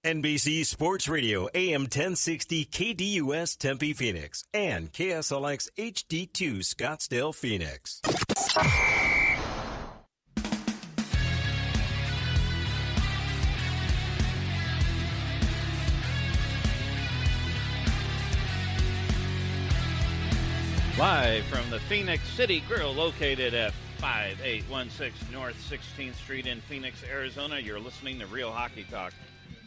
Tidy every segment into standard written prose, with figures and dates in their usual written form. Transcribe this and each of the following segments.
NBC Sports Radio, AM 1060 KDUS Tempe, Phoenix, and KSLX HD2 Scottsdale, Phoenix. Live from the Phoenix City Grill, located at 5816 North 16th Street in Phoenix, Arizona. You're listening to Real Hockey Talk.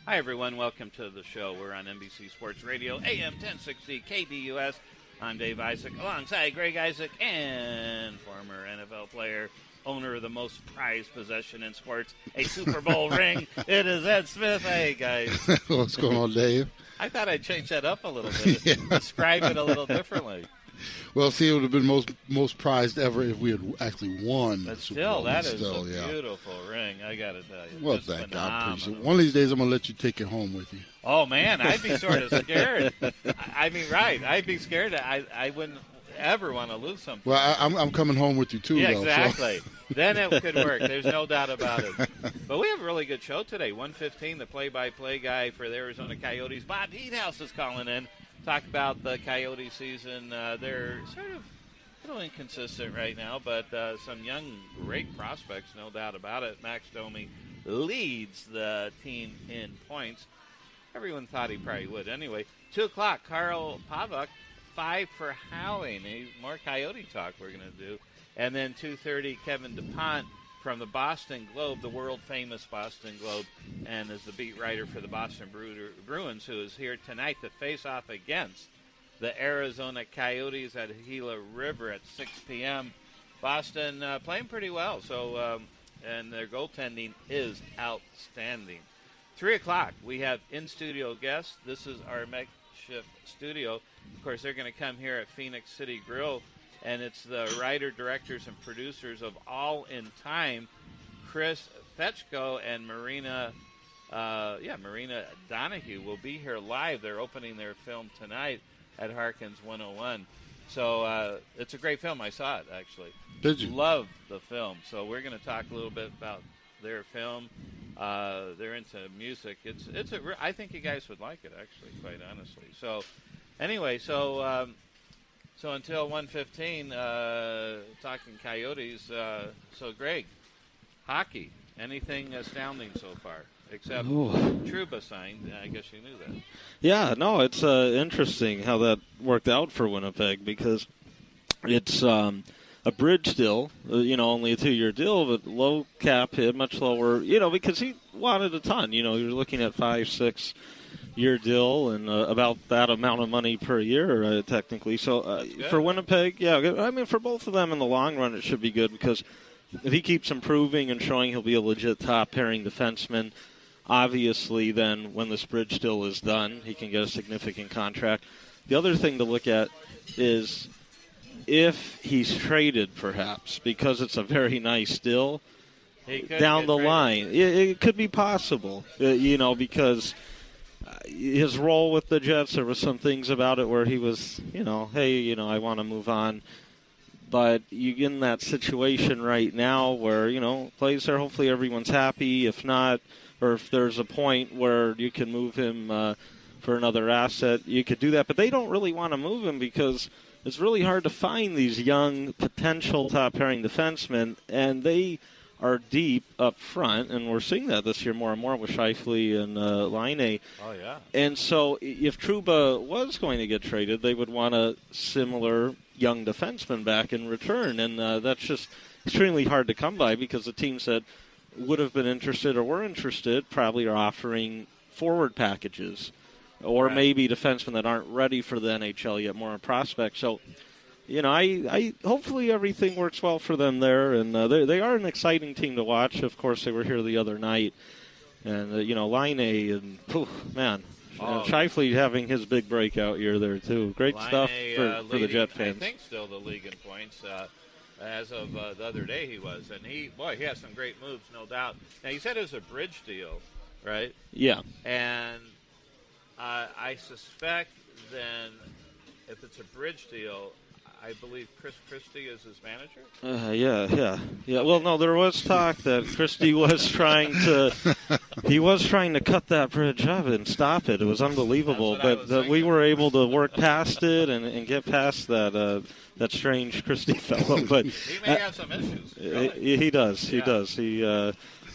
Hi, everyone. Welcome to the show. We're on NBC Sports Radio, AM 1060 KDUS. I'm Dave Isaac, alongside Greg Isaac and former NFL player, owner of the most prized possession in sports, a Super Bowl ring. It is Ed Smith. Hey, guys. What's going on, Dave? I thought I'd change that up a little bit, describe it a little differently. Well, see, it would have been most prized ever if we had actually won. But the Super still, Bowl. that is a beautiful ring, I got to tell you. Well, Just thank God. phenomenal. Appreciate it. One of these days, I'm going to let you take it home with you. Oh, man, I'd be sort of scared. I mean, right, I'd be scared. I wouldn't ever want to lose something. Well, I'm coming home with you, too, Yeah, though. exactly. Then it could work. There's no doubt about it. But we have a really good show today. 1:15, the play-by-play guy for the Arizona Coyotes, Bob Heathouse, is calling in. Talk about the Coyote season. They're sort of a little inconsistent right now, but some young, great prospects, no doubt about it. Max Domi leads the team in points. Everyone thought he probably would. Anyway, 2 o'clock, Carl Pavuk, 5 for howling. More Coyote talk we're going to do. And then 2:30, Kevin DuPont from the Boston Globe, the world-famous Boston Globe, and is the beat writer for the Boston Bruins, who is here tonight to face off against the Arizona Coyotes at Gila River at 6 p.m. Boston playing pretty well, so and their goaltending is outstanding. 3 o'clock, we have in-studio guests. This is our makeshift studio. Of course, they're going to come here at Phoenix City Grill, and it's the writer, directors, and producers of All in Time, Chris Fetchko and Marina Donahue will be here live. They're opening their film tonight at Harkins 101. So it's a great film. I saw it, actually. Did you? Love the film. So we're going to talk a little bit about their film. They're into music. I think you guys would like it, actually, quite honestly. So anyway, so until 1:15, talking Coyotes. So Greg, hockey, anything astounding so far? Except Trouba signed. I guess you knew that. Yeah, no, it's interesting how that worked out for Winnipeg because it's a bridge deal, only a 2-year deal, but low cap hit, much lower, because he wanted a ton. You're looking at 5-6-year deal and about that amount of money per year, technically. So for Winnipeg, I mean, for both of them in the long run, it should be good because if he keeps improving and showing he'll be a legit top-pairing defenseman, obviously then when this bridge deal is done, he can get a significant contract. The other thing to look at is if he's traded, perhaps, because it's a very nice deal down the line. It could be possible, because his role with the Jets, there were some things about it where he was, hey, I want to move on. But you're in that situation right now where, plays there, hopefully everyone's happy. If not, or if there's a point where you can move him for another asset, you could do that. But they don't really want to move him because it's really hard to find these young potential top-pairing defensemen, and they are deep up front, and we're seeing that this year more and more with Scheifele and Laine. Oh, yeah. And so if Trouba was going to get traded, they would want a similar young defenseman back in return, and that's just extremely hard to come by because the teams that would have been interested or were interested probably are offering forward packages or maybe defensemen that aren't ready for the NHL yet, more a prospect. So, I hopefully everything works well for them there, and they are an exciting team to watch. Of course, they were here the other night, and, Laine and, Scheifele having his big breakout year there, too. Great Laine, stuff for the Jet fans. I think still the league in points. As of the other day he was. And he has some great moves, no doubt. Now, you said it was a bridge deal, right? Yeah. And I suspect then if it's a bridge deal, I believe Chris Christie is his manager. Yeah. Well, no, there was talk that Christie was trying to cut that bridge up and stop it. It was unbelievable, but we were able to work past it and get past that strange Christie fellow. But he may have some issues. Really. He does. He does.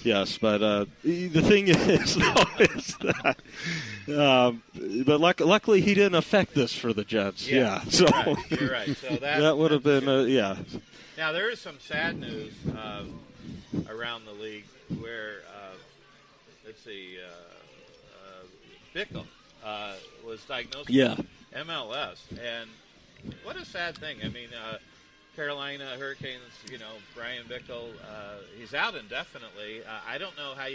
Yes, but the thing is, though, is that. But luckily, he didn't affect this for the Jets. Yeah, so you're right. So that would have been Now there is some sad news around the league where let's see, Bickle was diagnosed with MLS, and what a sad thing. I mean, Carolina Hurricanes, Brian Bickle, he's out indefinitely. I don't know how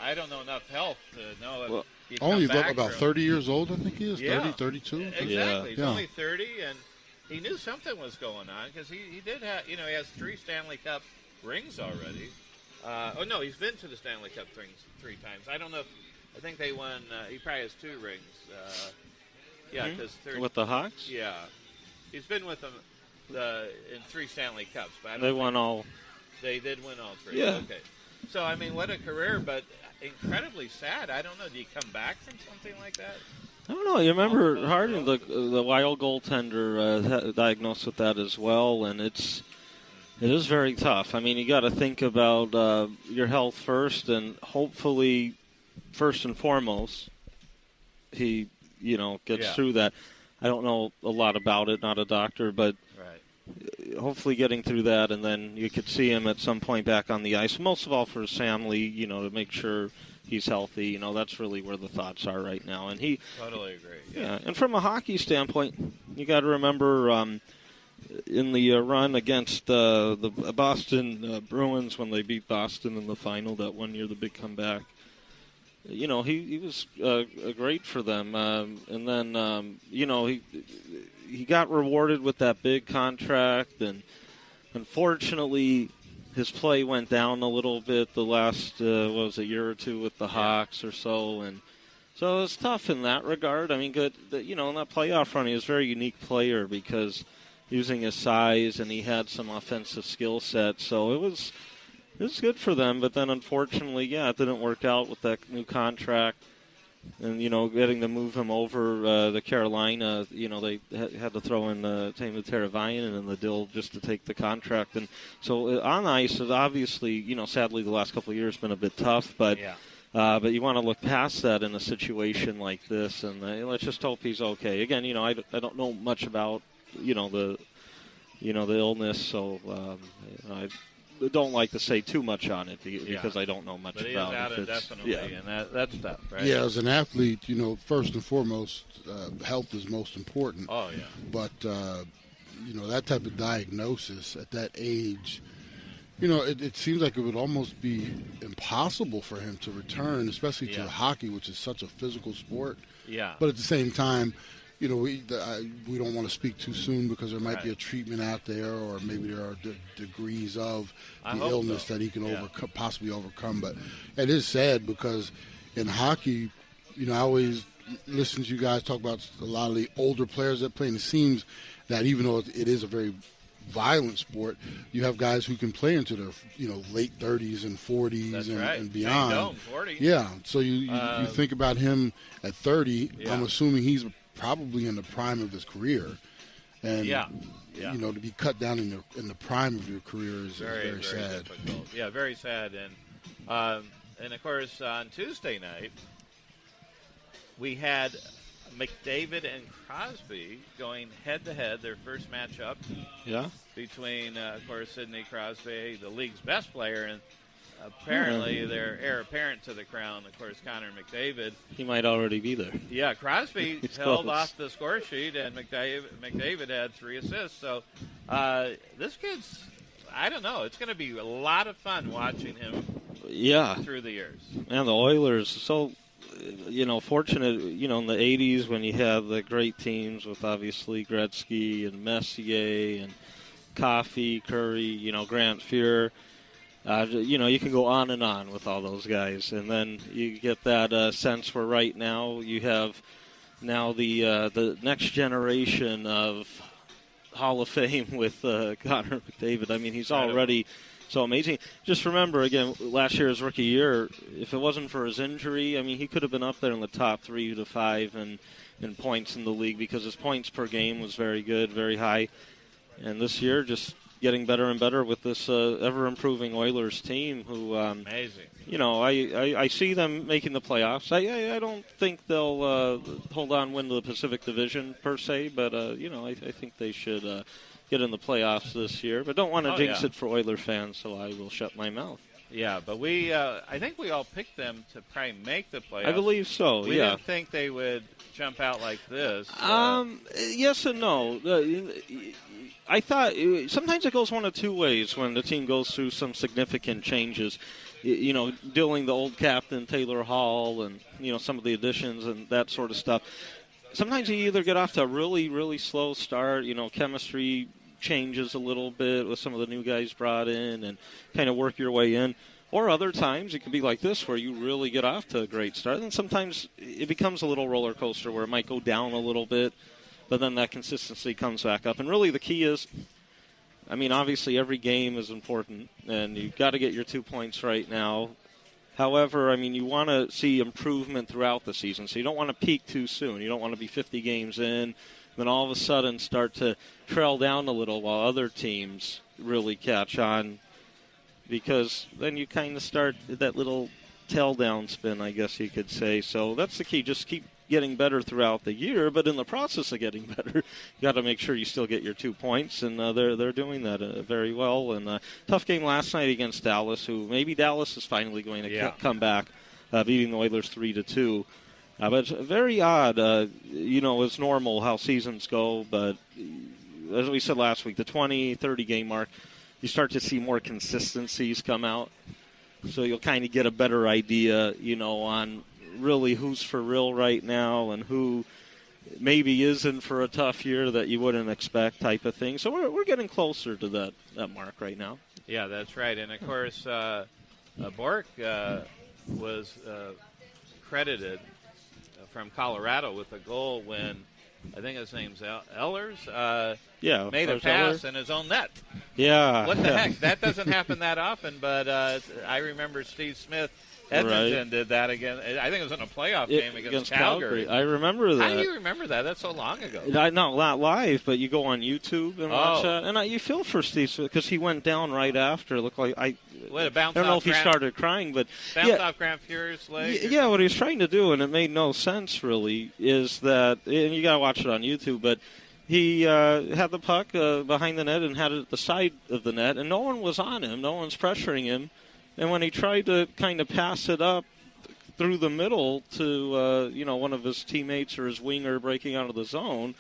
I don't know enough health to know if you come only back about 30 years old, I think he is. 30, 32. Exactly. He's only 30, and he knew something was going on because he did have, he has 3 Stanley Cup rings already. No, he's been to the Stanley Cup rings 3 times. I don't know I think they won, he probably has 2 rings. Because with the Hawks? Yeah. He's been with them in 3 Stanley Cups. But they won all. They did win all 3. Yeah. Okay. So, I mean, what a career, but incredibly sad. I don't know. Do you come back from something like that? I don't know. You remember Harding, the Wild goaltender, diagnosed with that as well, and it is very tough. I mean, you got to think about your health first, and hopefully, first and foremost, he gets through that. I don't know a lot about it, not a doctor, but hopefully getting through that, and then you could see him at some point back on the ice. Most of all for his family, to make sure he's healthy. That's really where the thoughts are right now. And he totally agree. Yeah, and from a hockey standpoint, you got to remember in the run against the Boston Bruins when they beat Boston in the final that one year, the big comeback. He was great for them, and then he got rewarded with that big contract, and unfortunately his play went down a little bit the last year or two with the Hawks or so, and so it was tough in that regard. I mean, good in that playoff run he was a very unique player because using his size and he had some offensive skill set, so it was good for them, but then unfortunately, it didn't work out with that new contract. And, getting to move him over to Carolina, they had to throw in Teuvo Teravainen in the deal just to take the contract. And so on ice, it obviously, sadly the last couple of years been a bit tough, but you want to look past that in a situation like this, and let's just hope he's okay. Again, I don't know much about, the illness, so I don't like to say too much on it because I don't know much about it. But he is out indefinitely, and that's tough, right? Yeah, as an athlete, first and foremost, health is most important. Oh, yeah. But, that type of diagnosis at that age, it seems like it would almost be impossible for him to return, especially to hockey, which is such a physical sport. Yeah. But at the same time, we don't want to speak too soon because there might be a treatment out there, or maybe there are degrees of the illness that he can possibly overcome. But it is sad because in hockey, I always listen to you guys talk about a lot of the older players that play, and it seems that even though it is a very violent sport, you have guys who can play into their late 30s and 40s and beyond. Doan, 40. Yeah, so you think about him at 30. I'm assuming he's probably in the prime of his career, and to be cut down in the prime of your career is very sad. Difficult. Yeah, very sad. And of course on Tuesday night we had McDavid and Crosby going head to head, their first matchup. Yeah. Between of course Sidney Crosby, the league's best player, and apparently their heir apparent to the crown, of course, Connor McDavid. He might already be there. Yeah, Crosby held off the score sheet, and McDavid had 3 assists. So this kid's, I don't know, it's going to be a lot of fun watching him through the years. And the Oilers, so, fortunate, in the 80s when you had the great teams with obviously Gretzky and Messier and Coffey, Curry, Grant Fuhr. You can go on and on with all those guys, and then you get that sense where right now you have the next generation of Hall of Fame with Connor McDavid. I mean, he's already so amazing. Just remember, again, last year, his rookie year, if it wasn't for his injury, I mean, he could have been up there in the top 3 to 5 in points in the league because his points per game was very good, very high. And this year, just getting better and better with this ever-improving Oilers team who, amazing. You know, I see them making the playoffs. I don't think they'll hold on, win the Pacific Division per se, but, you know, I think they should get in the playoffs this year. But don't want to jinx it for Oiler fans, so I will shut my mouth. Yeah, but I think we all picked them to probably make the playoffs. I believe so, We didn't think they would jump out like this. Yes and no. I thought sometimes it goes one of two ways when the team goes through some significant changes. You know, dealing the old captain, Taylor Hall, and, you know, some of the additions and that sort of stuff. Sometimes you either get off to a really, really slow start, you know, chemistry changes a little bit with some of the new guys brought in and kind of work your way in. Or other times it could be like this where you really get off to a great start. And sometimes it becomes a little roller coaster where it might go down a little bit, but then that consistency comes back up. And really the key is, I mean, obviously every game is important, and you've got to get your 2 points right now. However, I mean, you want to see improvement throughout the season, so you don't want to peak too soon. You don't want to be 50 games in, then all of a sudden start to trail down a little while other teams really catch on, because then you kind of start that little tail down spin, I guess you could say. So that's the key. Just keep getting better throughout the year, but in the process of getting better, you got to make sure you still get your 2 points, and they're doing that very well. And tough game last night against Dallas, who maybe Dallas is finally going to come back, beating the Oilers 3-2. But it's very odd, you know, it's normal how seasons go, but as we said last week, the 20, 30-game mark, you start to see more consistencies come out. So you'll kind of get a better idea, you know, on really who's for real right now and who maybe isn't for a tough year that you wouldn't expect type of thing. So we're getting closer to that mark right now. Yeah, that's right. And, of course, Bork was credited from Colorado with a goal when I think his name's Ehlers made a pass in his own net. Yeah. What the heck? That doesn't happen that often, but I remember Steve Smith, Edmonton did that again. I think it was in a playoff game against Calgary. I remember that. How do you remember that? That's so long ago. Not live, but you go on YouTube and watch that. And you feel for Steve Smith because he went down right after. It looked like I don't know if he started crying, but bounced off Grant Fuhr's leg. Yeah, what he was trying to do, and it made no sense really, is that, and you got to watch it on YouTube, but he had the puck behind the net and had it at the side of the net, and no one was on him. No one's pressuring him. And when he tried to kind of pass it up through the middle to, one of his teammates or his winger breaking out of the zone,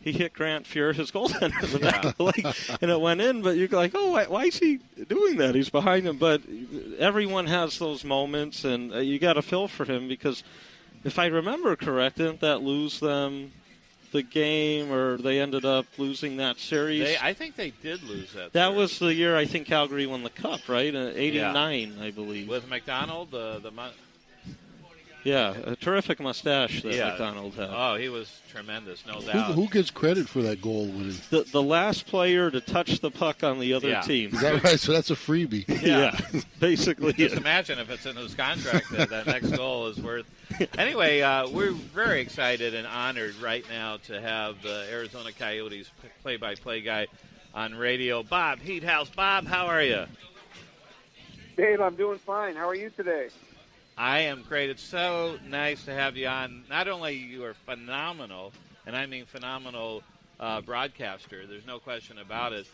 he hit Grant Fuhr, his goaltender, in the back of the leg, and it went in. But you're like, oh, why is he doing that? He's behind him. But everyone has those moments, and you got to feel for him because if I remember correct, didn't that lose them the game, or they ended up losing that series? I think they did lose that. That was the year I think Calgary won the Cup, right? 89, I believe. With McDonald, a terrific mustache that McDonald had. Oh, he was tremendous, no doubt. Who gets credit for that goal winning? The last player to touch the puck on the other team. Is that right? So that's a freebie. Yeah, basically. Just imagine if it's in his contract that next goal is worth. Anyway, we're very excited and honored right now to have the Arizona Coyotes play-by-play guy on radio, Bob Heathouse. Bob, how are you? Dave, I'm doing fine. How are you today? I am great. It's so nice to have you on. Not only you are phenomenal, and I mean phenomenal broadcaster, there's no question about it.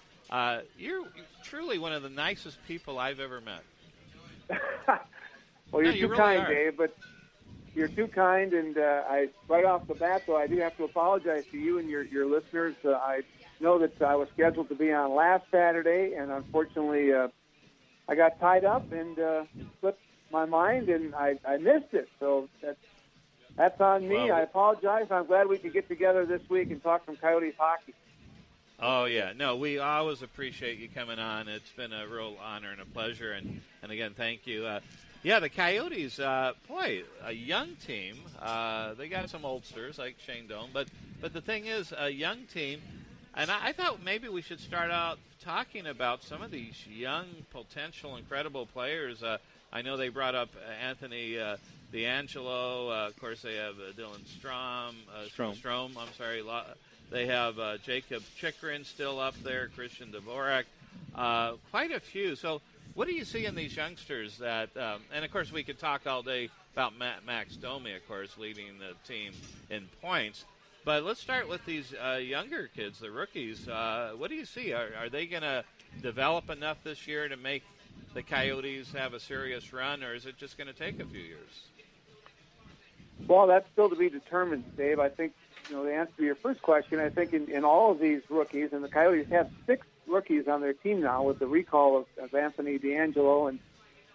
You're truly one of the nicest people I've ever met. Well, you're you too really kind, are. Dave, but you're too kind, and I right off the bat, though, I do have to apologize to you and your listeners. I know that I was scheduled to be on last Saturday, and unfortunately I got tied up and slipped my mind, and I missed it. So that's on me. I apologize. I'm glad we could get together this week and talk some Coyotes hockey. Oh, yeah. No, we always appreciate you coming on. It's been a real honor and a pleasure, and again, thank you. The Coyotes, a young team. They got some oldsters like Shane Doan, but the thing is, a young team, And I thought maybe we should start out talking about some of these young, potential, incredible players. I know they brought up Anthony D'Angelo. Of course, they have Dylan Strome. I'm sorry. They have Jacob Chikrin still up there, Christian Dvorak. Quite a few. So what do you see in these youngsters that and, of course, we could talk all day about Max Domi, of course, leading the team in points. But let's start with these younger kids, the rookies. What do you see? Are they going to develop enough this year to make the Coyotes have a serious run, or is it just going to take a few years? Well, that's still to be determined, Dave. I think, the answer to your first question, I think in all of these rookies, and the Coyotes have 6 rookies on their team now with the recall of Anthony D'Angelo and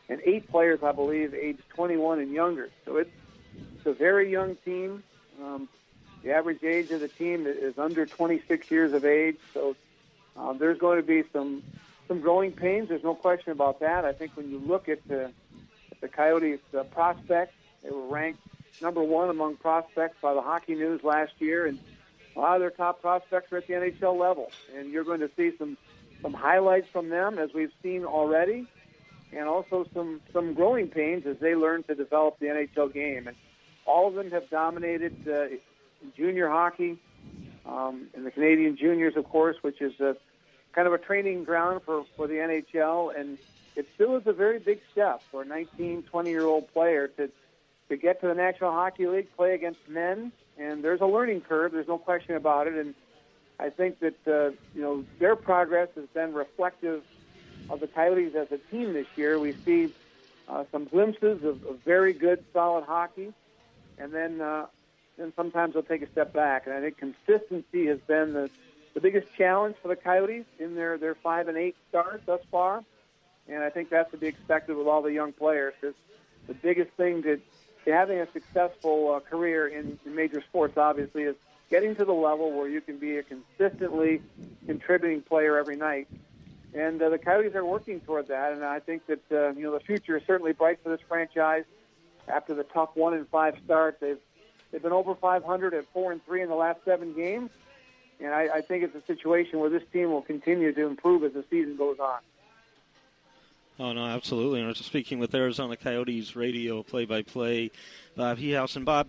8 players, I believe, aged 21 and younger. So it's a very young team. The average age of the team is under 26 years of age. So there's going to be some growing pains. There's no question about that. I think when you look at the Coyotes prospects, they were ranked number 1 among prospects by the Hockey News last year, and a lot of their top prospects are at the NHL level. And you're going to see some highlights from them, as we've seen already, and also some growing pains as they learn to develop the NHL game. And all of them have dominated junior hockey, and the Canadian juniors, of course, which is kind of a training ground for the NHL. And it still is a very big step for a 19, 20-year-old player to get to the National Hockey League, play against men. And there's a learning curve. There's no question about it. And I think that, their progress has been reflective of the Coyotes as a team this year. We see some glimpses of very good, solid hockey. And then sometimes they'll take a step back. And I think consistency has been the biggest challenge for the Coyotes in their 5-8 start thus far. And I think that's to be expected with all the young players. Because the biggest thing to having a successful career in major sports, obviously, is getting to the level where you can be a consistently contributing player every night. And the Coyotes are working toward that. And I think that the future is certainly bright for this franchise. After the tough 1-5 start, they've been over 500 at 4-3 in the last 7 games. And I think it's a situation where this team will continue to improve as the season goes on. Oh, no, absolutely. And I was speaking with Arizona Coyotes radio play-by-play, Bob Hehouse. And, Bob,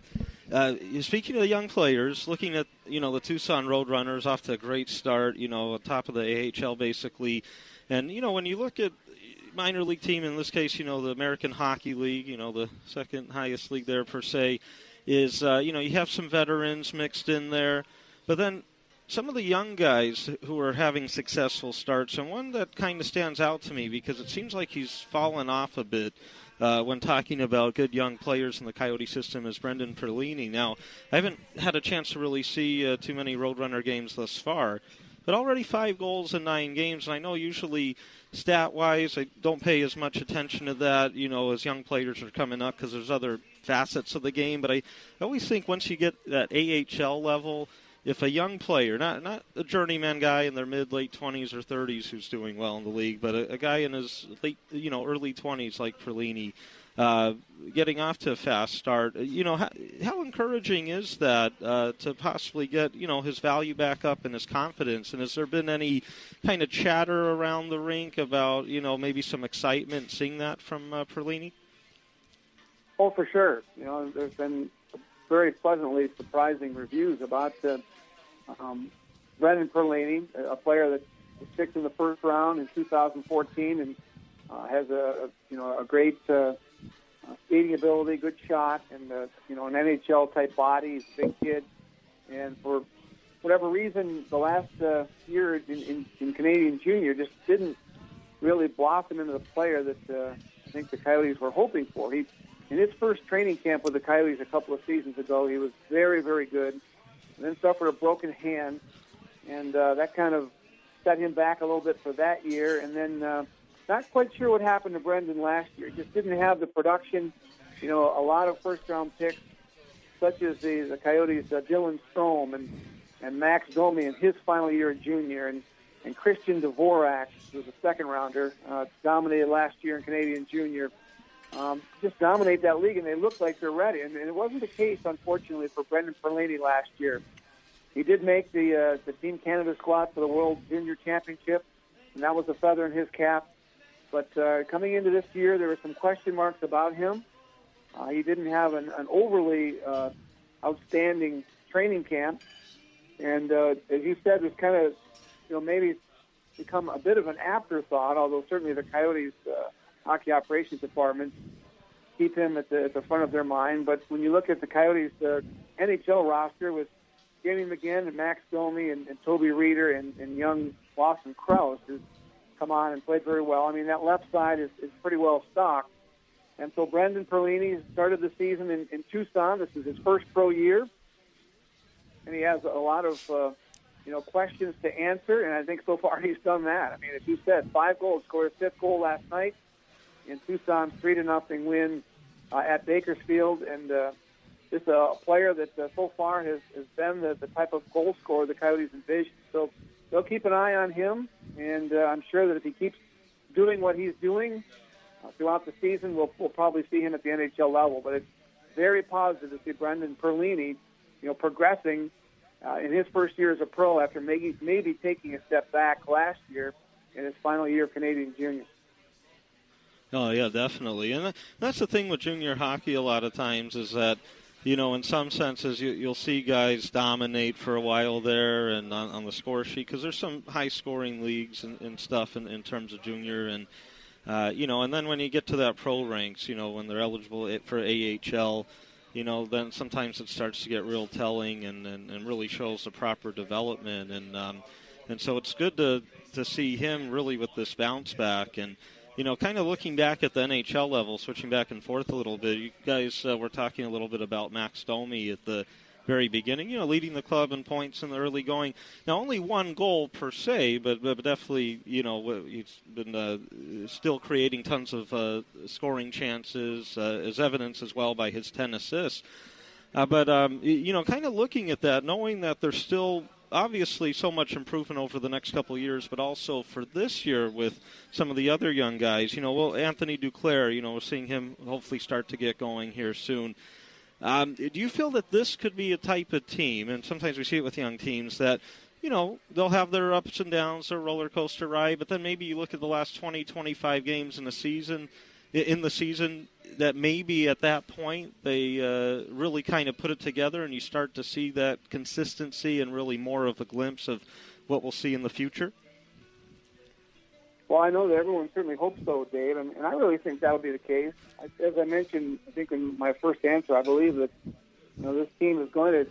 speaking of the young players, looking at, the Tucson Roadrunners off to a great start, on top of the AHL basically. And, when you look at minor league team, in this case, the American Hockey League, the second highest league there per se, is, you have some veterans mixed in there. But then some of the young guys who are having successful starts, and one that kind of stands out to me because it seems like he's fallen off a bit when talking about good young players in the Coyote system is Brendan Perlini. Now, I haven't had a chance to really see too many Roadrunner games thus far, but already 5 goals in 9 games, and I know usually stat-wise I don't pay as much attention to that, as young players are coming up because there's other facets of the game, but I always think once you get that AHL level, if a young player, not a journeyman guy in their late 20s or 30s who's doing well in the league, but a guy in his late, early 20s like Perlini, getting off to a fast start, how encouraging is that to possibly get, his value back up and his confidence? And has there been any kind of chatter around the rink about, maybe some excitement seeing that from Perlini? Oh, for sure. There's been very pleasantly surprising reviews about Brendan Perlini, a player that was picked in the first round in 2014 and has a great skating ability, good shot, and an NHL type body. He's a big kid, and for whatever reason, the last year in Canadian Junior just didn't really blossom into the player that I think the Coyotes were hoping for. In his first training camp with the Coyotes a couple of seasons ago, he was very, very good, and then suffered a broken hand, and that kind of set him back a little bit for that year. And then not quite sure what happened to Brendan last year. He just didn't have the production. A lot of first-round picks, such as the Coyotes' Dylan Strome and Max Domi in his final year at junior, and Christian Dvorak, who was a second-rounder, dominated last year in Canadian Junior. Just dominate that league, and they look like they're ready. And it wasn't the case, unfortunately, for Brendan Perlini last year. He did make the Team Canada squad for the World Junior Championship, and that was a feather in his cap. But coming into this year, there were some question marks about him. He didn't have an overly outstanding training camp, and as you said, was kind of, maybe become a bit of an afterthought. Although certainly the Coyotes hockey operations department keep him at the front of their mind. But when you look at the Coyotes NHL roster with Jamie McGinn and Max Domi and Toby Reeder and young Lawson Krause, who's come on and played very well. I mean, that left side is pretty well stocked. And so Brendan Perlini started the season in Tucson. This is his first pro year. And he has a lot of, questions to answer. And I think so far he's done that. I mean, as you said, 5 goals, scored a 5th goal last night in Tucson's 3-0 win at Bakersfield. And just a player that so far has been the type of goal scorer the Coyotes envision. So they'll keep an eye on him. And I'm sure that if he keeps doing what he's doing throughout the season, we'll probably see him at the NHL level. But it's very positive to see Brendan Perlini, progressing in his first year as a pro after maybe taking a step back last year in his final year of Canadian junior. Oh, yeah, definitely. And that's the thing with junior hockey a lot of times is that, in some senses you'll see guys dominate for a while there and on the score sheet because there's some high-scoring leagues and stuff in terms of junior. And, and then when you get to that pro ranks, when they're eligible for AHL, then sometimes it starts to get real telling and really shows the proper development. And so it's good to see him really with this bounce back. And, kind of looking back at the NHL level, switching back and forth a little bit, you guys were talking a little bit about Max Domi at the very beginning, leading the club in points in the early going. Now, only 1 goal per se, but definitely, he's been still creating tons of scoring chances, as evidenced as well by his 10 assists. But kind of looking at that, knowing that there's still obviously so much improvement over the next couple of years, but also for this year with some of the other young guys. Anthony Duclair, we're seeing him hopefully start to get going here soon. Do you feel that this could be a type of team, and sometimes we see it with young teams, that, they'll have their ups and downs, their roller coaster ride, but then maybe you look at the last 20, 25 games in the season, that maybe at that point they really kind of put it together and you start to see that consistency and really more of a glimpse of what we'll see in the future? Well, I know that everyone certainly hopes so, Dave, and I really think that'll be the case. As I mentioned, I think in my first answer, I believe that this team is going to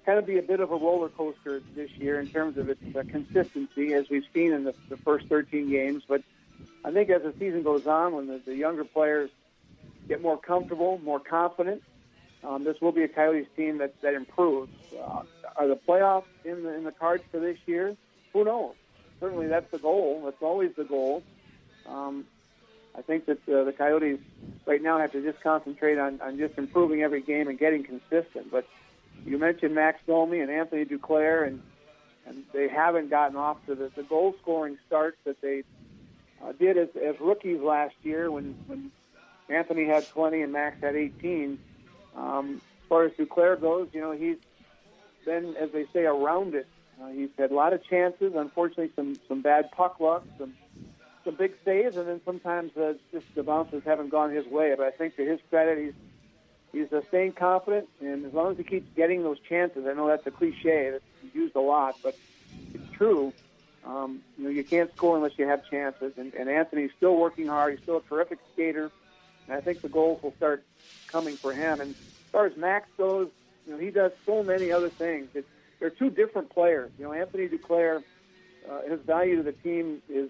kind of be a bit of a roller coaster this year in terms of its consistency, as we've seen in the first 13 games. But I think as the season goes on, when the younger players get more comfortable, more confident, this will be a Coyotes team that improves. Are the playoffs in the cards for this year? Who knows? Certainly that's the goal. That's always the goal. I think that the Coyotes right now have to just concentrate on just improving every game and getting consistent. But you mentioned Max Domi and Anthony Duclair, and they haven't gotten off to the goal-scoring starts that they did as rookies last year when Anthony had 20 and Max had 18. As far as Duclair goes, he's been, as they say, around it. He's had a lot of chances. Unfortunately, some bad puck luck, some big saves, and then sometimes just the bounces haven't gone his way. But I think to his credit, he's staying confident, and as long as he keeps getting those chances, I know that's a cliche that's used a lot, but it's true. You can't score unless you have chances, and Anthony's still working hard. He's still a terrific skater, and I think the goals will start coming for him. And as far as Max goes, he does so many other things. They're 2 different players. Anthony Duclair, his value to the team is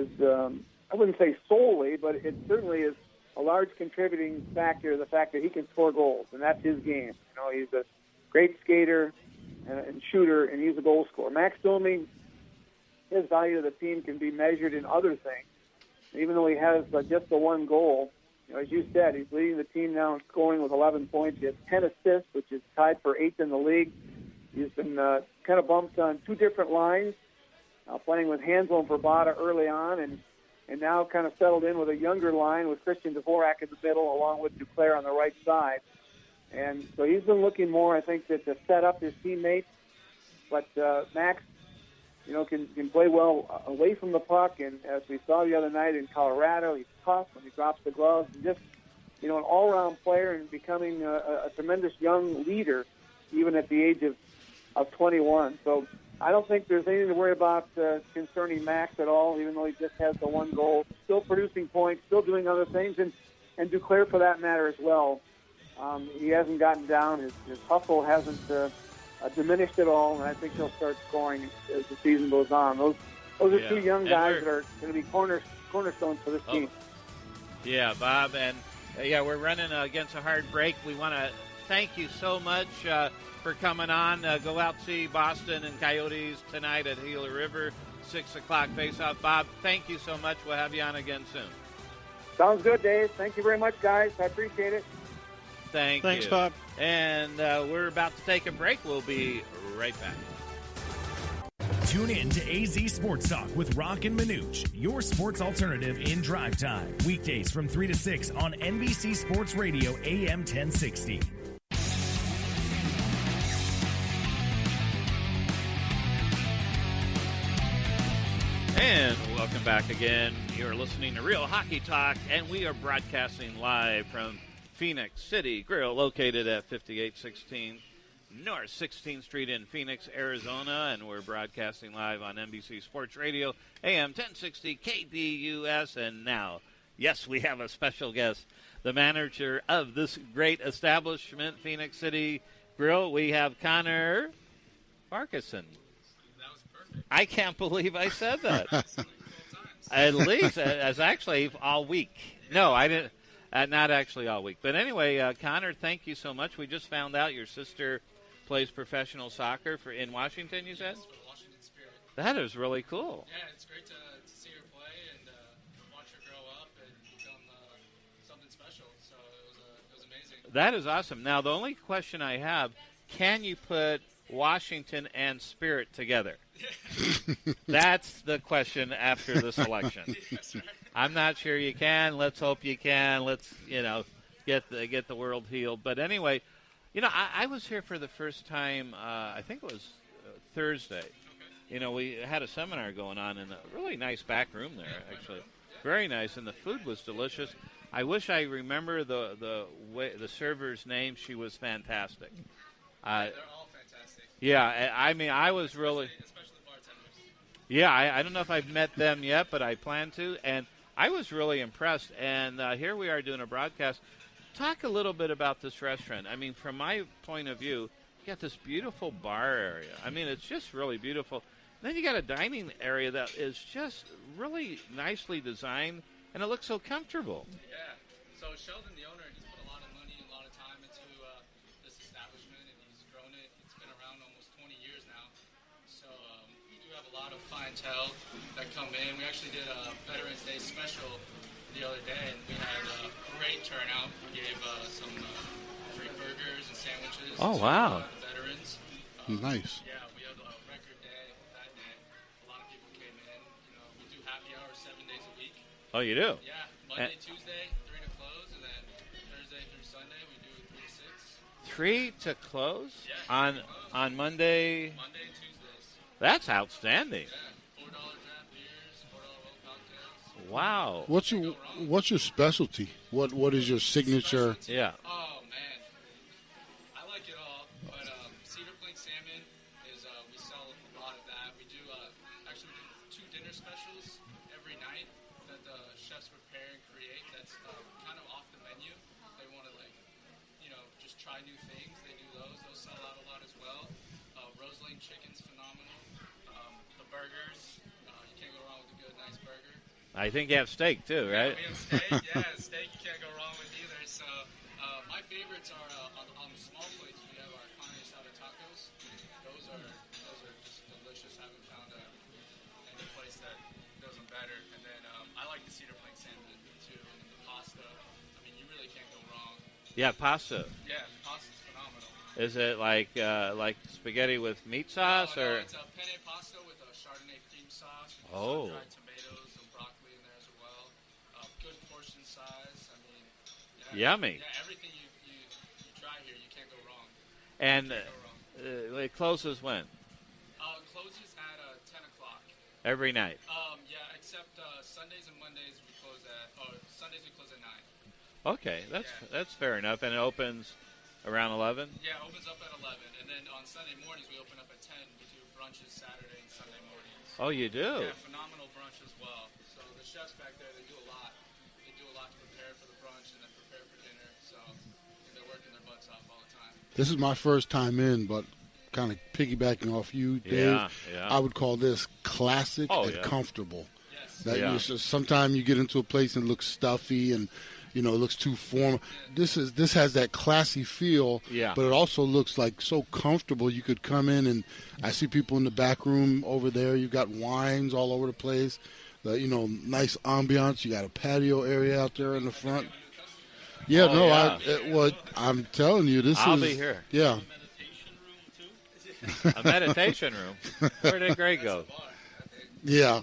I wouldn't say solely, but it certainly is a large contributing factor to the fact that he can score goals, and that's his game. He's a great skater and shooter, and he's a goal scorer. Max Domi, his value to the team can be measured in other things. Even though he has just the 1 goal, as you said, he's leading the team now in scoring with 11 points. He has 10 assists, which is tied for 8th in the league. He's been kind of bumped on 2 different lines, playing with Hansel and Verbata early on, and now kind of settled in with a younger line with Christian Dvorak in the middle, along with Duclair on the right side. And so he's been looking more, I think, to set up his teammates. But Max, can play well away from the puck. And as we saw the other night in Colorado, he's tough when he drops the gloves. And just, an all-around player and becoming a tremendous young leader, even at the age of 21. So I don't think there's anything to worry about concerning Max at all, even though he just has the one goal. Still producing points, still doing other things, and Duclair for that matter as well. He hasn't gotten down. His hustle hasn't diminished at all, and I think he'll start scoring as the season goes on. Those are two young guys that are going to be cornerstones for this team. Yeah, Bob, and we're running against a hard break. We want to thank you so much for coming on. Go out see Boston and Coyotes tonight at Gila River, 6 o'clock face-off. Bob, thank you so much. We'll have you on again soon. Sounds good, Dave. Thank you very much, guys. I appreciate it. Thanks, Bob. And we're about to take a break. We'll be right back. Tune in to AZ Sports Talk with Rock and Manooch, your sports alternative in drive time. Weekdays from 3 to 6 on NBC Sports Radio, AM 1060. And welcome back again. You're listening to Real Hockey Talk, and we are broadcasting live from Phoenix City Grill, located at 5816 North 16th Street in Phoenix, Arizona, and we're broadcasting live on NBC Sports Radio, AM 1060 KDUS, and now, yes, we have a special guest, the manager of this great establishment, Phoenix City Grill. We have Connor Farquharson. That was perfect. I can't believe I said that. At least, as actually all week. No, I didn't. Not actually all week. But anyway, Connor, thank you so much. We just found out your sister plays professional soccer in Washington, you said? Yes, for the Washington Spirit. That is really cool. Yeah, it's great to see her play and watch her grow up and become something special. So it was amazing. That is awesome. Now, the only question I have, can you put Washington and Spirit together? That's the question after the selection. Yes, sir. I'm not sure you can. Let's hope you can. Let's, get the world healed. But anyway, I was here for the first time, I think it was Thursday. Okay. We had a seminar going on in a really nice back room there, actually. Very nice, and the food was delicious. I wish I remember the server's name. She was fantastic. They're all fantastic. Yeah, I was really... Especially the bartenders. Yeah, I don't know if I've met them yet, but I plan to. And I was really impressed. And here we are doing a broadcast. Talk a little bit about this restaurant. I mean, from my point of view, you got this beautiful bar area. I mean, it's just really beautiful. And then you got a dining area that is just really nicely designed, and it looks so comfortable. Yeah. So Sheldon, the owner, he's put a lot of money and a lot of time into this establishment, and he's grown it. It's been around almost 20 years now. So we do have a lot of clientele that come in. We actually did a Veterans Day special the other day, and we had a great turnout. We gave some free burgers and sandwiches Oh, to wow. the veterans. Nice. Yeah, we had a record day that day. A lot of people came in. We do happy hours 7 days a week. Oh, you do? Yeah, Monday, Tuesday, 3 to close, and then Thursday through Sunday we do 3 to 6. 3 to close? Yeah, On Monday? Monday and Tuesdays. That's outstanding. Yeah, $4 draft beers, $4 roll cocktails. Wow. What's your specialty? What is your signature? Yeah. Oh man, I like it all, but cedar plank salmon is we sell a lot of that. We do actually we do 2 dinner specials every night that the chefs prepare and create. That's kind of off the menu. They want to just try new things. They do those. Those sell out a lot as well. Roseline chicken's phenomenal. The burgers, you can't go wrong with a good nice burger. I think you have steak, too, right? Yeah, we have steak. Yeah, steak you can't go wrong with either. So my favorites are on the small plates. We have our carne asada tacos. Those are just delicious. I haven't found any place that does them better. And then I like the cedar plank salmon too, and then the pasta. I mean, you really can't go wrong. Yeah, pasta. Yeah, the pasta's phenomenal. Is it like spaghetti with meat sauce? No, or it's a penne pasta with a Chardonnay cream sauce. With Oh. Dried tomatoes and broccoli in there as well. Good portion size. I mean, Yummy. Yeah, everything you try here here. You can't go wrong. And Can't go wrong. it closes when? Closes at 10 o'clock. Every night. Yeah, except Sundays and Mondays we close at. Sundays we close at 9. Okay, that's fair enough. And it opens around 11. Yeah, it opens up at 11, and then on Sunday mornings we open up at 10. We do brunches Saturday and Sunday mornings. Oh, you do? Yeah, phenomenal brunch as well. So the chefs back there, they do a lot. They do a lot to prepare for the brunch and then prepare for dinner. So they're working their butts off all the time. This is my first time in, but kind of piggybacking off you, Dave. Yeah. I would call this classic and comfortable. Yes. Sometimes you get into a place and it looks stuffy and it looks too formal. This has that classy feel, but it also looks like so comfortable. You could come in and I see people in the back room over there. You've got wines all over the place. Nice ambiance. You got a patio area out there in the front. Yeah, I'm telling you, I'll be here. Yeah. A meditation room. Where did Greg go? Yeah.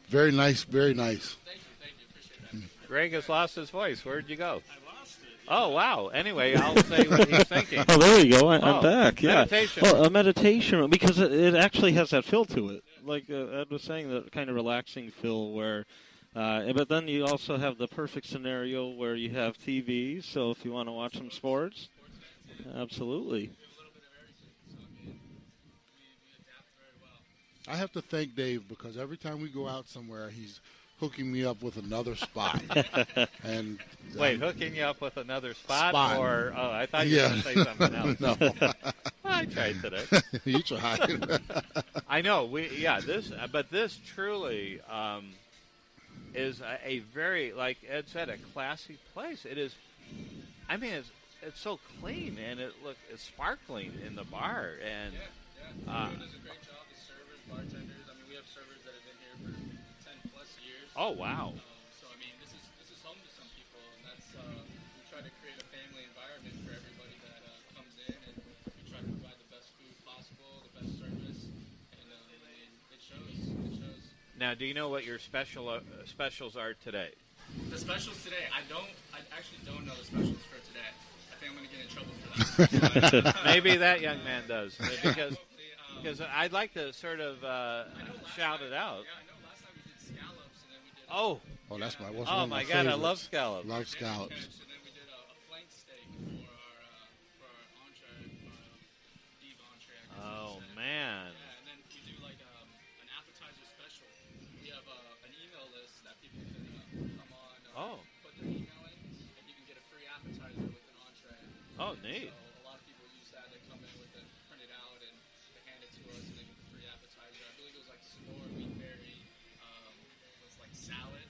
Very nice, very nice. Thank you. Appreciate that. Greg has lost his voice. Where'd you go? I lost it. Oh, wow. Anyway, I'll say what he's thinking. Oh, there you go. I'm back. Yeah. Meditation. Well, a meditation room, because it actually has that feel to it. Like Ed was saying, the kind of relaxing feel where, but then you also have the perfect scenario where you have TV. So if you want to watch some sports, absolutely. I have to thank Dave because every time we go out somewhere, he's hooking me up with another spot. And wait, hooking you up with another spot? Or I thought you were going to say something else. No. I tried today. You tried. I know. This truly is a very, like Ed said, a classy place. It is. I mean, it's so clean and it's sparkling in the bar and. Yeah. Does a great job. The servers, bartenders. I mean, we have servers that have been here for 10 plus years. Oh wow. So I mean, this is home to some people, and that's we try to create a family environment for everybody that comes in, and we try to provide the best food possible, the best service, and it shows. Now, do you know what your specials are today? The specials today, I actually don't know the specials for today. I think I'm going to get in trouble for that. Maybe that young man does, because I'd like to sort of shout it out. Yeah, I know. Last time we did scallops, and then we did. That's one Oh of my my God, favorites. I love scallops. Love scallops. And then we did a flank steak for our entree, beef entree. I guess Oh you could say. man. Yeah, and then we do like an appetizer special. We have an email list that people can come on, put their email in, and you can get a free appetizer with an entree. Oh, neat. So a lot of people use that. They come in with it printed out and they hand it to us, and they get the free appetizer. I believe it was like s'more, wheat berry. It was like salad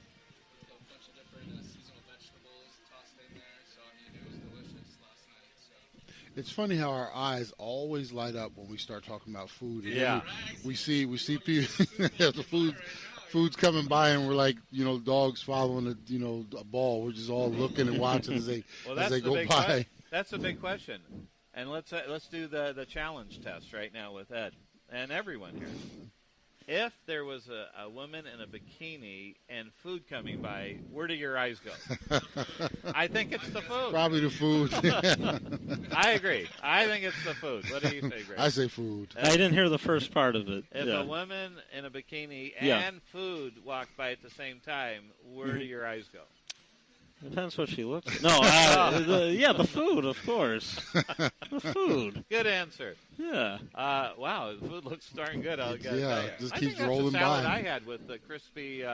with a bunch of different seasonal vegetables tossed in there. So I mean, it was delicious last night. So. It's funny how our eyes always light up when we start talking about food. And Yeah. we see people. The food's coming by, and we're like, dogs following a ball. We're just all looking and watching as they go by. That's a big question, and let's do the challenge test right now with Ed and everyone here. If there was a woman in a bikini and food coming by, where do your eyes go? I think it's the food. Probably the food. I agree. I think it's the food. What do you say, Greg? I say food. I didn't hear the first part of it. If a woman in a bikini and food walk by at the same time, where do your eyes go? Depends what she looks like. No, the food, of course. The food. Good answer. Yeah. Wow, the food looks darn good. I'll tell you. Just I keeps think rolling that's the salad by. I had with the crispy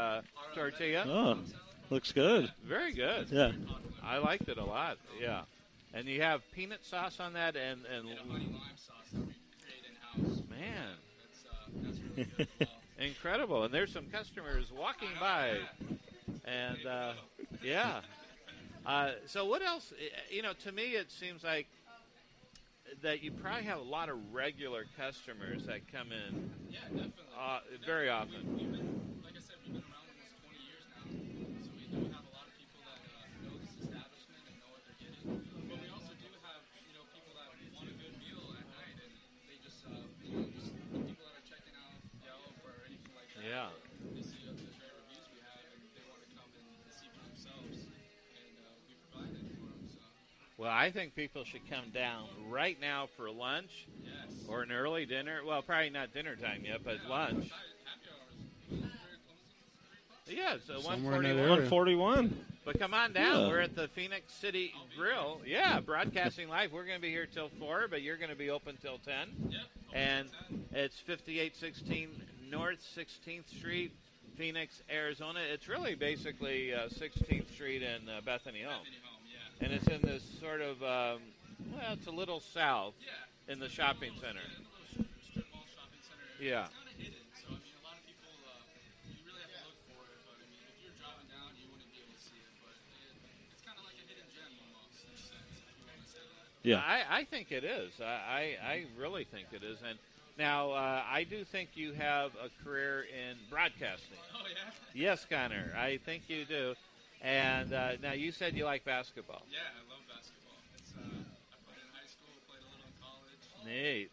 tortilla. Oh, looks good. Very good. Yeah. I liked it a lot. Yeah. And you have peanut sauce on that and honey lime sauce that we create in-house. Man. That's really good as well. Incredible. And there's some customers walking by. And, yeah. So what else? To me it seems like that you probably have a lot of regular customers that come in. Yeah, definitely. Very often. Like I said, we've been around almost 20 years now. So we do have a lot of people that know this establishment and know what they're getting. But we also do have, people that want a good meal at night, and they just people that are checking out Yelp or anything like that. Yeah. They see the great reviews we have, and they want to come and see for themselves, and we provide it for them. So. Well, I think people should come down right now for lunch or an early dinner. Well, probably not dinner time yet, but lunch. Yeah, so Somewhere in that 141. area. 141. But come on down. Yeah. We're at the Phoenix City Grill. Yeah, broadcasting live. We're going to be here till 4, but you're going to be open till 10. Yep. And it's 5816 North 16th Street, Phoenix, Arizona. It's really basically 16th Street and Bethany Home. And it's in this sort of, well, it's a little south in the shopping center. Strip mall shopping center. Yeah. It's kind of hidden, so I mean, a lot of people, you really have to look for it. But I mean, if you're driving down, you wouldn't be able to see it. But it's kind of like a hidden gem almost, in a sense, if you want to say that. Yeah. I think it is. I really think it is. And now, I do think you have a career in broadcasting. Oh, yeah? Yes, Connor, I think you do. And now you said you like basketball. Yeah, I love basketball. It's, I played in high school, played a little in college. Neat.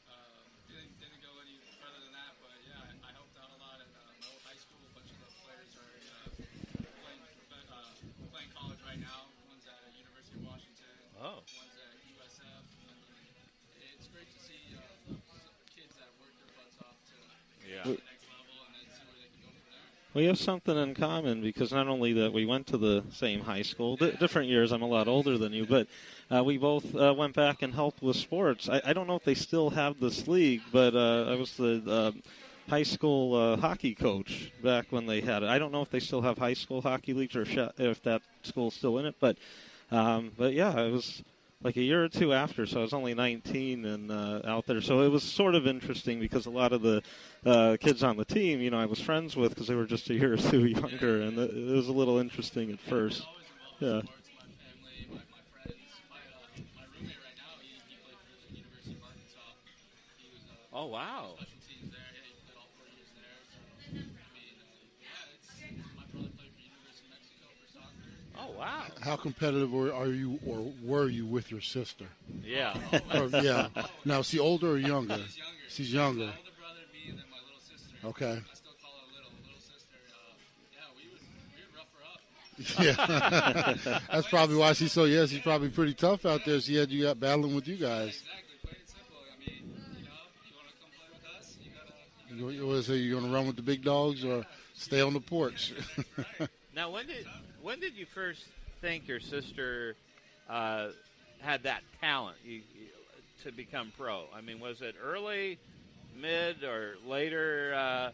Didn't go any further than that, but yeah, I helped out a lot at my old high school. A bunch of the players are playing college right now. One's at University of Washington. Oh. One's at USF. I mean, it's great to see kids that work their butts off to Yeah. the next level and then see where they can go from there. We have something in common because not only that we went to the same high school, different years, I'm a lot older than you, but we both went back and helped with sports. I don't know if they still have this league, but I was the high school hockey coach back when they had it. I don't know if they still have high school hockey leagues or if that school's still in it, but yeah, it was like a year or two after, so I was only 19 and out there. So it was sort of interesting because a lot of the kids on the team, I was friends with because they were just a year or two younger, and it was a little interesting at first. Yeah. Sports, my family, my friends. My roommate right now, he played for the University of Arkansas. He was Oh, wow. special teams there. Yeah, he played all 4 years there. So, I mean, my brother played for University of Mexico for soccer. Oh, wow. How competitive are you, or were you with your sister? Yeah. Yeah. Now, is she older or younger? She's younger. She's younger. My older brother, me, and then my little sister. Okay. I still call her little sister. Yeah, we would rough her up. Yeah. That's probably why she's so, she's probably pretty tough out there. She had you out battling with you guys. Exactly. Plain and simple. I mean, you want to come play with us, you got to. You want to say you're going to run with the big dogs or stay on the porch? Now, when did you first think your sister had that talent to become pro? I mean, was it early, mid, or later? I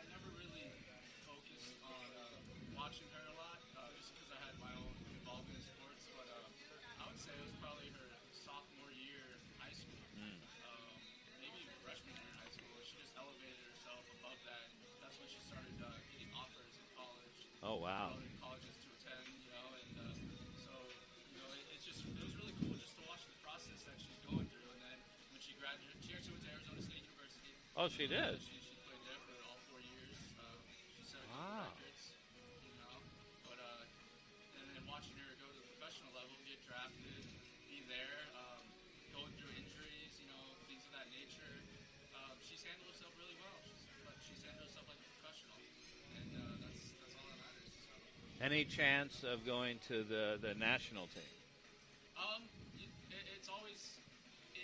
never really focused on watching her a lot, just because I had my own involvement in sports. But I would say it was probably her sophomore year in high school, maybe even freshman year in high school. She just elevated herself above that, and that's when she started getting offers in college. Oh, wow. Colleges to attend, and so it was really cool just to watch the process that she's going through. And then when she graduated, she actually went to Arizona State University. Oh, she did. She played there for all 4 years. She set Wow. records, but and then watching her go to the professional level, get drafted, be there, going through injuries, things of that nature. She's handled herself really well. She's handled herself like a professional, and that's all that matters. So. Any chance of going to the national team? It's always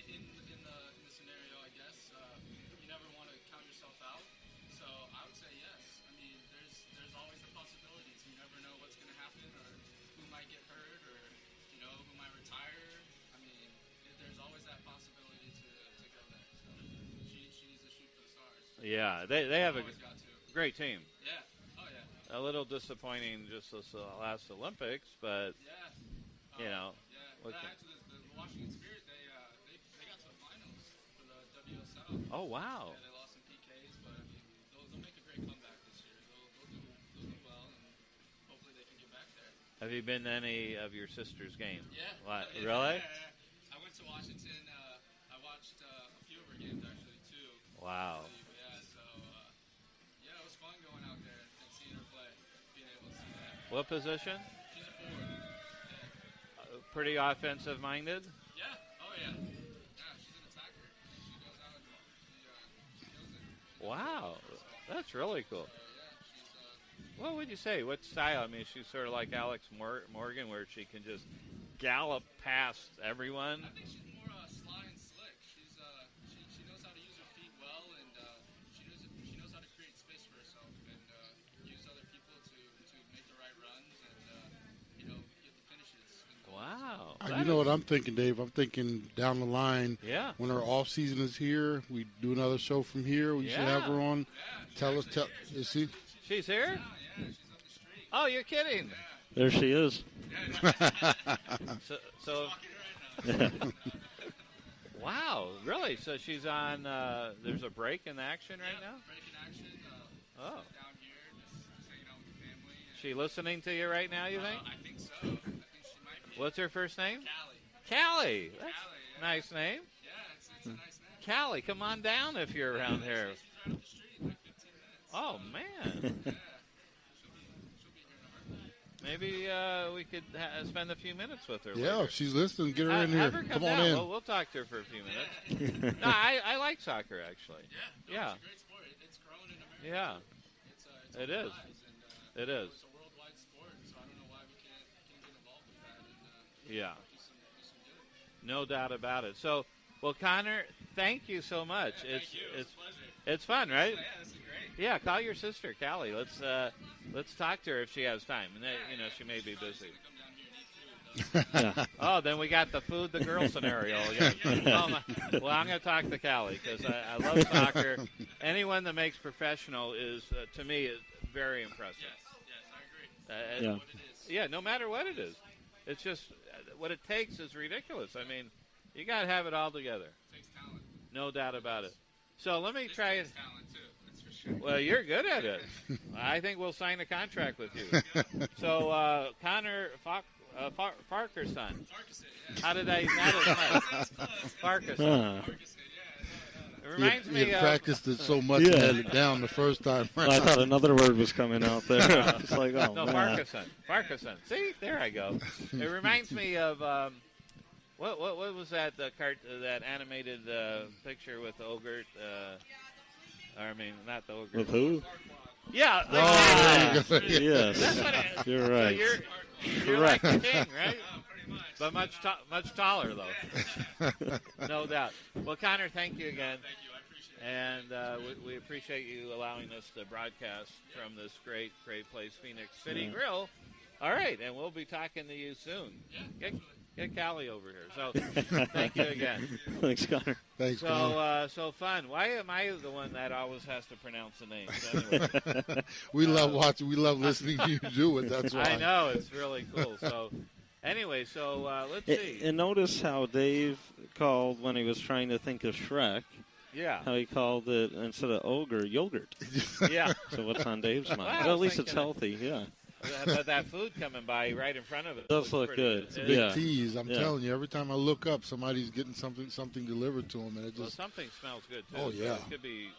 in the scenario, I guess. You never want to count yourself out, so I would say yes. I mean, there's always the possibilities. You never know what's going to happen, or who might get hurt, or who might retire. I mean, there's always that possibility to go there. So she needs to shoot for the stars. Yeah, they have a Always got to. great team. Yeah. Oh yeah. A little disappointing just this last Olympics, but Yeah. Yeah. Actually, the Washington Spirit, they got to the finals for the WSL. Oh, wow. Yeah, they lost some PKs, but I mean, they'll make a great comeback this year. They'll do well, and hopefully they can get back there. Have you been to any of your sister's games? Yeah. What, Yeah, really? yeah. I went to Washington. I watched a few of her games actually too. Wow. Yeah. So it was fun going out there and seeing her play, being able to see that. What position? She's a forward. Pretty offensive minded? Yeah. Oh yeah. Yeah, she's an attacker. She goes out and she kills it. Wow. That's really cool. She's What would you say? What style? I mean, she's sort of like Alex Morgan, where she can just gallop past everyone? I think she's more sly and slick. She knows how to use her feet well, and she knows how to create space for herself and use other people to make the right runs and get the finishes. Wow. You know what I'm thinking, Dave? I'm thinking down the line. Yeah. When her off season is here, we do another show from here. We should have her on. Is she? She's here? Yeah, she's up the street. Oh, you're kidding. There she is. So wow, really? So she's on, there's a break in action right now? Break in action. Oh. Down here, just hanging out with the family. She listening to you right now, you think? I think so. I think she might be. What's her first name? Callie. Callie. That's Callie, a nice name. Yeah, it's a nice name. Callie, come on down if you're around here. She's right up the street, like 15 minutes. Oh, man. Yeah. She'll be here in a heartbeat. Maybe we could spend a few minutes with her. Yeah, later. if she's listening, get her in Have here. her Come down. on in. We'll talk to her for a few minutes. No, I like soccer, actually. Yeah. It's a great sport. It's grown in America. Yeah. It's It is. and, It is. It's a worldwide sport, so I don't know why we can't get involved with that and Yeah. do some good. No doubt about it. So, well, Connor, thank you so much. Thank you. It's a pleasure. It's fun, right? Yeah, this is great. Yeah, call your sister, Callie. Let's talk to her if she has time. And she may be busy. Come down here and eat food. Yeah. Oh, then we got the food the girl scenario again. Well, I'm going to talk to Callie because I love soccer. Anyone that makes professional is, to me, is very impressive. Yes, I agree. Yeah. What it is. Yeah, no matter what it is. It's just what it takes is ridiculous. I mean, you got to have it all together. It takes talent. No doubt about it. So let me This try takes it. talent too. That's for sure. Well, you're good at it. I think we'll sign a contract with you. So, Connor Farquharson. Farquharson, yeah. How did I? That is nice. Farquharson. Huh. Farquharson, yeah. It reminds You me of. practiced it so much Yeah. and had it down the first time. Well, I thought another word was coming out there. It's like, oh, No, man. Farquharson. See, there I go. It reminds me of what was that that animated picture with Ogre? I mean, not the Ogre. With who? Yeah. Oh, there you go. Yes. That's what it, You're so right. you're like the Correct. king, right? Oh, pretty much. But much taller though. No doubt. Well, Connor, thank you again. Thank you. I appreciate it. And we appreciate you allowing us to broadcast from this great place, Phoenix City Grill. All right, and we'll be talking to you soon. Yeah. Get Callie over here. So thank you again. Thanks, Connor. Thanks, Connor. So fun. Why am I the one that always has to pronounce the names? Anyway, We love watching. We love listening to you do it. That's why. I know it's really cool. So anyway, let's see. And notice how Dave called when he was trying to think of Shrek. Yeah. How he called it, instead of ogre, yogurt. Yeah. So what's on Dave's mind? Well, I Well, at was least it's thinking healthy, yeah. But that food coming by right in front of it Does look pretty good. It's a It- big Yeah. tease. I'm Yeah. telling you. Every time I look up, somebody's getting something delivered to them, and it Well, just. something smells good too. Oh, So yeah. it could be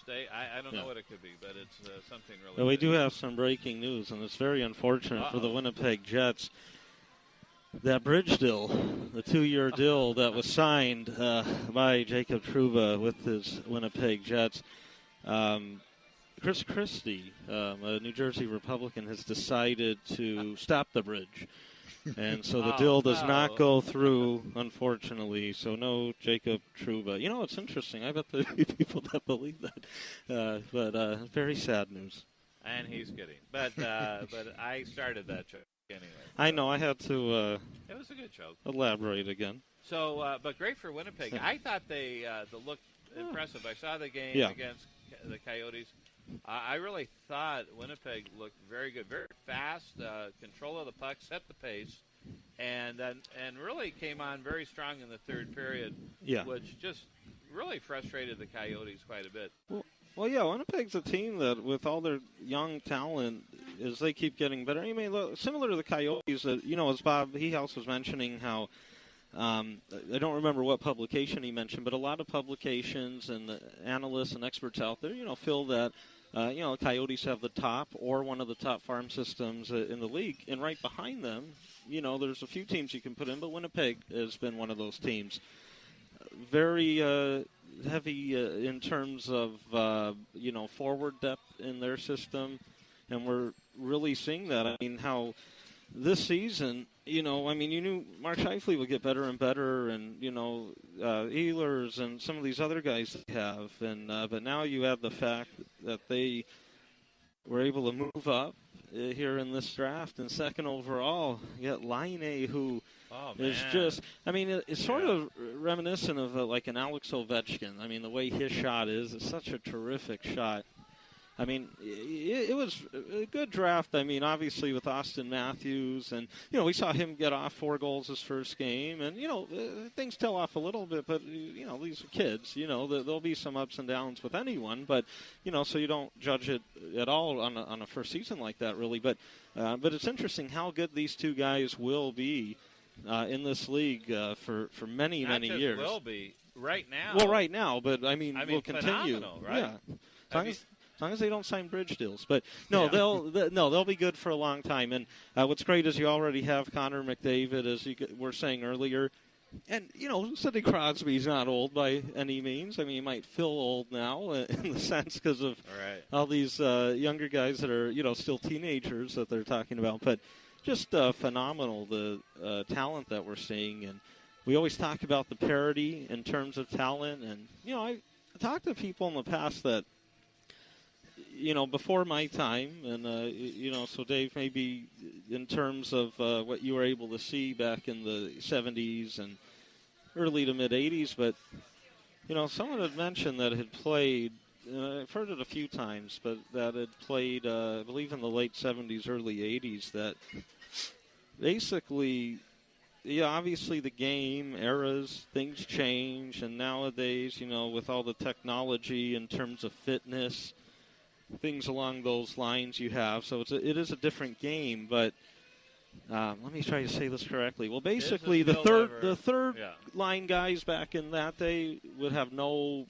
I don't Yeah. know what it could be, but it's something really. Well, we good. do have some breaking news, and it's very unfortunate for the Winnipeg Jets. That bridge deal, the 2-year deal that was signed by Jacob Trouba with his Winnipeg Jets, Chris Christie, a New Jersey Republican, has decided to stop the bridge. And so the deal does not go through, unfortunately. So no Jacob Trouba. You know, it's interesting. I bet there are people that believe that. But very sad news. And he's kidding, but I started that joke anyway. I know. I had to It was a good joke. elaborate again. So, but great for Winnipeg. I thought they looked impressive. I saw the game Yeah. against the Coyotes. I really thought Winnipeg looked very good, very fast, control of the puck, set the pace, and really came on very strong in the third period, Yeah. which just really frustrated the Coyotes quite a bit. Well, yeah, Winnipeg's a team that, with all their young talent, as they keep getting better. I mean, look, similar to the Coyotes, as Bob Hehouse was mentioning, how I don't remember what publication he mentioned, but a lot of publications and the analysts and experts out there, feel that Coyotes have the top or one of the top farm systems in the league, and right behind them, there's a few teams you can put in, but Winnipeg has been one of those teams. Very heavy in terms of forward depth in their system, and we're really seeing that. I mean, how this season, you knew Mark Scheifele would get better and better, and, Ehlers and some of these other guys have. But now you have the fact that they were able to move up here in this draft, and second overall, you got Laine, who is just, it's sort of reminiscent of like an Alex Ovechkin. The way his shot is, it's such a terrific shot. It was a good draft. Obviously with Austin Matthews, and, we saw him get off 4 goals his first game, and, things tail off a little bit, but, these are kids, there'll be some ups and downs with anyone, but, so you don't judge it at all on a first season like that, really. But it's interesting how good these two guys will be in this league for many years. Will be right now. Well, right now, but we'll continue. Right? Yeah. As long as they don't sign bridge deals, but no, they'll be good for a long time. And what's great is you already have Connor McDavid, as you were saying earlier, and Sidney Crosby's not old by any means. He might feel old now in the sense because of all these younger guys that are still teenagers that they're talking about, but just phenomenal the talent that we're seeing. And we always talk about the parity in terms of talent, and I talked to people in the past that. Before my time, and, so Dave, maybe in terms of what you were able to see back in the 70s and early to mid-80s, but, someone had mentioned that it had played, I've heard it a few times, but that had played, I believe in the late 70s, early 80s, that basically, obviously the game, eras, things change, and nowadays, with all the technology in terms of fitness, things along those lines you have. So it is a different game, but let me try to say this correctly. Well, basically, the third line guys back in that day would have no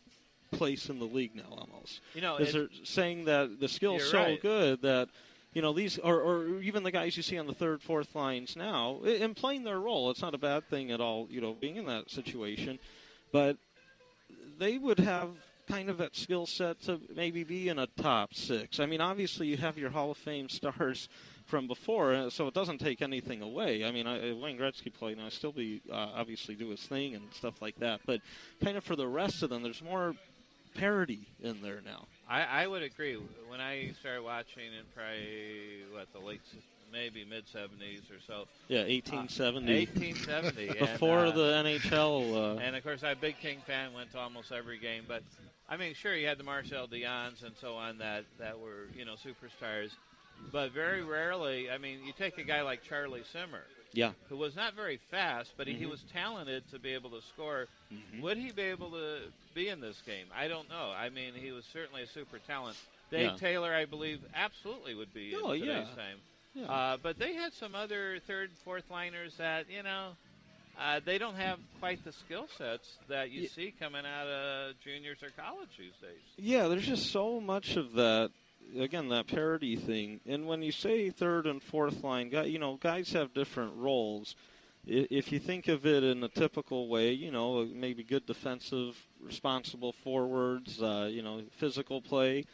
place in the league now, almost. Because they're saying that the skill's so good that these or even the guys you see on the third, fourth lines now, and playing their role, it's not a bad thing at all. Being in that situation, but they would have kind of that skill set to maybe be in a top 6. Obviously you have your Hall of Fame stars from before, so it doesn't take anything away. Wayne Gretzky played, and I still be obviously do his thing and stuff like that. But kind of for the rest of them, there's more parity in there now. I would agree. When I started watching in probably the late, maybe mid-70s or so. Yeah, 1870. 1870. Before the NHL. And, of course, I'm a big King fan, went to almost every game. But, sure, you had the Marcel Dionnes and so on that were, superstars. But very rarely, you take a guy like Charlie Simmer. Yeah. Who was not very fast, but he was talented to be able to score. Mm-hmm. Would he be able to be in this game? I don't know. He was certainly a super talent. Dave Taylor, I believe, absolutely would be in today's time. Yeah. But they had some other third, fourth liners that, they don't have quite the skill sets that you see coming out of juniors or college these days. Yeah, there's just so much of that. Again, that parity thing. And when you say third and fourth line, guys have different roles. If you think of it in a typical way, maybe good defensive, responsible forwards, physical play.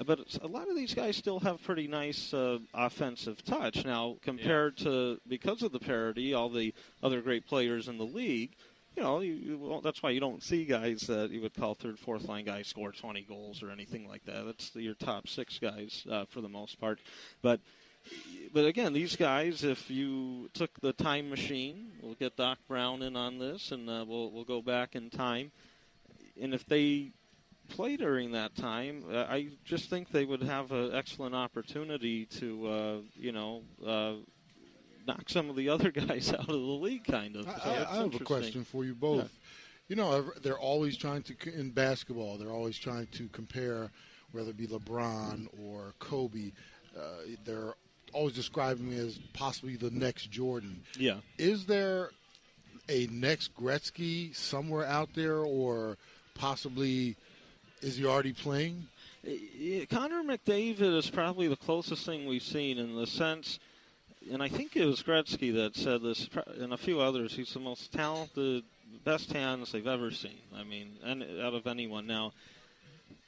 But a lot of these guys still have pretty nice offensive touch. Now, compared to, because of the parity, all the other great players in the league, that's why you don't see guys that you would call third, fourth line guys score 20 goals or anything like that. That's your top 6 guys for the most part. But again, these guys, if you took the time machine, we'll get Doc Brown in on this, and we'll go back in time. And if they play during that time, I just think they would have an excellent opportunity to, knock some of the other guys out of the league, kind of. I have a question for you both. Yeah. They're always trying to, in basketball, they're always trying to compare, whether it be LeBron or Kobe. They're always describing me as possibly the next Jordan. Yeah. Is there a next Gretzky somewhere out there, or possibly is he already playing? Connor McDavid is probably the closest thing we've seen in the sense, and I think it was Gretzky that said this, and a few others, he's the most talented, best hands they've ever seen. And out of anyone. Now,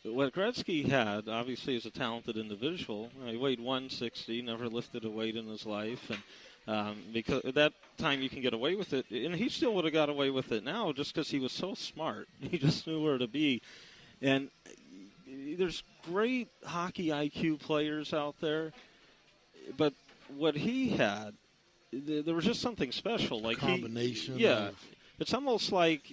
what Gretzky had, obviously, is a talented individual. He weighed 160, never lifted a weight in his life, and because at that time you can get away with it, and he still would have got away with it now just because he was so smart. He just knew where to be. And there's great hockey IQ players out there, but what he had, there was just something special. Like combination. It's almost like,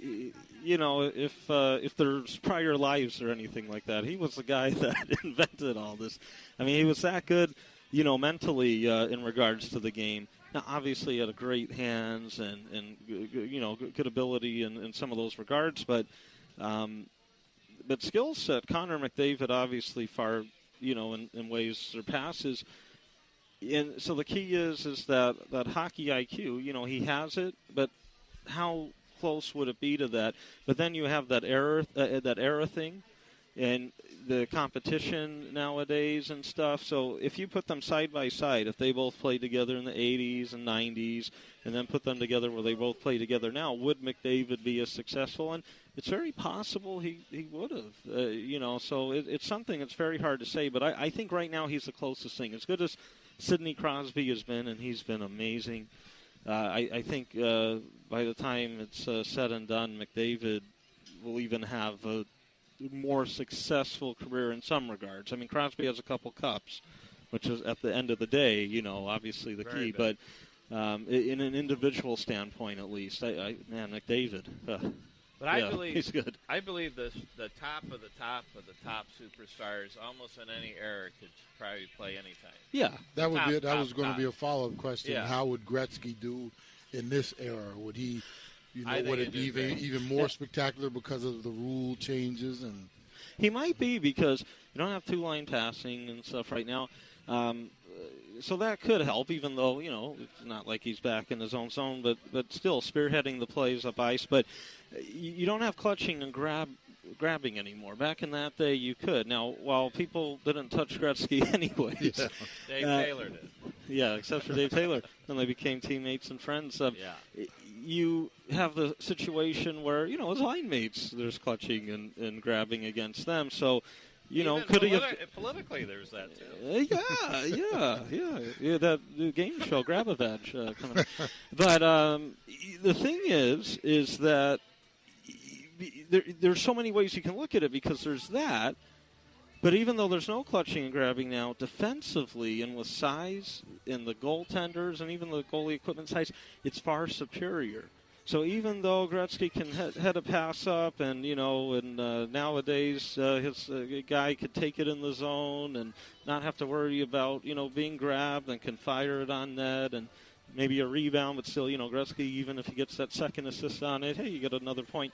if there's prior lives or anything like that, he was the guy that invented all this. I mean, he was that good, mentally in regards to the game. Now, obviously, he had a great hands and good ability in some of those regards, but skill set, Connor McDavid obviously far, in ways surpasses. And so the key is that hockey IQ, he has it, but how close would it be to that? But then you have that era thing, and the competition nowadays and stuff. So if you put them side by side, if they both played together in the 80s and 90s, and then put them together where they both play together now, would McDavid be as successful? And it's very possible he would have. So it's something that's very hard to say. But I think right now he's the closest thing. As good as Sidney Crosby has been, and he's been amazing. I think by the time it's said and done, McDavid will even have a more successful career in some regards. I mean, Crosby has a couple cups, which is at the end of the day, obviously the key. But in an individual standpoint, at least, McDavid. But I believe he's good. I believe the top of the top of the top superstars, almost in any era, could probably play anytime. Yeah, that was going to be a follow-up question. Yeah. How would Gretzky do in this era? Would he, would it be even more spectacular because of the rule changes? And he might be, because you don't have two-line passing and stuff right now. So that could help, even though, it's not like he's back in his own zone, but still spearheading the plays up ice. But you don't have clutching and grabbing anymore. Back in that day, you could. Now, while people didn't touch Gretzky anyways. Yeah. Dave Taylor did. Yeah, except for Dave Taylor. Then they became teammates and friends. You have the situation where, his line mates, there's clutching and grabbing against them. So, could he have... Politically, there's that, too. Yeah, that the game show, Grab-A-Veg, coming up. But the thing is that there's so many ways you can look at it, because there's that, but even though there's no clutching and grabbing now, defensively and with size in the goaltenders and even the goalie equipment size, it's far superior. So even though Gretzky can head a pass up, and nowadays his guy could take it in the zone and not have to worry about being grabbed, and can fire it on net and maybe a rebound, but still Gretzky, even if he gets that second assist on it, hey, you get another point.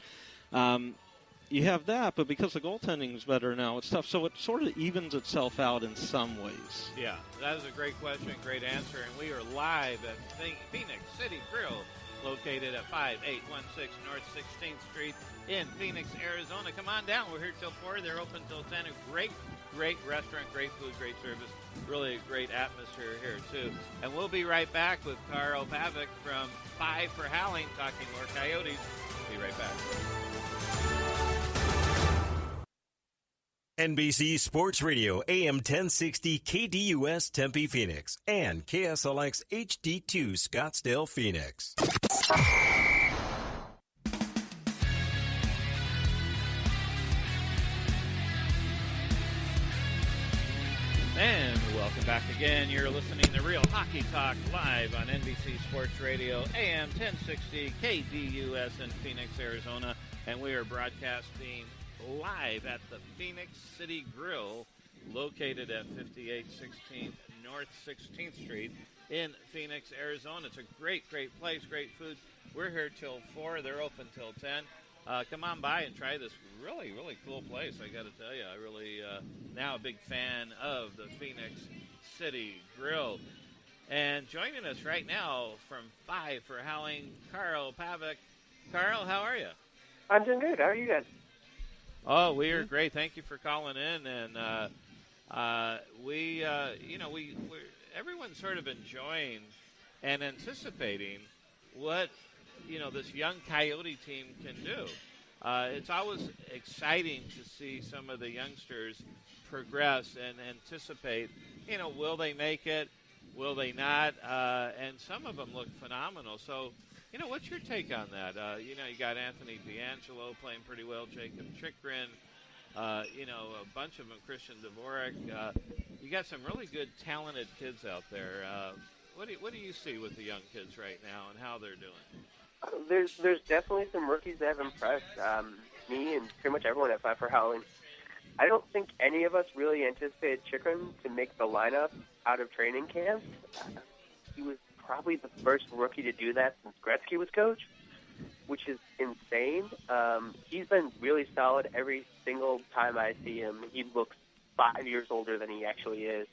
You have that, but because the goaltending is better now, it's tough. So it sort of evens itself out in some ways. Yeah, that is a great question, great answer, and we are live at Phoenix City Grill, located at 5816 North 16th Street in Phoenix, Arizona. Come on down. We're here till 4. They're open till 10. A great restaurant, great food, great service. Really a great atmosphere here, too. And we'll be right back with Carl Pavic from 5 for Howling, talking more Coyotes. Be right back. NBC Sports Radio, AM 1060, KDUS Tempe, Phoenix, and KSLX HD2 Scottsdale, Phoenix. And welcome back again. You're listening to Real Hockey Talk live on NBC Sports Radio, AM 1060, KDUS in Phoenix, Arizona. And we are broadcasting live at the Phoenix City Grill, located at 5816 North 16th Street in Phoenix, Arizona. It's a great place, great food. We're here till 4. They're open till 10. Come on by and try this really, really cool place. I got to tell you, I really now a big fan of the Phoenix City Grill. And joining us right now from 5 for Howling, Carl Pavic. Carl, how are you? I'm doing good. How are you guys? Oh, we are great. Thank you for calling in, and everyone's sort of enjoying and anticipating what this young Coyote team can do. it's always exciting to see some of the youngsters progress and anticipate, will they make it? Will they not? And some of them look phenomenal. So, what's your take on that? You got Anthony D'Angelo playing pretty well, Jacob Chikrin, a bunch of them, Christian Dvorak. You got some really good, talented kids out there. What do you see with the young kids right now and how they're doing? There's definitely some rookies that have impressed me and pretty much everyone at Five for Howling. I don't think any of us really anticipated Chikrin to make the lineup out of training camp. He was probably the first rookie to do that since Gretzky was coach, which is insane. He's been really solid every single time I see him. He looks 5 years older than he actually is.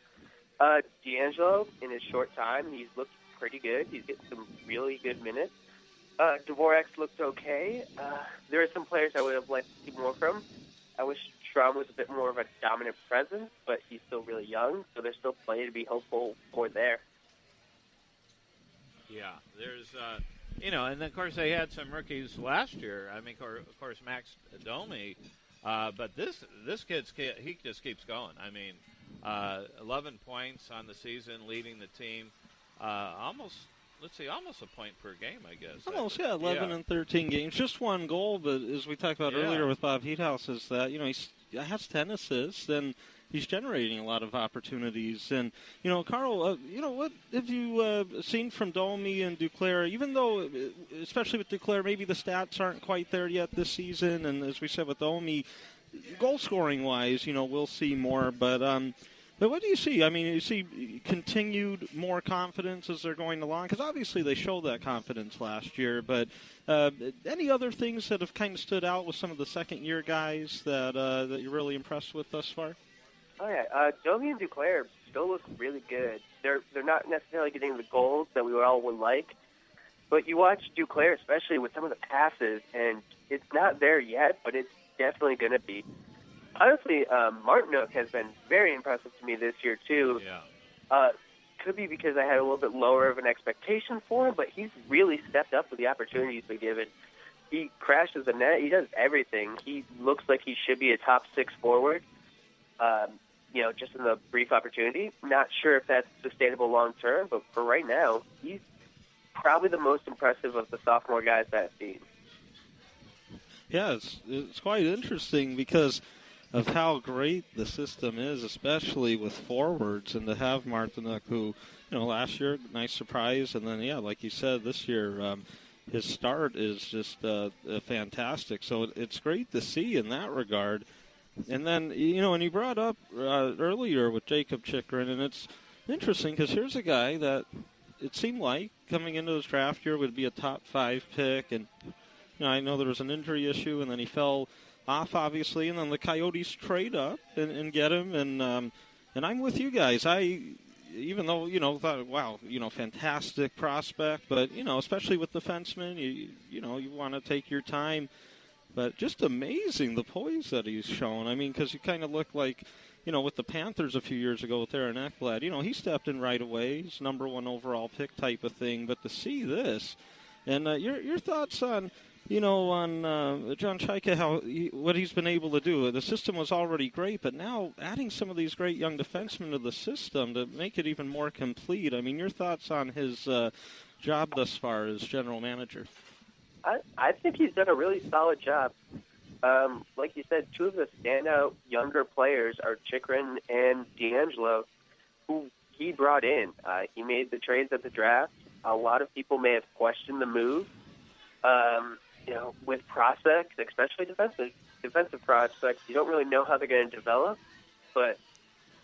D'Angelo, in his short time, he's looked pretty good. He's getting some really good minutes. Dvorak's looked okay. There are some players I would have liked to see more from. I wish Strom was a bit more of a dominant presence, but he's still really young, so there's still plenty to be hopeful for there. Yeah, there's, and of course they had some rookies last year. I mean, of course, Max Domi, but this kid, he just keeps going. I mean, 11 points on the season, leading the team, almost a point per game, I guess. Almost, 11 and 13 games. Just one goal, but as we talked about earlier with Bob Heathouse, is that, he has 10 assists, and he's generating a lot of opportunities. And, Carl, what have you seen from Domi and Duclair, even though, especially with Duclair, maybe the stats aren't quite there yet this season, and as we said with Domi, goal-scoring-wise, we'll see more, but what do you see? I mean, you see continued more confidence as they're going along? Because obviously they showed that confidence last year, but any other things that have kind of stood out with some of the second-year guys that you're really impressed with thus far? Oh, yeah. Domi and Duclair still look really good. They're not necessarily getting the goals that we all would like, but you watch Duclair, especially with some of the passes, and it's not there yet, but it's definitely going to be. Honestly, Martinook has been very impressive to me this year, too. Yeah. Could be because I had a little bit lower of an expectation for him, but he's really stepped up with the opportunities he's been given. He crashes the net. He does everything. He looks like he should be a top 6 forward, just in the brief opportunity. Not sure if that's sustainable long term, but for right now, he's probably the most impressive of the sophomore guys that I've seen. Yeah, it's quite interesting because of how great the system is, especially with forwards, and to have Martinook, who, last year, nice surprise, and then, like you said, this year, his start is just fantastic. So it's great to see in that regard. And then, and you brought up earlier with Jacob Chikrin, and it's interesting because here's a guy that it seemed like coming into his draft year would be a top 5 pick, and I know there was an injury issue, and then he fell off, obviously, and then the Coyotes trade up and get him, and I'm with you guys. Even though, thought, wow, fantastic prospect, but, especially with defensemen, you want to take your time. But just amazing, the poise that he's shown. I mean, because you kind of look like, with the Panthers a few years ago with Aaron Ekblad, he stepped in right away. He's number 1 overall pick type of thing. But to see this, and your thoughts on, on John Chaika, what he's been able to do. The system was already great, but now adding some of these great young defensemen to the system to make it even more complete. I mean, your thoughts on his job thus far as general manager? I think he's done a really solid job. Like you said, 2 of the standout younger players are Chikrin and D'Angelo, who he brought in. He made the trades at the draft. A lot of people may have questioned the move. With prospects, especially defensive prospects, you don't really know how they're going to develop. But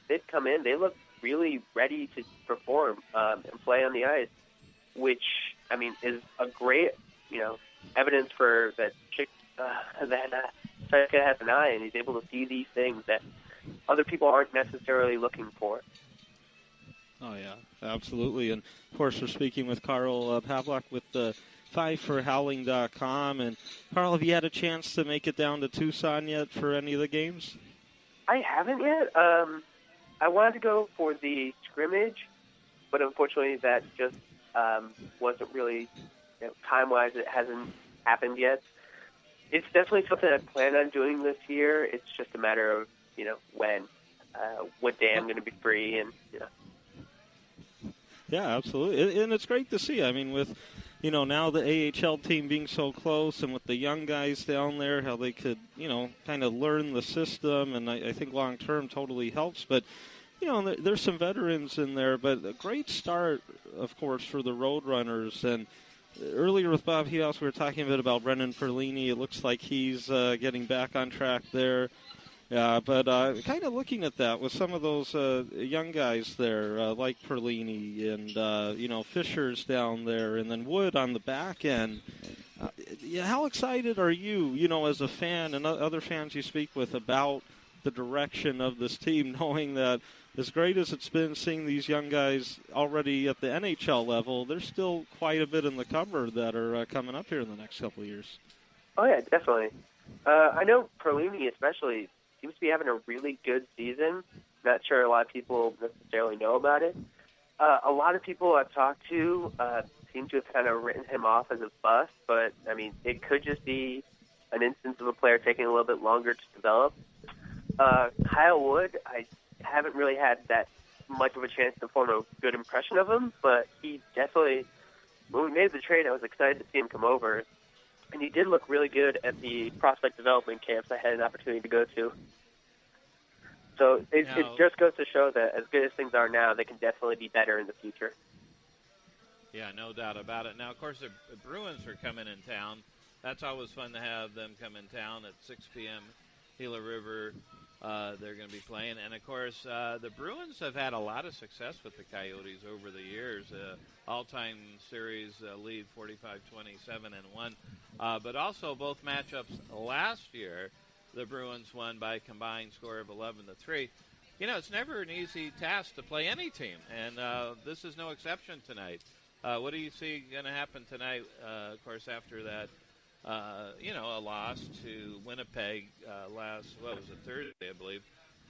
they've come in. They look really ready to perform and play on the ice, which, I mean, is a great, evidence for that Chaika has an eye and he's able to see these things that other people aren't necessarily looking for. Oh, yeah, absolutely. And, of course, we're speaking with Carl Pavlak with the fiveforhowling.com. And, Carl, have you had a chance to make it down to Tucson yet for any of the games? I haven't yet. I wanted to go for the scrimmage, but unfortunately that just wasn't really, time-wise, it hasn't happened yet. It's definitely something I plan on doing this year. It's just a matter of, when, what day I'm going to be free, and, Yeah, absolutely. And it's great to see. I mean, with, now the AHL team being so close and with the young guys down there, how they could, kind of learn the system, and I think long-term totally helps. But, there's some veterans in there, but a great start, of course, for the Roadrunners. And earlier with Bob Heathouse, we were talking a bit about Brendan Perlini. It looks like he's getting back on track there. But kind of looking at that with some of those young guys there, like Perlini and, Fisher's down there, and then Wood on the back end. How excited are you, as a fan and other fans you speak with about the direction of this team, knowing that as great as it's been seeing these young guys already at the NHL level, there's still quite a bit in the cupboard that are coming up here in the next couple of years? Oh, yeah, definitely. I know Perlini especially seems to be having a really good season. Not sure a lot of people necessarily know about it. A lot of people I've talked to seem to have kind of written him off as a bust, but, I mean, it could just be an instance of a player taking a little bit longer to develop. Kyle Wood, I haven't really had that much of a chance to form a good impression of him, but he definitely, when we made the trade, I was excited to see him come over. And he did look really good at the prospect development camps I had an opportunity to go to. So it just goes to show that as good as things are now, they can definitely be better in the future. Yeah, no doubt about it. Now, of course, the Bruins are coming in town. That's always fun to have them come in town at 6 p.m. Gila River. They're going to be playing. And, of course, the Bruins have had a lot of success with the Coyotes over the years. All-time series lead 45-27-1. But also both matchups last year, the Bruins won by a combined score of 11-3. It's never an easy task to play any team, and this is no exception tonight. What do you see going to happen tonight, of course, after that, a loss to Winnipeg Thursday, I believe?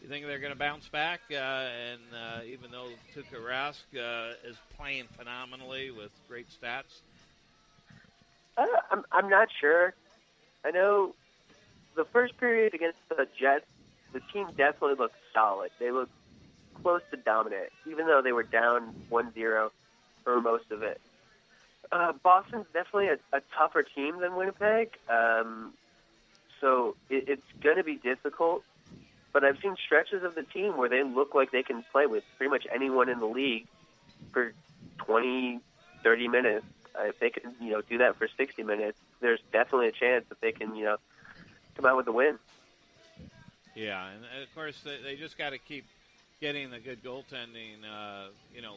You think they're going to bounce back? And even though Tuukka Rask is playing phenomenally with great stats? I'm not sure. I know the first period against the Jets, the team definitely looked solid. They looked close to dominant, even though they were down 1-0 for most of it. Boston's definitely a tougher team than Winnipeg, so it's going to be difficult. But I've seen stretches of the team where they look like they can play with pretty much anyone in the league for 20, 30 minutes. If they can, do that for 60 minutes, there's definitely a chance that they can, come out with a win. Yeah, and of course they just got to keep getting the good goaltending.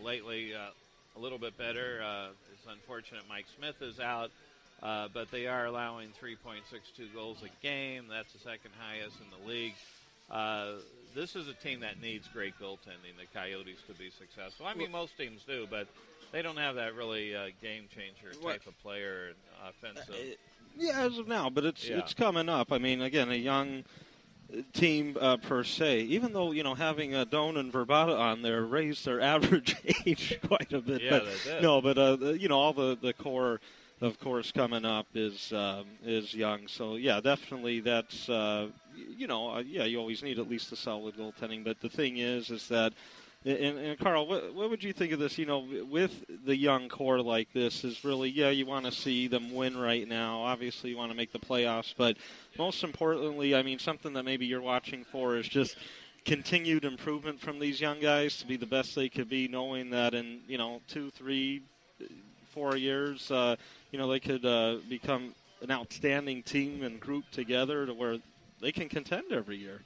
Lately a little bit better. It's unfortunate Mike Smith is out, but they are allowing 3.62 goals a game. That's the second highest in the league. This is a team that needs great goaltending, the Coyotes, to be successful. I mean, most teams do, but they don't have that really game-changer type of player offensive. Yeah, as of now, but it's coming up. I mean, again, a young team per se, even though, having Doan and Verbata on there raised their average age quite a bit. Yeah, but, they did. No, but, all the core, of course, coming up is young. So, yeah, definitely that's, you always need at least a solid goaltending. But the thing is that, and Carl, what would you think of this? With the young core like this, is really, you want to see them win right now. Obviously, you want to make the playoffs, but most importantly, I mean, something that maybe you're watching for is just continued improvement from these young guys to be the best they could be, knowing that in 2, 3, 4 years, they could become an outstanding team and group together to where they can contend every year.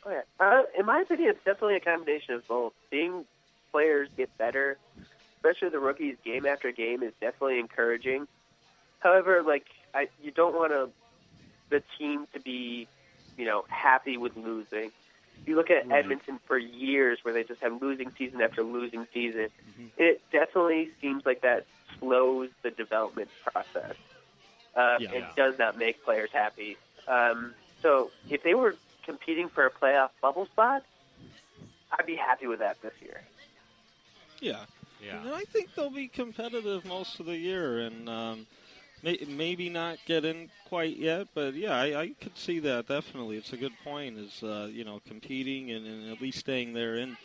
Oh, yeah. In my opinion, it's definitely a combination of both. Seeing players get better, especially the rookies, game after game, is definitely encouraging. However, you don't want the team to be, happy with losing. You look at Edmonton for years where they just have losing season after losing season. Mm-hmm. It definitely seems like that slows the development process. It does not make players happy. So if they were competing for a playoff bubble spot, I'd be happy with that this year. Yeah. And I think they'll be competitive most of the year. And, maybe not get in quite yet, but yeah, I could see that definitely. It's a good point. Is competing and at least staying there in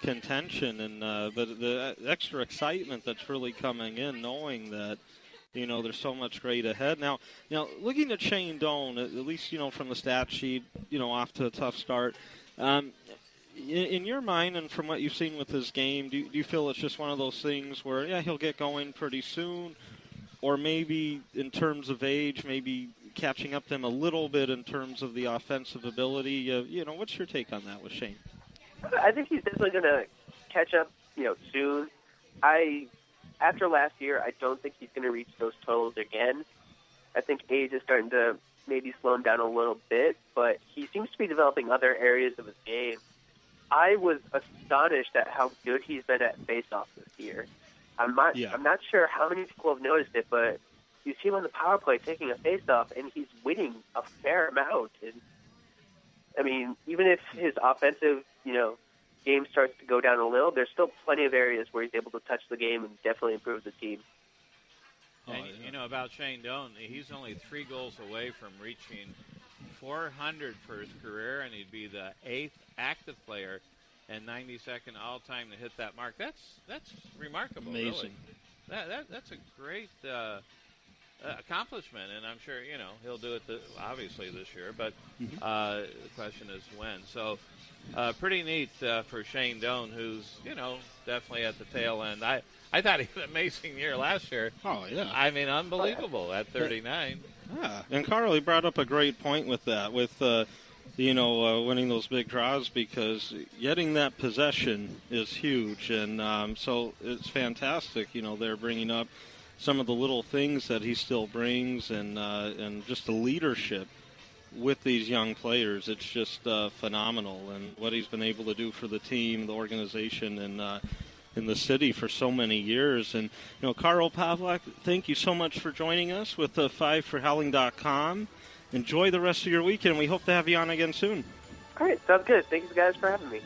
contention, and the extra excitement that's really coming in, knowing that there's so much great ahead. Now, looking at Shane Doan, at least from the stat sheet, off to a tough start. In your mind, and from what you've seen with his game, do you feel it's just one of those things where he'll get going pretty soon? Or maybe in terms of age, maybe catching up to him a little bit in terms of the offensive ability. What's your take on that with Shane? I think he's definitely going to catch up, soon. After last year, I don't think he's going to reach those totals again. I think age is starting to maybe slow him down a little bit, but he seems to be developing other areas of his game. I was astonished at how good he's been at face-offs this year. I'm not sure how many people have noticed it, but you see him on the power play taking a face-off, and he's winning a fair amount. And I mean, even if his offensive, game starts to go down a little, there's still plenty of areas where he's able to touch the game and definitely improve the team. And about Shane Doan, he's only 3 goals away from reaching 400 for his career, and he'd be the 8th active player and 92nd all-time to hit that mark. That's remarkable. Amazing. Really. That's a great accomplishment, and I'm sure he'll do it obviously this year. But the question is when. So pretty neat for Shane Doan, who's definitely at the tail end. I thought he had an amazing year last year. Oh yeah. I mean, unbelievable at 39. Yeah, and Carly brought up a great point with that, with winning those big draws, because getting that possession is huge, and so it's fantastic. They're bringing up some of the little things that he still brings, and just the leadership with these young players. It's just phenomenal, and what he's been able to do for the team, the organization, and in the city for so many years. And Carl Pavlak, thank you so much for joining us with 5forhowling.com. Enjoy the rest of your weekend. We hope to have you on again soon. All right, sounds good. Thank you guys for having me.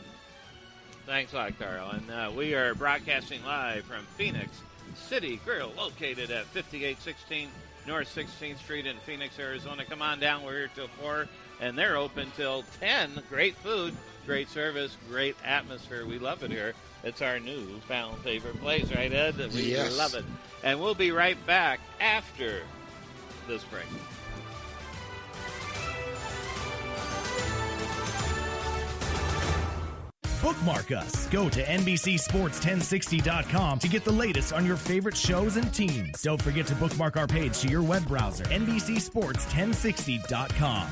Thanks a lot, Carl. And we are broadcasting live from Phoenix City Grill, located at 5816 North 16th Street in Phoenix, Arizona. Come on down. We're here till 4, and they're open till 10. Great food, great service, great atmosphere. We love it here. It's our newfound favorite place, right, Ed? We love it. And we'll be right back after this break. Bookmark us. Go to NBCSports1060.com to get the latest on your favorite shows and teams. Don't forget to bookmark our page to your web browser, NBCSports1060.com.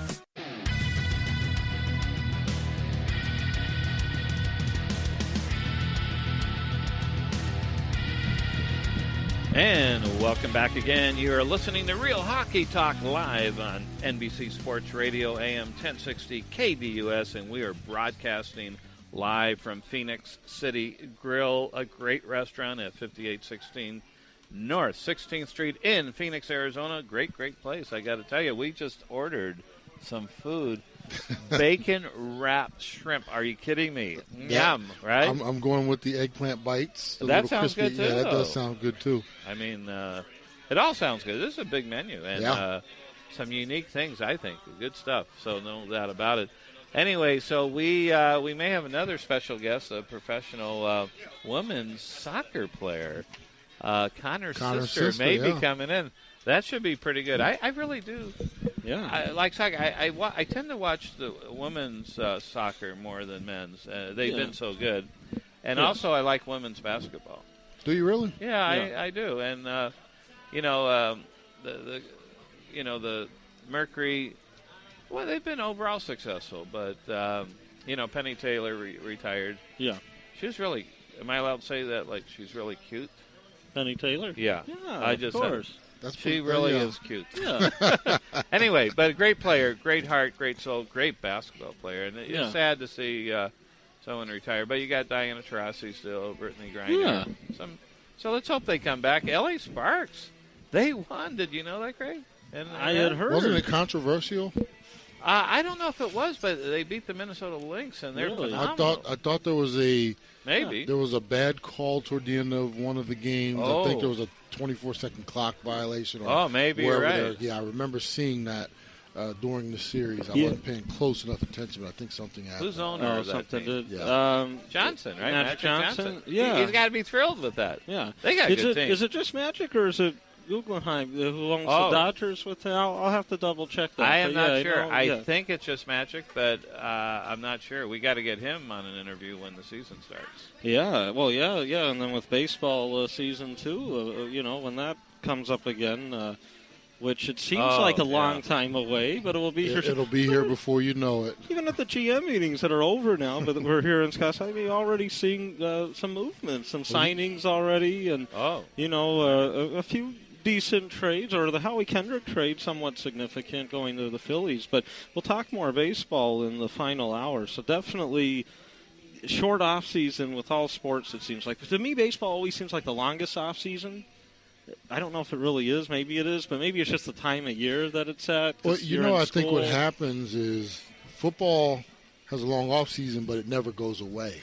And welcome back again. You are listening to Real Hockey Talk live on NBC Sports Radio, AM 1060 KDUS, and we are broadcasting live from Phoenix City Grill, a great restaurant at 5816 North 16th Street in Phoenix, Arizona. Great place. I got to tell you, we just ordered some food. Bacon wrapped shrimp. Are you kidding me? Yum, right? I'm going with the eggplant bites. That sounds good, too. Yeah, that does sound good, too. I mean, it all sounds good. This is a big menu, and some unique things, I think. Good stuff, so no doubt about it. Anyway, so we may have another special guest, a professional women's soccer player. Connor's sister may be coming in. That should be pretty good. I really do. Yeah. I like soccer. I tend to watch the women's soccer more than men's. They've been so good. And also I like women's basketball. Do you really? Yeah. I do. And, the Mercury, well, they've been overall successful. But, Penny Taylor retired. Yeah. She was really, am I allowed to say that? Like, she's really cute? Penny Taylor? Yeah. Of course. She really is cute. Yeah. Anyway, but a great player, great heart, great soul, great basketball player. And it's sad to see someone retire. But you got Diana Taurasi still, Brittany Griner. Yeah. So let's hope they come back. L.A. Sparks, they won. Did you know that, Craig? And I had heard. Wasn't it controversial? I don't know if it was, but they beat the Minnesota Lynx, and they're phenomenal. I thought there was there was a bad call toward the end of one of the games. Oh. I think there was a 24-second clock violation. Maybe you're right. Yeah, I remember seeing that during the series. I wasn't paying close enough attention, but I think something happened. Who's owner of that team? Johnson, right? Magic Johnson. Yeah, he's got to be thrilled with that. Yeah, they got a good team. Is it just Magic or is it Guggenheim who owns the Dodgers? I'll have to double check that. I am not sure. I think it's just Magic, but I'm not sure. We got to get him on an interview when the season starts. Yeah, well, yeah, and then with baseball season 2, when that comes up again. Which it seems like a long time away, but it will be here. It'll be here before you know it. Even at the GM meetings that are over now, but we're here in Scottsdale, we're already seeing some movement, some signings already, and a few decent trades, or the Howie Kendrick trade, somewhat significant, going to the Phillies. But we'll talk more baseball in the final hour. So definitely short off season with all sports. It seems like to me, baseball always seems like the longest off season. I don't know if it really is. Maybe it is, but maybe it's just the time of year that it's at. Well, I think what happens is football has a long off season, but it never goes away.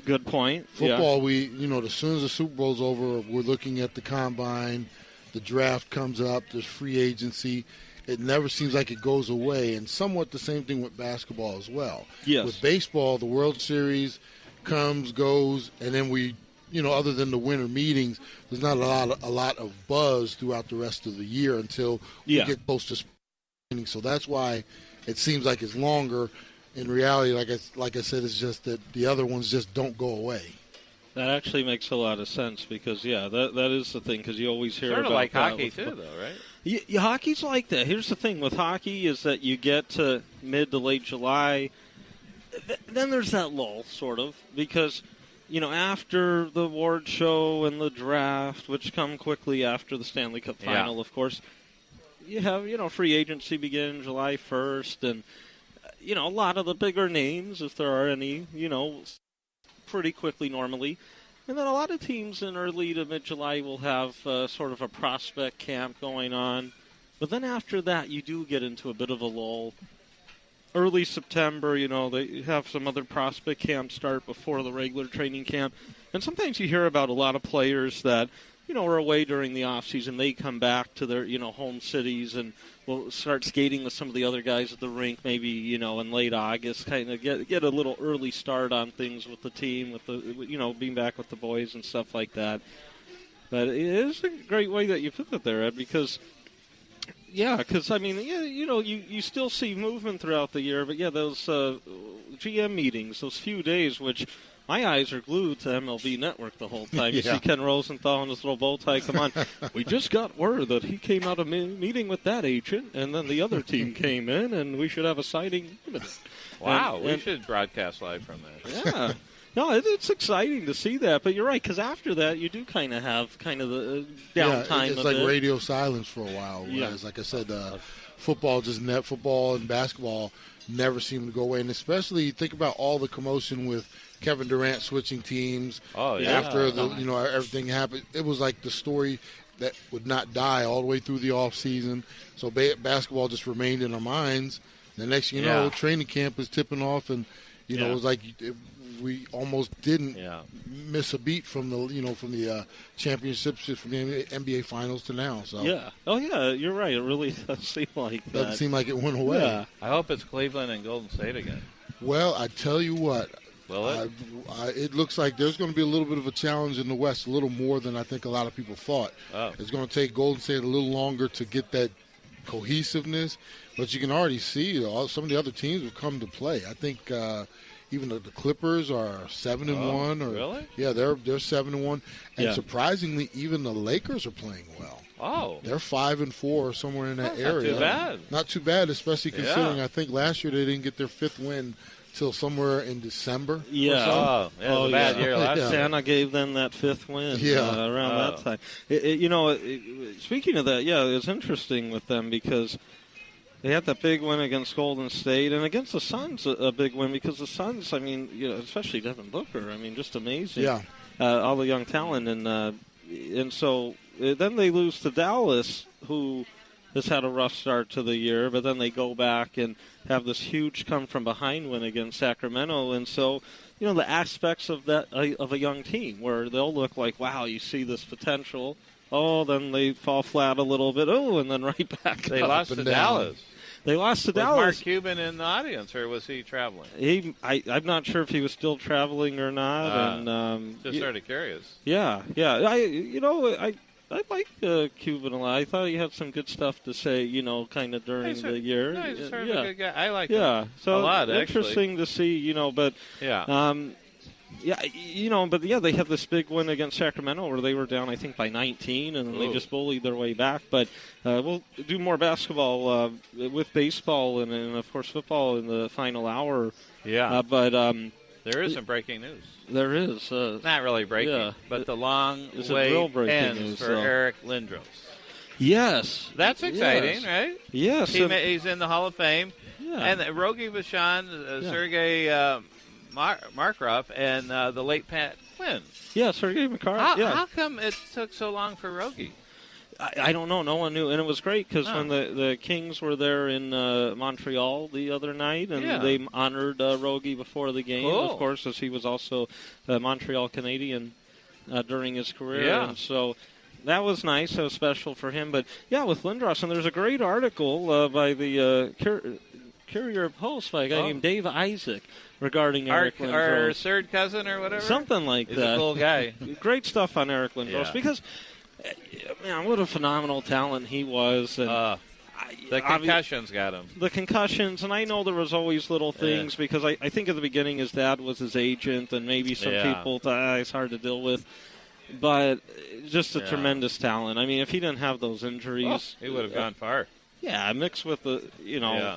Good point. Football, as soon as the Super Bowl's over, we're looking at the combine, the draft comes up, there's free agency. It never seems like it goes away, and somewhat the same thing with basketball as well. Yes. With baseball, the World Series comes, goes, and then we – other than the winter meetings, there's not a lot of buzz throughout the rest of the year until we get close to spring. So that's why it seems like it's longer. In reality, like I said, it's just that the other ones just don't go away. That actually makes a lot of sense because, that is the thing because you always hear sort about of like that hockey too, though, right? Yeah, hockey's like that. Here's the thing with hockey is that you get to mid to late July, then there's that lull, sort of, because – after the award show and the draft, which come quickly after the Stanley Cup final, of course, you have, free agency begin July 1st, and, a lot of the bigger names, if there are any, pretty quickly normally. And then a lot of teams in early to mid-July will have sort of a prospect camp going on. But then after that, you do get into a bit of a lull. Early September, they have some other prospect camp start before the regular training camp. And sometimes you hear about a lot of players that, are away during the off-season. They come back to their, home cities and will start skating with some of the other guys at the rink maybe, in late August, kind of get a little early start on things with the team, with the, being back with the boys and stuff like that. But it is a great way that you put it there, Ed, because... Yeah, because, you still see movement throughout the year, but, those GM meetings, those few days, which my eyes are glued to MLB Network the whole time. You see Ken Rosenthal and his little bow tie, come on. We just got word that he came out of meeting with that agent, and then the other team came in, and we should have a signing. Wow, we should broadcast live from that. Yeah. No, it's exciting to see that, but you're right, because after that, you do kind of have the downtime. It's like radio silence for a while, whereas, like I said, football and basketball never seem to go away, and especially think about all the commotion with Kevin Durant switching teams. After everything happened, it was like the story that would not die all the way through the off season. So basketball just remained in our minds. The next thing you know, training camp is tipping off, and it was like we almost didn't miss a beat from the championships, from the NBA Finals to now. So you're right. It really does seem like that. Doesn't seem like it went away. Yeah. I hope it's Cleveland and Golden State again. Well, I tell you what. Will it? It looks like there's going to be a little bit of a challenge in the West, a little more than I think a lot of people thought. It's going to take Golden State a little longer to get that cohesiveness, but you can already see some of the other teams have come to play. I think even the Clippers are 7-1. Really? Yeah, they're 7-1, and surprisingly, even the Lakers are playing well. Oh, they're 5-4, somewhere in that area. Not too bad. Not too bad, especially considering I think last year they didn't get their fifth win till somewhere in December. Yeah. It was a bad year last year. Santa gave them that fifth win around that time. Speaking of that, it's interesting with them because they had that big win against Golden State, and against the Suns, a big win because the Suns, especially Devin Booker, just amazing. Yeah. All the young talent, and so then they lose to Dallas, who has had a rough start to the year, but then they go back and have this huge come-from-behind win against Sacramento. And so, the aspects of that of a young team where they'll look like, wow, you see this potential. Oh, then they fall flat a little bit. Oh, and then right back They up. lost to Dallas. They lost to Was Dallas. Mark Cuban in the audience, or was he traveling? I'm not sure if he was still traveling or not. Just sort of curious. Yeah. I like Cuban a lot. I thought he had some good stuff to say, kind of during the year. No, he's sort of a good guy. I like him. So a lot, interesting to see, but yeah. They had this big win against Sacramento where they were down, I think, by 19, and then they just bullied their way back. But we'll do more basketball with baseball and, of course, football in the final hour. Yeah. But there is some breaking news. There is. Not really breaking, but the long way ends for Eric Lindros. Yes. That's exciting, right? Yes. He's in the Hall of Fame. Yeah. And Rogie Vachon, Sergei Markov, and the late Pat Quinn. Yeah, Sergei Markov. How come it took so long for Rogie? I don't know. No one knew. And it was great because when the Kings were there in Montreal the other night, and they honored Rogie before the game, of course, as he was also a Montreal Canadian during his career. Yeah. And so that was nice. That was special for him. But, with Lindros, and there's a great article by the Courier Post by a guy named Dave Isaac regarding Eric Lindros. Our third cousin or whatever? Something like He's that. He's a cool guy. Great stuff on Eric Lindros because, man, what a phenomenal talent he was. And the concussions got him. The concussions, and I know there was always little things because I think at the beginning his dad was his agent, and maybe some people thought it's hard to deal with. But just a tremendous talent. I mean, if he didn't have those injuries, he would have gone far. Yeah, mixed with the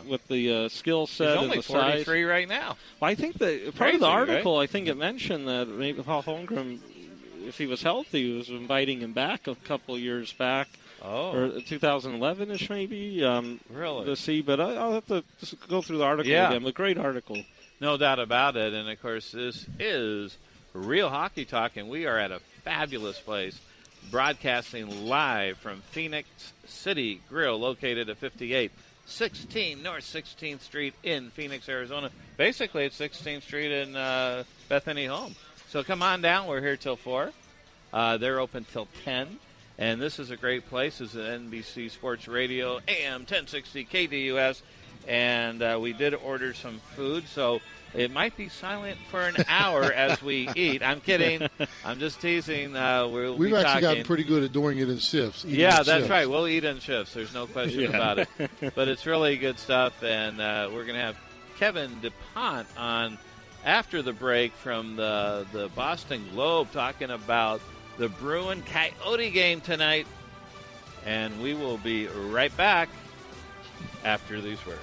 with the skill set and the size. He's only 43 right now. Well, I think that part of the article, I think it mentioned that maybe Paul Holmgren, if he was healthy, was inviting him back a couple years back. or 2011-ish maybe. Really? To see, but I'll have to just go through the article again. A great article. No doubt about it. And, of course, this is Real Hockey Talk, and we are at a fabulous place, broadcasting live from Phoenix City Grill, located at 5816 North 16th Street in Phoenix, Arizona. Basically, it's 16th Street in Bethany Home. So come on down. We're here till 4. They're open till 10. And this is a great place. This is NBC Sports Radio, AM 1060 KDUS. And we did order some food, so it might be silent for an hour as we eat. I'm kidding. I'm just teasing. We've actually gotten pretty good at doing it in shifts. Yeah, that's right. We'll eat in shifts. There's no question about it. But it's really good stuff, and we're going to have Kevin DuPont on after the break from the Boston Globe talking about the Bruin Coyote game tonight. And we will be right back after these words.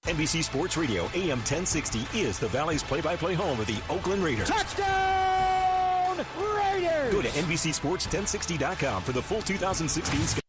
NBC Sports Radio, AM 1060, is the Valley's play-by-play home of the Oakland Raiders. Touchdown, Raiders! Go to NBCSports1060.com for the full 2016 schedule.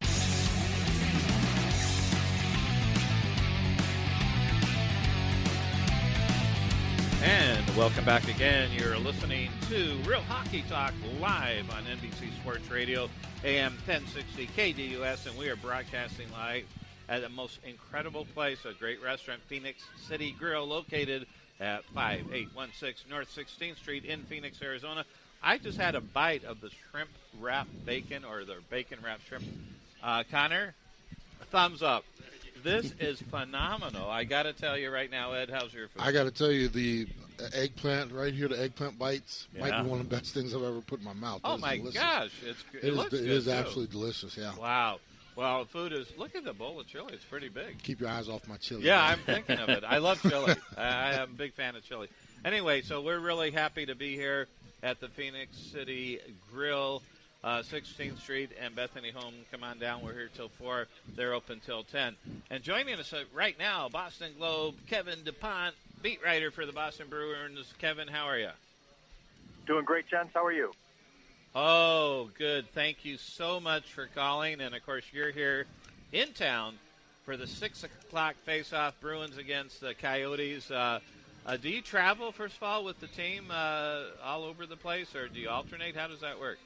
And welcome back again. You're listening to Real Hockey Talk live on NBC Sports Radio, AM 1060 KDUS, and we are broadcasting live at the most incredible place, a great restaurant, Phoenix City Grill, located at 5816 North 16th Street in Phoenix, Arizona. I just had a bite of the shrimp wrap bacon, or the bacon wrap shrimp. Connor, thumbs up. This is phenomenal. I got to tell you right now, Ed, how's your food? I got to tell you, the eggplant right here, the eggplant bites, might be one of the best things I've ever put in my mouth. Oh, my gosh. It looks good, It is absolutely delicious, yeah. Wow. Well, food is, look at the bowl of chili. It's pretty big. Keep your eyes off my chili. Yeah, I'm thinking of it. I love chili. I am a big fan of chili. Anyway, so we're really happy to be here at the Phoenix City Grill, 16th Street and Bethany Home. Come on down. We're here till 4. They're open till 10. And joining us right now, Boston Globe, Kevin DuPont, beat writer for the Boston Bruins. Kevin, how are you? Doing great, gents. How are you? Oh, good. Thank you so much for calling. And, of course, you're here in town for the 6 o'clock face-off, Bruins against the Coyotes. Do you travel, first of all, with the team all over the place, or do you alternate? How does that work?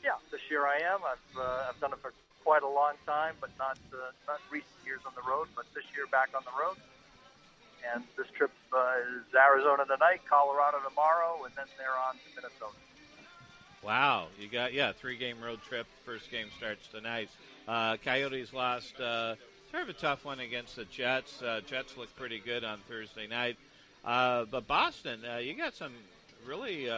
Yeah, this year I am. I've done it for quite a long time, but not recent years on the road. But this year back on the road, and this trip is Arizona tonight, Colorado tomorrow, and then they're on to Minnesota. Wow, you got 3-game road trip. First game starts tonight. Coyotes lost sort of a tough one against the Jets. Jets looked pretty good on Thursday night, but Boston, you got some really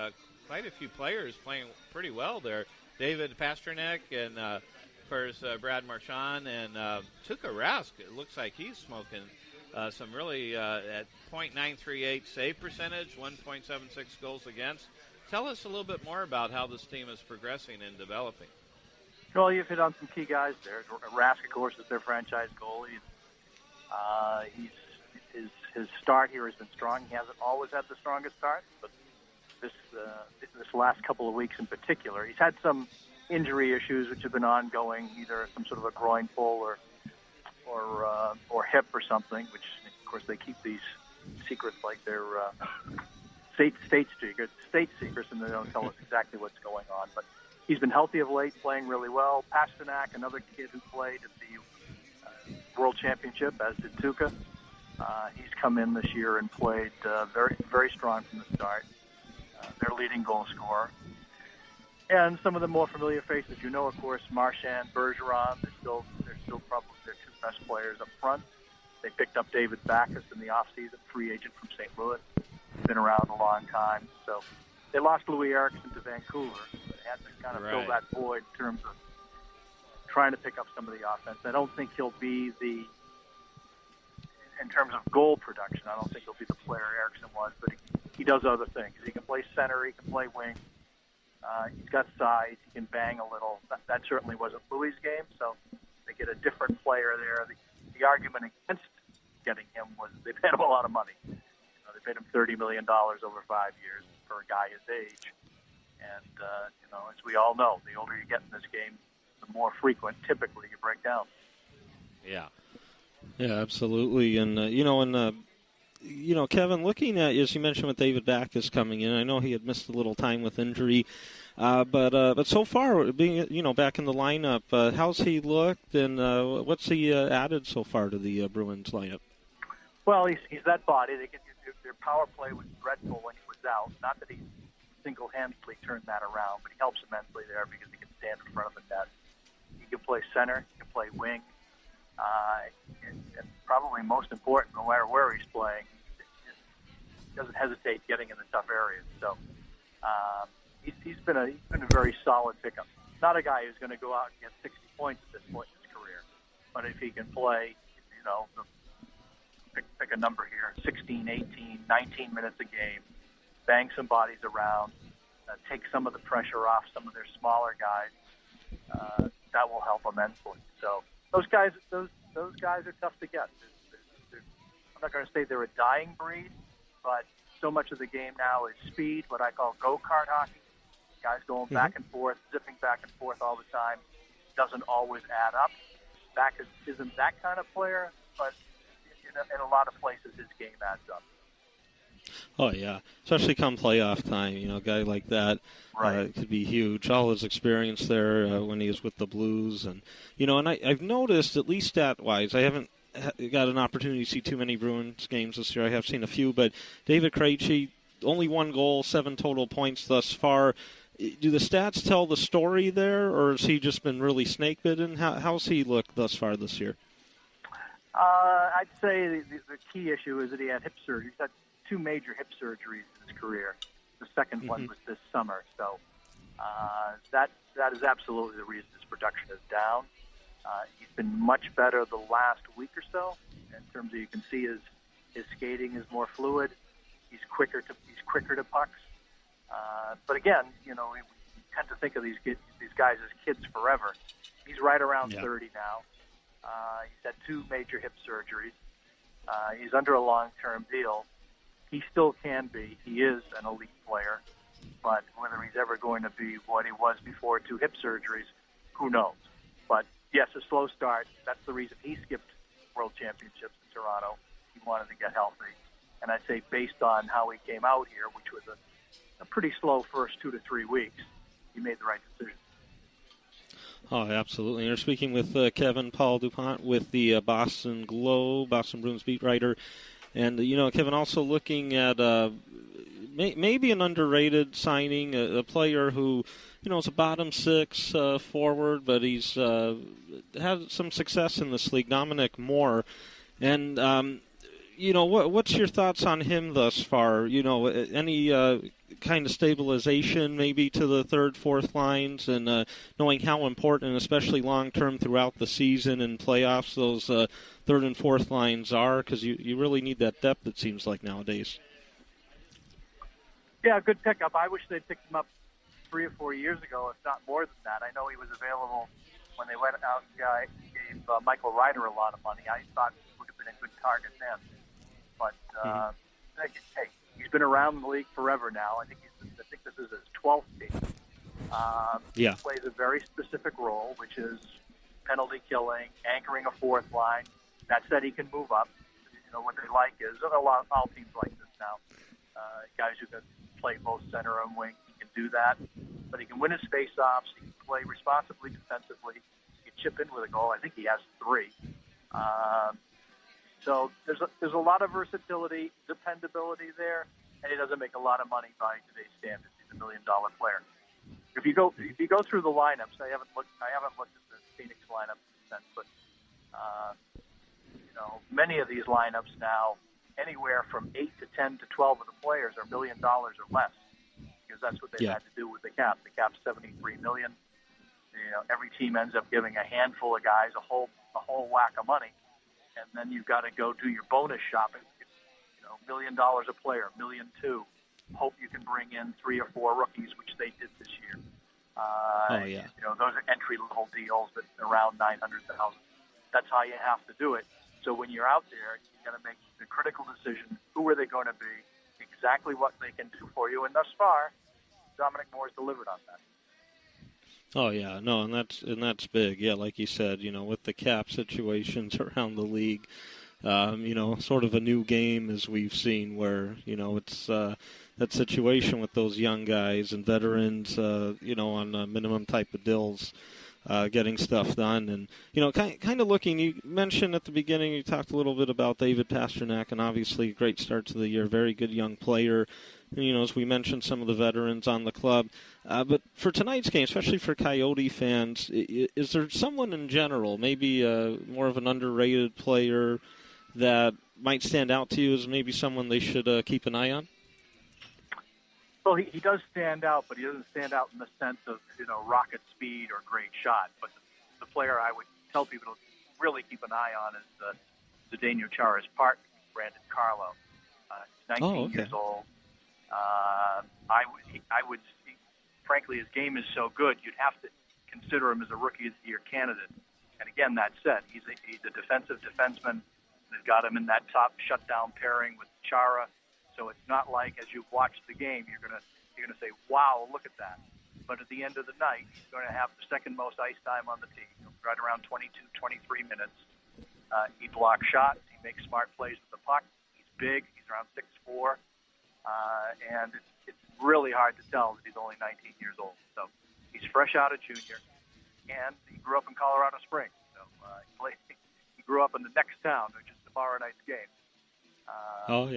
quite a few players playing pretty well there. David Pastrnak and, of course, Brad Marchand and Tuukka Rask. It looks like he's smoking some really at .938 save percentage, 1.76 goals against. Tell us a little bit more about how this team is progressing and developing. Well, you've hit on some key guys there. Rask, of course, is their franchise goalie. His start here has been strong. He hasn't always had the strongest start, but this last couple of weeks in particular, he's had some injury issues which have been ongoing, either some sort of a groin pull or hip or something. Which, of course, they keep these secrets like they're state secrets, and they don't tell us exactly what's going on. But he's been healthy of late, playing really well. Pastrnak, another kid who played at the World Championship, as did Tuukka. He's come in this year and played very, very strong from the start. Their leading goal scorer. And some of the more familiar faces, of course, Marchand, Bergeron. They're still probably their two best players up front. They picked up David Backes in the offseason, free agent from St. Louis. Been around a long time. So they lost Louis Eriksson to Vancouver. But had to kind of fill that void in terms of trying to pick up some of the offense. I don't think he'll be in terms of goal production, I don't think he'll be the player Eriksson was, but he does other things. He can play center, he can play wing. He's got size, he can bang a little. That certainly wasn't Louis' game, so they get a different player there. The argument against getting him was they paid him a lot of money. They paid him $30 million over 5 years for a guy his age. And, as we all know, the older you get in this game, the more frequent, typically, you break down. Yeah. Yeah, absolutely. And, Kevin, looking at, as you mentioned with David Backes coming in, I know he had missed a little time with injury, but so far, being, back in the lineup, how's he looked, and what's he added so far to the Bruins lineup? Well, he's that body. Their power play was dreadful when he was out. Not that he single-handedly turned that around, but he helps immensely there because he can stand in front of the net. He can play center, he can play wing. And probably most important, no matter where he's playing, he doesn't hesitate getting in the tough areas. So he's been a very solid pickup. Not a guy who's going to go out and get 60 points at this point in his career, but if he can play, pick a number here, 16, 18, 19 minutes a game, bang some bodies around, take some of the pressure off some of their smaller guys, that will help immensely. So those guys are tough to get. I'm not going to say they're a dying breed, but so much of the game now is speed, what I call go-kart hockey. Guys going back and forth, zipping back and forth all the time. Doesn't always add up. Backes isn't that kind of player, but in a lot of places his game adds up. Oh, yeah. Especially come playoff time, a guy like that could be huge. All his experience there when he was with the Blues. And, and I've noticed, at least stat-wise, I haven't got an opportunity to see too many Bruins games this year. I have seen a few, but David Krejci, only 1 goal, 7 total points thus far. Do the stats tell the story there, or has he just been really snake-bitten? How's he looked thus far this year? I'd say the key issue is that he had hip surgery. He's had 2 major hip surgeries in his career. The second one was this summer. So that is absolutely the reason his production is down. He's been much better the last week or so in terms of, you can see his skating is more fluid. He's quicker to pucks. But again, we tend to think of these guys as kids forever. He's right around 30 now. He's had 2 major hip surgeries. He's under a long-term deal. He still can be. He is an elite player. But whether he's ever going to be what he was before 2 hip surgeries, who knows? But, yes, a slow start. That's the reason he skipped World Championships in Toronto. He wanted to get healthy. And I'd say based on how he came out here, which was a pretty slow first 2 to 3 weeks, he made the right decision. Oh, absolutely. You're speaking with Kevin Paul DuPont with the Boston Globe, Boston Bruins beat writer. And, Kevin, also looking at maybe an underrated signing, a player who, is a bottom six forward, but he's had some success in this league, Dominic Moore. And, what's your thoughts on him thus far? Any kind of stabilization maybe to the third, fourth lines, and knowing how important, especially long-term throughout the season and playoffs, those third and fourth lines are, because you really need that depth, it seems like, nowadays. Yeah, good pickup. I wish they'd picked him up 3 or 4 years ago, if not more than that. I know he was available when they went out and gave Michael Ryder a lot of money. I thought he would have been a good target then. But hey, he's been around the league forever now. I think this is his 12th team. He plays a very specific role, which is penalty killing, anchoring a fourth line. That said, he can move up. What they like is all teams like this now. Guys who can play both center and wing, he can do that. But he can win his face-offs. He can play responsibly defensively. He can chip in with a goal. I think he has 3. So there's a lot of versatility, dependability there, and he doesn't make a lot of money by today's standards. He's $1 million player. If you go through the lineups, I haven't looked at the Phoenix lineup since, but many of these lineups now, anywhere from 8 to 10 to 12 of the players are $1 million or less, because that's what they've had to do with the cap. The cap's $73 million. Every team ends up giving a handful of guys a whole whack of money. And then you've got to go do your bonus shopping. $1 million a player, $1.2 million. Hope you can bring in 3 or 4 rookies, which they did this year. Those are entry-level deals that around $900,000. That's how you have to do it. So when you're out there, you got to make the critical decision: who are they going to be? Exactly what they can do for you. And thus far, Dominic Moore's delivered on that. Oh yeah, no, and that's big. Yeah, like you said, with the cap situations around the league, sort of a new game as we've seen, where it's that situation with those young guys and veterans, on minimum type of deals, getting stuff done, and kind of looking. You mentioned at the beginning, you talked a little bit about David Pasternak, and obviously great start to the year, very good young player. As we mentioned, some of the veterans on the club. But for tonight's game, especially for Coyote fans, is there someone in general, maybe more of an underrated player, that might stand out to you as maybe someone they should keep an eye on? Well, he does stand out, but he doesn't stand out in the sense of, rocket speed or great shot. But the player I would tell people to really keep an eye on is Zdeno Chara's partner, Brandon Carlo. He's 19 years old. I would, frankly, his game is so good, you'd have to consider him as a Rookie of the Year candidate. And again, that said, he's a defensive defenseman. They've got him in that top shutdown pairing with Chara. So it's not like, as you've watched the game, you're gonna say, "Wow, look at that." But at the end of the night, he's going to have the second most ice time on the team, right around 22, 23 minutes. He blocks shots. He makes smart plays with the puck. He's big. He's around 6'4". And it's really hard to tell that he's only 19 years old. So he's fresh out of junior, and he grew up in Colorado Springs. So he grew up in the next town, which is tomorrow night's game. So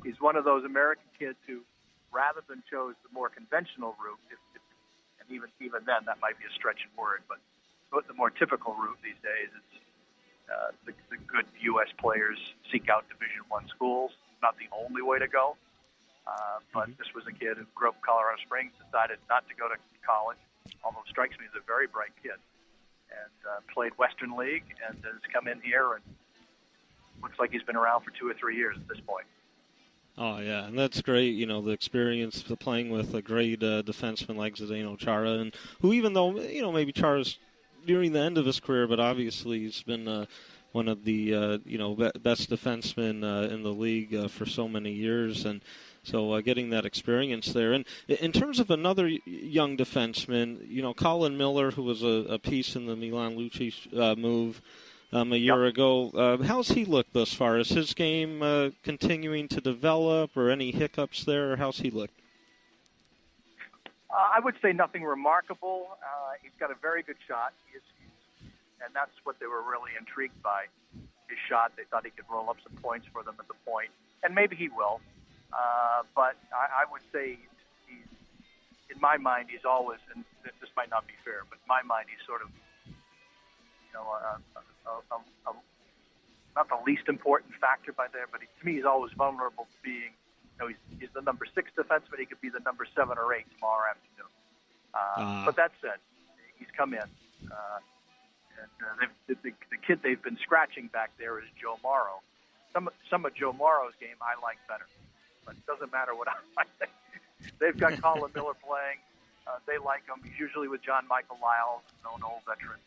he's one of those American kids who, rather than chose the more conventional route, and even then that might be a stretching word, but the more typical route these days is the good U.S. players seek out Division I schools. Not the only way to go. But this was a kid who grew up in Colorado Springs, decided not to go to college, although strikes me as a very bright kid, and played Western League and has come in here and looks like he's been around for 2 or 3 years at this point. Oh, yeah, and that's great, the experience of playing with a great defenseman like Zdeno Chara, and who, even though, maybe Chara's nearing the end of his career, but obviously he's been one of the, best defensemen in the league for so many years, and so getting that experience there. And in terms of another young defenseman, Colin Miller, who was a piece in the Milan Lucic move a year ago, how's he looked thus far? Is his game continuing to develop, or any hiccups there, or how's he looked? I would say nothing remarkable. He's got a very good shot, and that's what they were really intrigued by, his shot. They thought he could roll up some points for them at the point, and maybe he will. But I would say he's, in my mind, he's always, and this might not be fair, but in my mind, he's sort of, not the least important factor by there, but to me, he's always vulnerable to being, he's the number 6 defenseman. He could be the number 7 or 8 tomorrow afternoon. But that said, he's come in. And the kid they've been scratching back there is Joe Morrow. Some of Joe Morrow's game I like better, but it doesn't matter what I think. They've got Colin Miller playing. They like him. He's usually with John Michael Lyles, an old veteran.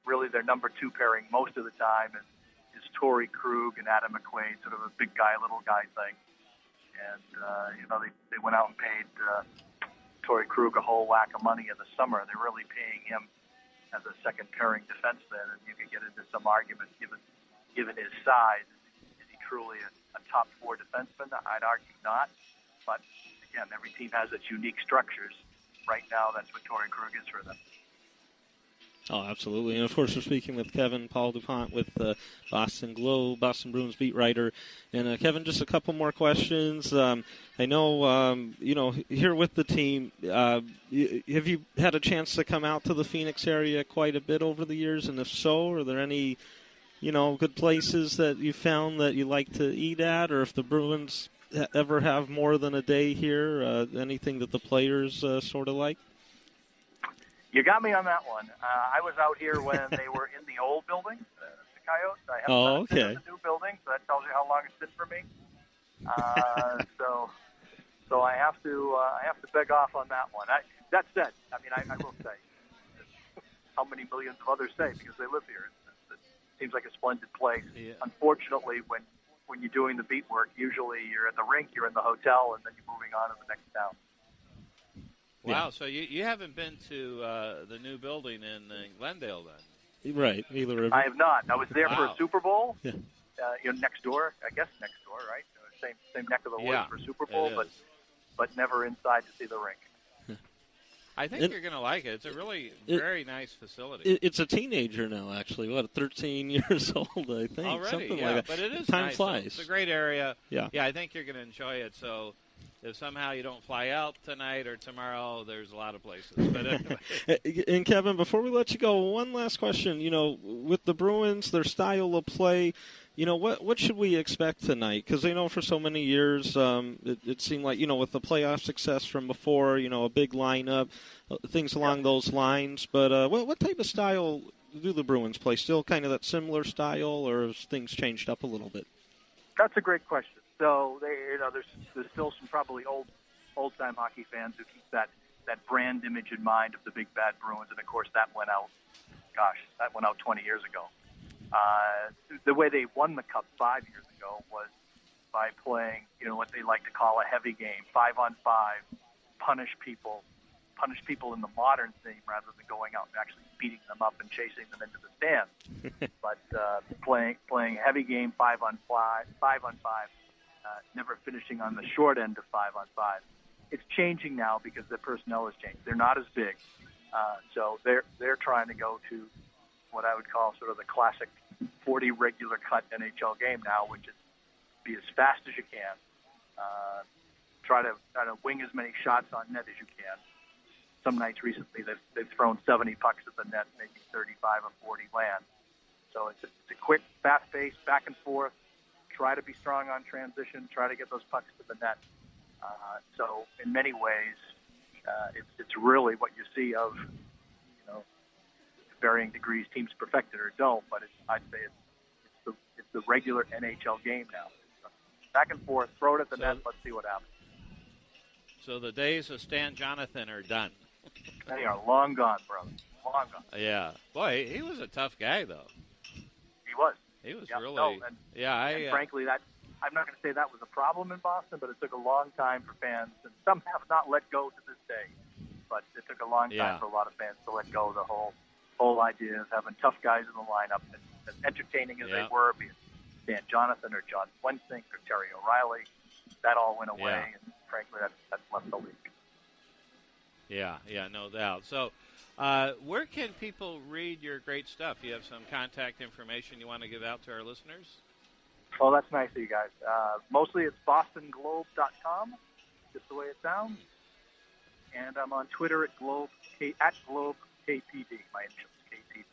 Really, their number 2 pairing most of the time is Torrey Krug and Adam McQuaid, sort of a big guy, little guy thing. And they went out and paid Torrey Krug a whole whack of money in the summer. They're really paying him as a second pairing defenseman, and you could get into some argument given his size. Is he truly a top 4 defenseman? I'd argue not. But again, every team has its unique structures. Right now, that's what Torrey Krug is for them. Oh, absolutely. And, of course, we're speaking with Kevin Paul DuPont with Boston Globe, Boston Bruins beat writer. And, Kevin, just a couple more questions. I know, here with the team, have you had a chance to come out to the Phoenix area quite a bit over the years? And if so, are there any, good places that you found that you like to eat at? Or if the Bruins ever have more than a day here, anything that the players sort of like? You got me on that one. I was out here when they were in the old building, the Coyotes. I haven't been in the new building, so that tells you how long it's been for me. So I have to beg off on that one. That said, I will say, how many millions of others say because they live here. It seems like a splendid place. Yeah. Unfortunately, when you're doing the beat work, usually you're at the rink, you're in the hotel, and then you're moving on to the next town. Wow, so you haven't been to the new building in Glendale then? Right, either of I have not. I was there for a Super Bowl. Yeah. Next door, right? Same neck of the woods for Super Bowl, but never inside to see the rink. I think you're going to like it. It's a really very nice facility. It's a teenager now, actually. 13 years old, I think. Already, something yeah, like that. But it is Time nice. flies. It's a great area. Yeah, I think you're going to enjoy it. So if somehow you don't fly out tonight or tomorrow, there's a lot of places. But anyway. And Kevin, before we let you go, one last question. With the Bruins, their style of play, what should we expect tonight? Because for so many years, it seemed like, with the playoff success from before, a big lineup, things along those lines. But what type of style do the Bruins play? Still kind of that similar style, or has things changed up a little bit? That's a great question. So there's still some probably old time hockey fans who keep that brand image in mind of the big bad Bruins, and of course that went out 20 years ago. The way they won the Cup 5 years ago was by playing, what they like to call a heavy game, 5-on-5, punish people in the modern theme rather than going out and actually beating them up and chasing them into the stands. But playing heavy game 5-on-5, never finishing on the short end of 5-on-5. It's changing now because the personnel has changed. They're not as big, so they're trying to go to what I would call sort of the classic 40 regular cut NHL game now, which is be as fast as you can, try to wing as many shots on net as you can. Some nights recently they've thrown 70 pucks at the net, maybe 35 or 40 land. So it's a quick, fast-paced, back and forth. Try to be strong on transition. Try to get those pucks to the net. So in many ways, it's really what you see of, varying degrees, teams perfect it or don't. But I'd say it's the regular NHL game now. So back and forth, throw it at the net. Let's see what happens. So the days of Stan Jonathan are done. They are long gone, brother. Long gone. Yeah. Boy, he was a tough guy, though. He was. He was really. No, and frankly, I'm not going to say that was a problem in Boston, but it took a long time for fans, and some have not let go to this day. But it took a long time for a lot of fans to let go of the whole idea of having tough guys in the lineup, and as entertaining as they were, be it Stan Jonathan or John Swensink or Terry O'Reilly, that all went away, and frankly, that's left the league. Yeah, no doubt. So where can people read your great stuff? You have some contact information you want to give out to our listeners? Oh, that's nice of you guys. Mostly it's bostonglobe.com, just the way it sounds. And I'm on Twitter at GlobeKPD, my initials, KPD.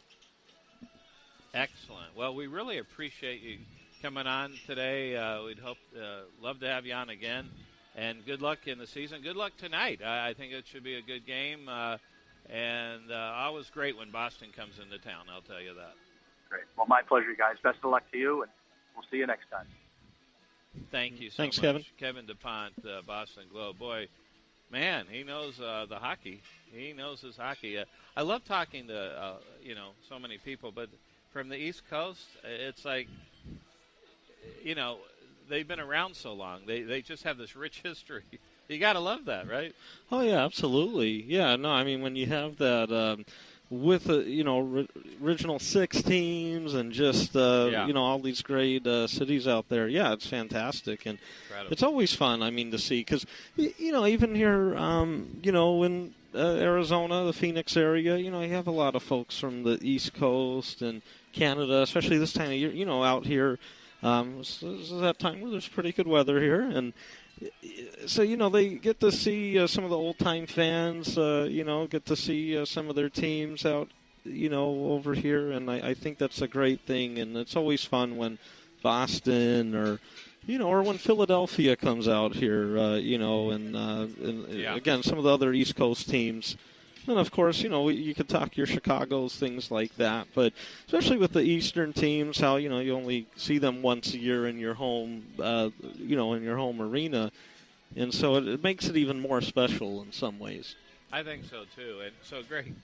Excellent. Well, we really appreciate you coming on today. We'd love to have you on again. And good luck in the season. Good luck tonight. I think it should be a good game. And always great when Boston comes into town, I'll tell you that. Great. Well, my pleasure, guys. Best of luck to you, and we'll see you next time. Thank you so Thanks, much. Kevin. Kevin DuPont, Boston Globe. Boy, man, he knows the hockey. He knows his hockey. I love talking to, so many people, but from the East Coast, it's like, they've been around so long. They just have this rich history. You got to love that, right? Oh, yeah, absolutely. Yeah, no, I mean, when you have that with, original 6 teams and just, all these great cities out there, yeah, it's fantastic. And Incredible. It's always fun, I mean, to see. Because, even here, in Arizona, the Phoenix area, you have a lot of folks from the East Coast and Canada, especially this time of year, out here. This is that time where there's pretty good weather here, and so they get to see some of the old time fans. Get to see some of their teams out, over here, and I think that's a great thing. And it's always fun when Boston or when Philadelphia comes out here, again, some of the other East Coast teams. And, of course, you could talk your Chicagos, things like that. But especially with the Eastern teams, how, you only see them once a year in your home, in your home arena. And so it makes it even more special in some ways. I think so, too. And so, Greg,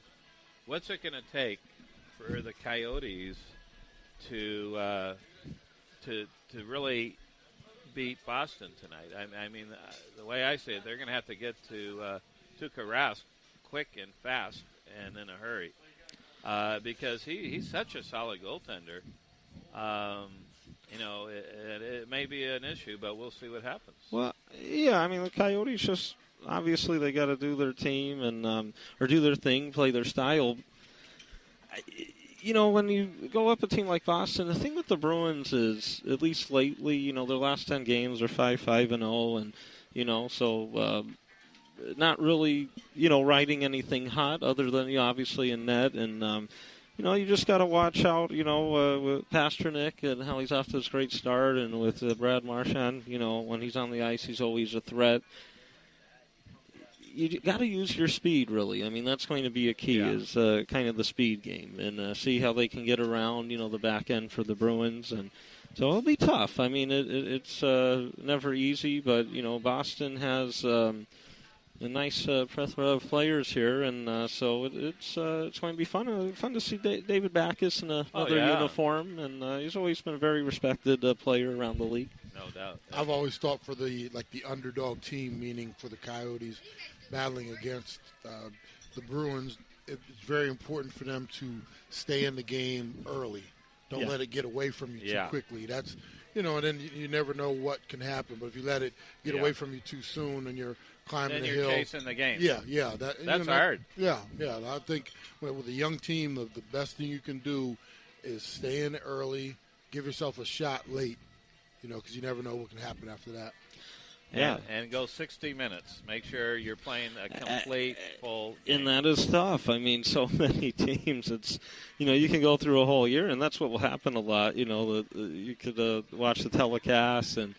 what's it going to take for the Coyotes to really beat Boston tonight? I mean, the way I see it, they're going to have to get to Rask quick and fast and in a hurry because he's such a solid goaltender. It may be an issue, but we'll see what happens. Well, yeah, I mean, the Coyotes just obviously they got to do their team and or do their thing, play their style. When you go up a team like Boston, the thing with the Bruins is, at least lately, their last 10 games are 5-5-0, and so. Not really, riding anything hot other than, obviously in net. And, you just got to watch out, with Pasternak and how he's off to this great start. And with Brad Marchand, when he's on the ice, he's always a threat. You got to use your speed, really. I mean, that's going to be a key, is kind of the speed game. And see how they can get around, the back end for the Bruins. And so it'll be tough. I mean, it's never easy, but, Boston has a nice plethora of players here, and so it's going to be fun. Fun to see David Backes in another uniform, and he's always been a very respected player around the league. No doubt. I've always thought for the underdog team, meaning for the Coyotes battling against the Bruins, it's very important for them to stay in the game early. Don't let it get away from you too quickly. That's and then you never know what can happen. But if you let it get away from you too soon, and you're climbing the hill, chasing the game. Yeah, that's hard. Yeah. I think with a young team, the best thing you can do is stay in early, give yourself a shot late, because you never know what can happen after that. Yeah, and go 60 minutes. Make sure you're playing a complete full game. And that is tough. I mean, so many teams. It's you can go through a whole year, and that's what will happen a lot. You could watch the telecast and.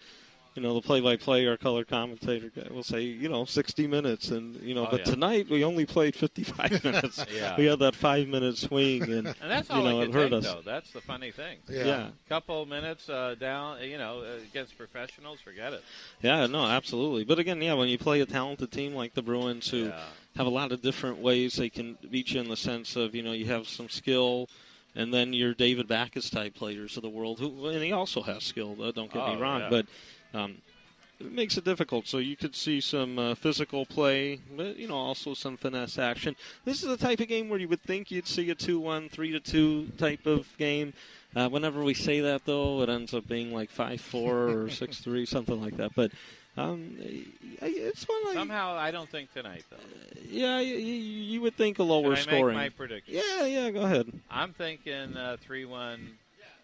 The play-by-play or color commentator guy will say, 60 minutes. And, tonight we only played 55 minutes. We had that 5-minute swing. And that's all it hurt us. Though. That's the funny thing. Yeah. Couple minutes down, against professionals, forget it. Yeah, no, absolutely. But, again, when you play a talented team like the Bruins who have a lot of different ways they can beat you in the sense of, you have some skill. And then your David Backes type players of the world, and he also has skill, don't get me wrong. But it makes it difficult. So you could see some physical play, but, also some finesse action. This is the type of game where you would think you'd see a 2-1, 3-2 type of game. Whenever we say that, though, it ends up being like 5-4 or 6-3, something like that. But It's one somehow I don't think tonight though. Yeah, you would think a lower Should I scoring. make my prediction? Yeah, go ahead. I'm thinking 3-1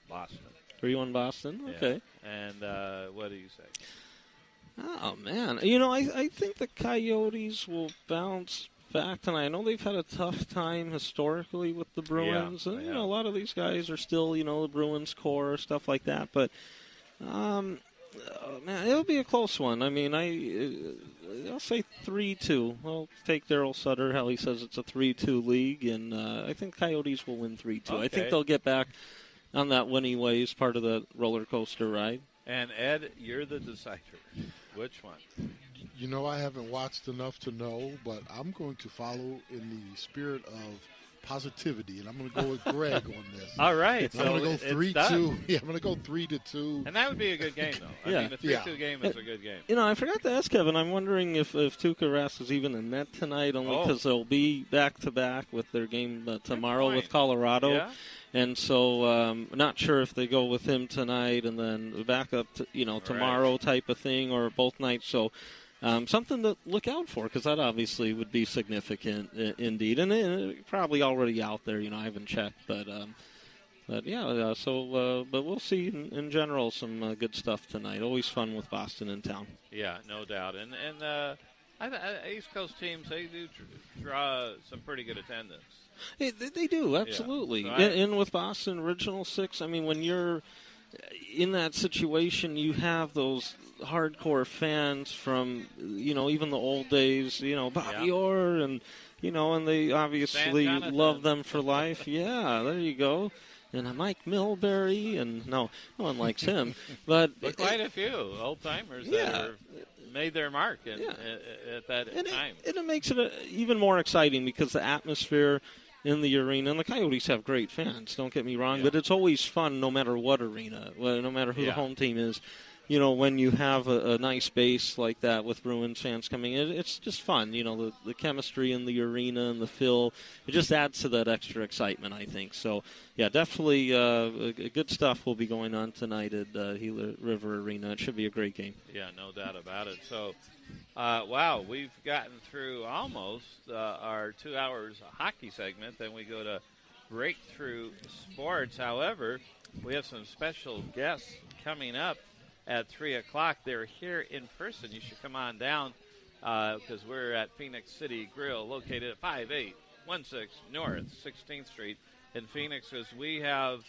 Boston. 3-1 Boston. Okay. Yeah. And what do you say? Oh man, I think the Coyotes will bounce back tonight. I know they've had a tough time historically with the Bruins, and a lot of these guys are still the Bruins core, stuff like that. But man, it'll be a close one. I mean, I'll say 3-2. I'll take Darryl Sutter. How he says it's a 3-2 league, and I think Coyotes will win 3-2. Okay. I think they'll get back on that winning ways, part of the roller coaster ride. And Ed, you're the decider. Which one? I haven't watched enough to know, but I'm going to follow in the spirit of positivity, and I'm going to go with Greg on this. All right. So I'm going to go 3-2. Yeah, I'm going to go 3-2. And that would be a good game, though. I mean, the 3-2 game is a good game. I forgot to ask Kevin. I'm wondering if Tuukka Rask is even in net tonight, only because they'll be back-to-back with their game tomorrow with Colorado. Yeah. And so not sure if they go with him tonight and then back up to, tomorrow type of thing or both nights. So something to look out for, because that obviously would be significant indeed. And probably already out there, I haven't checked. But yeah, but we'll see in general some good stuff tonight. Always fun with Boston in town. Yeah, no doubt. And East Coast teams, they do draw some pretty good attendance. They do, absolutely. Yeah. And with Boston Original Six, I mean, when you're in that situation, you have those hardcore fans from, even the old days, Bobby Orr, and, and they obviously love them for life. Yeah, there you go. And Mike Milbury, and no one likes him. But quite a few old-timers that made their mark at that time. And it makes it even more exciting because the atmosphere in the arena, and the Coyotes have great fans, don't get me wrong, but it's always fun no matter what arena, no matter who the home team is. When you have a nice base like that with Bruins fans coming in, it's just fun. The chemistry in the arena and the feel, it just adds to that extra excitement, I think. So, yeah, definitely good stuff will be going on tonight at Gila River Arena. It should be a great game. Yeah, no doubt about it. So, wow, we've gotten through almost our 2 hours hockey segment. Then we go to Breakthrough Sports. However, we have some special guests coming up at 3 o'clock. They're here in person. You should come on down because we're at Phoenix City Grill, located at 5816 North 16th Street in Phoenix, because we have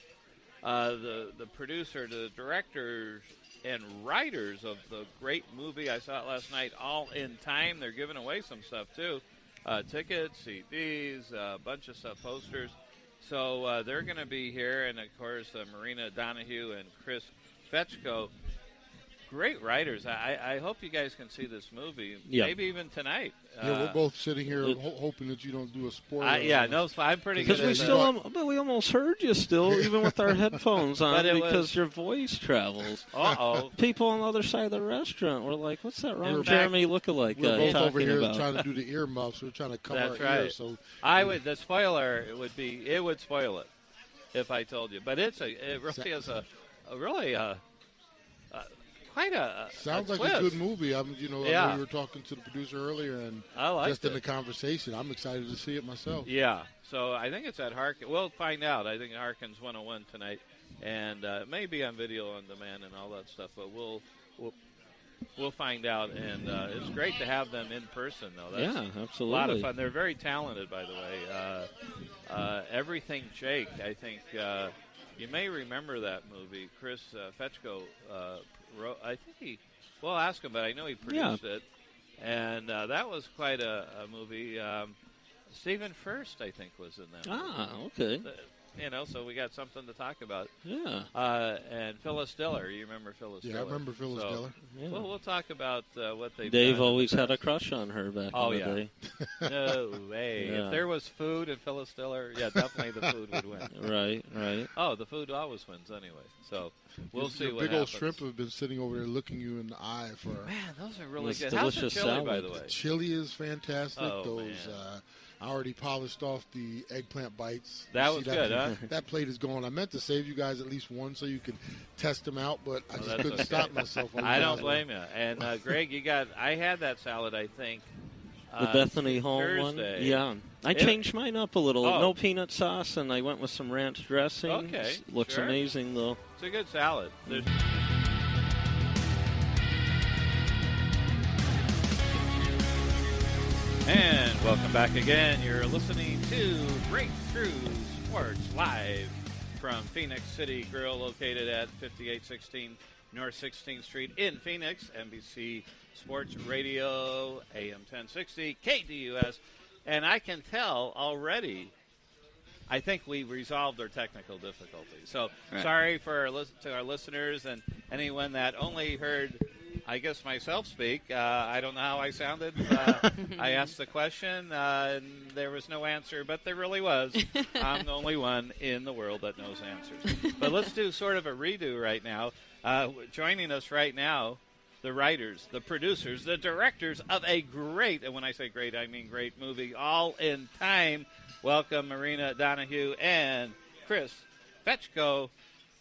the producer, the directors, and writers of the great movie. I saw it last night, All in Time. They're giving away some stuff, too. Tickets, CDs, a bunch of stuff, posters. So they're going to be here, and, of course, Marina Donahue and Chris Fetchko. Great writers. I hope you guys can see this movie, maybe even tonight. Yeah, we're both sitting here hoping that you don't do a spoiler. I'm pretty good at that. But we almost heard you still, even with our headphones on, because your voice travels. Uh-oh. People on the other side of the restaurant were like, what's that Ron Jeremy lookalike we're both over here about? trying to do the earmuffs. We're trying to cover our ears. So the spoiler would spoil it if I told you. But it really is quite a sounds like twist. a good movie. I know we were talking to the producer earlier, and just in the conversation, I'm excited to see it myself. Yeah, so I think it's at Harkin. We'll find out. I think Harkins 101 tonight, and maybe on video on demand and all that stuff. But we'll find out, and it's great to have them in person, though. That's absolutely. A lot of fun. They're very talented, by the way. Everything Jake, I think you may remember that movie. Chris Fetchko wrote. I think we'll ask him, but I know he produced it, and that was quite a movie. Stephen Furst, I think, was in that movie. Ah, okay. So we got something to talk about. Yeah. And Phyllis Diller. You remember Phyllis Diller? Yeah, I remember Phyllis Diller. Yeah. Well, we'll talk about what they've Dave done. always had a crush on her back in the day. No way. If there was food and Phyllis Diller, definitely the food would win. Right. Oh, the food always wins anyway. So we'll see what happens. Big old shrimp have been sitting over there looking you in the eye for. Man, those are really good. Delicious How's the chili, salad. by the way? The chili is fantastic. Oh, those. I already polished off the eggplant bites. That was good, huh? That plate is gone. I meant to save you guys at least one so you could test them out, but I just couldn't stop myself. I don't blame you. And Greg, I had that salad, I think. The Bethany Hall Thursday. one? Yeah. I changed mine up a little. Oh. No peanut sauce, and I went with some ranch dressing. Okay. Looks sure. amazing, though. It's a good salad. And welcome back again. You're listening to Breakthrough Sports live from Phoenix City Grill, located at 5816 North 16th Street in Phoenix. NBC Sports Radio, AM 1060, KDUS. And I can tell already, I think we resolved our technical difficulties. So sorry to our listeners and anyone that only heard, I guess, myself speak. I don't know how I sounded. I asked the question, and there was no answer, but there really was. I'm the only one in the world that knows answers. But let's do sort of a redo right now. Joining us right now, the writers, the producers, the directors of a great, and when I say great, I mean great movie, All in Time. Welcome, Marina Donahue and Chris Fetchko.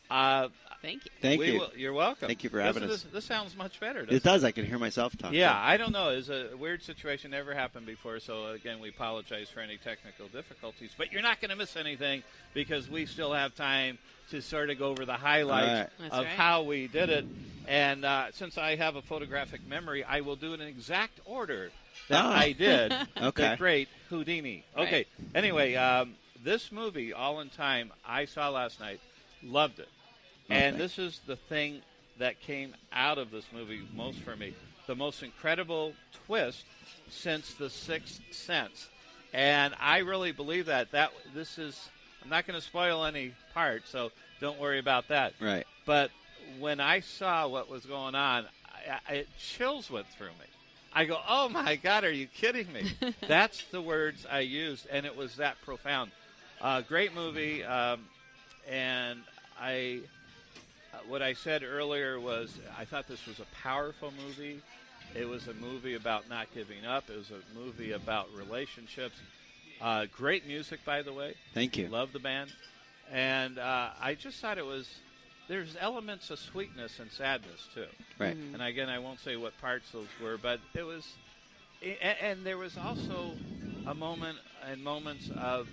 Thank you. Thank you. You're welcome. Thank you for having us. This sounds much better. It does. I can hear myself talking. Yeah, I don't know. It's a weird situation. Never happened before. So, again, we apologize for any technical difficulties. But you're not going to miss anything because we still have time to sort of go over the highlights of how we did it. And since I have a photographic memory, I will do it in exact order that I did. The great Houdini. Okay. Right. Anyway, this movie, All in Time, I saw last night. Loved it. And this is the thing that came out of this movie most for me. The most incredible twist since The Sixth Sense. And I really believe that this is, I'm not going to spoil any part, so don't worry about that. Right. But when I saw what was going on, chills went through me. I go, oh, my God, are you kidding me? That's the words I used, and it was that profound. Great movie, and what I said earlier was I thought this was a powerful movie. It was a movie about not giving up. It was a movie about relationships. Great music, by the way. Thank you. Love the band. And I just thought there's elements of sweetness and sadness, too. Right. Mm-hmm. And again, I won't say what parts those were, but it was, and there was also a moment and moments of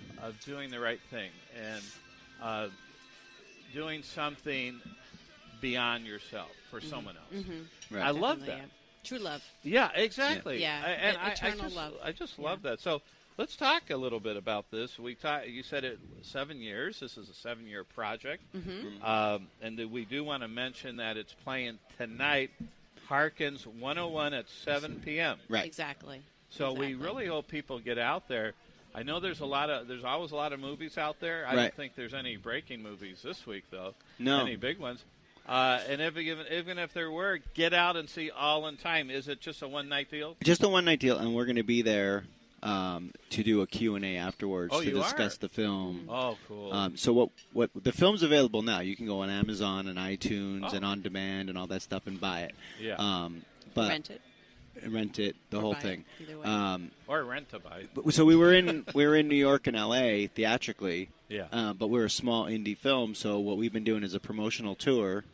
doing the right thing and doing something beyond yourself for someone else. Mm-hmm. Right. I love that. Yeah. True love. Yeah, exactly. Yeah, eternal love. I just love that. So let's talk a little bit about this. You said it 7 years. This is a 7-year project. Mm-hmm. And we do want to mention that it's playing tonight, Harkins 101 at 7 p.m. Right. Exactly. So we really hope people get out there. I know there's always a lot of movies out there. I don't think there's any breaking movies this week, though. No. Any big ones. And even if there were, get out and see All in Time. Is it just a one-night deal? Just a one-night deal, and we're going to be there to do a Q&A afterwards to discuss the film. Oh, cool. So what the film's available now. You can go on Amazon and iTunes and On Demand and all that stuff and buy it. Yeah. Rent it. Rent it, the whole thing. Or rent to buy. So we were in New York and L.A. theatrically. Yeah. But we're a small indie film, so what we've been doing is a promotional tour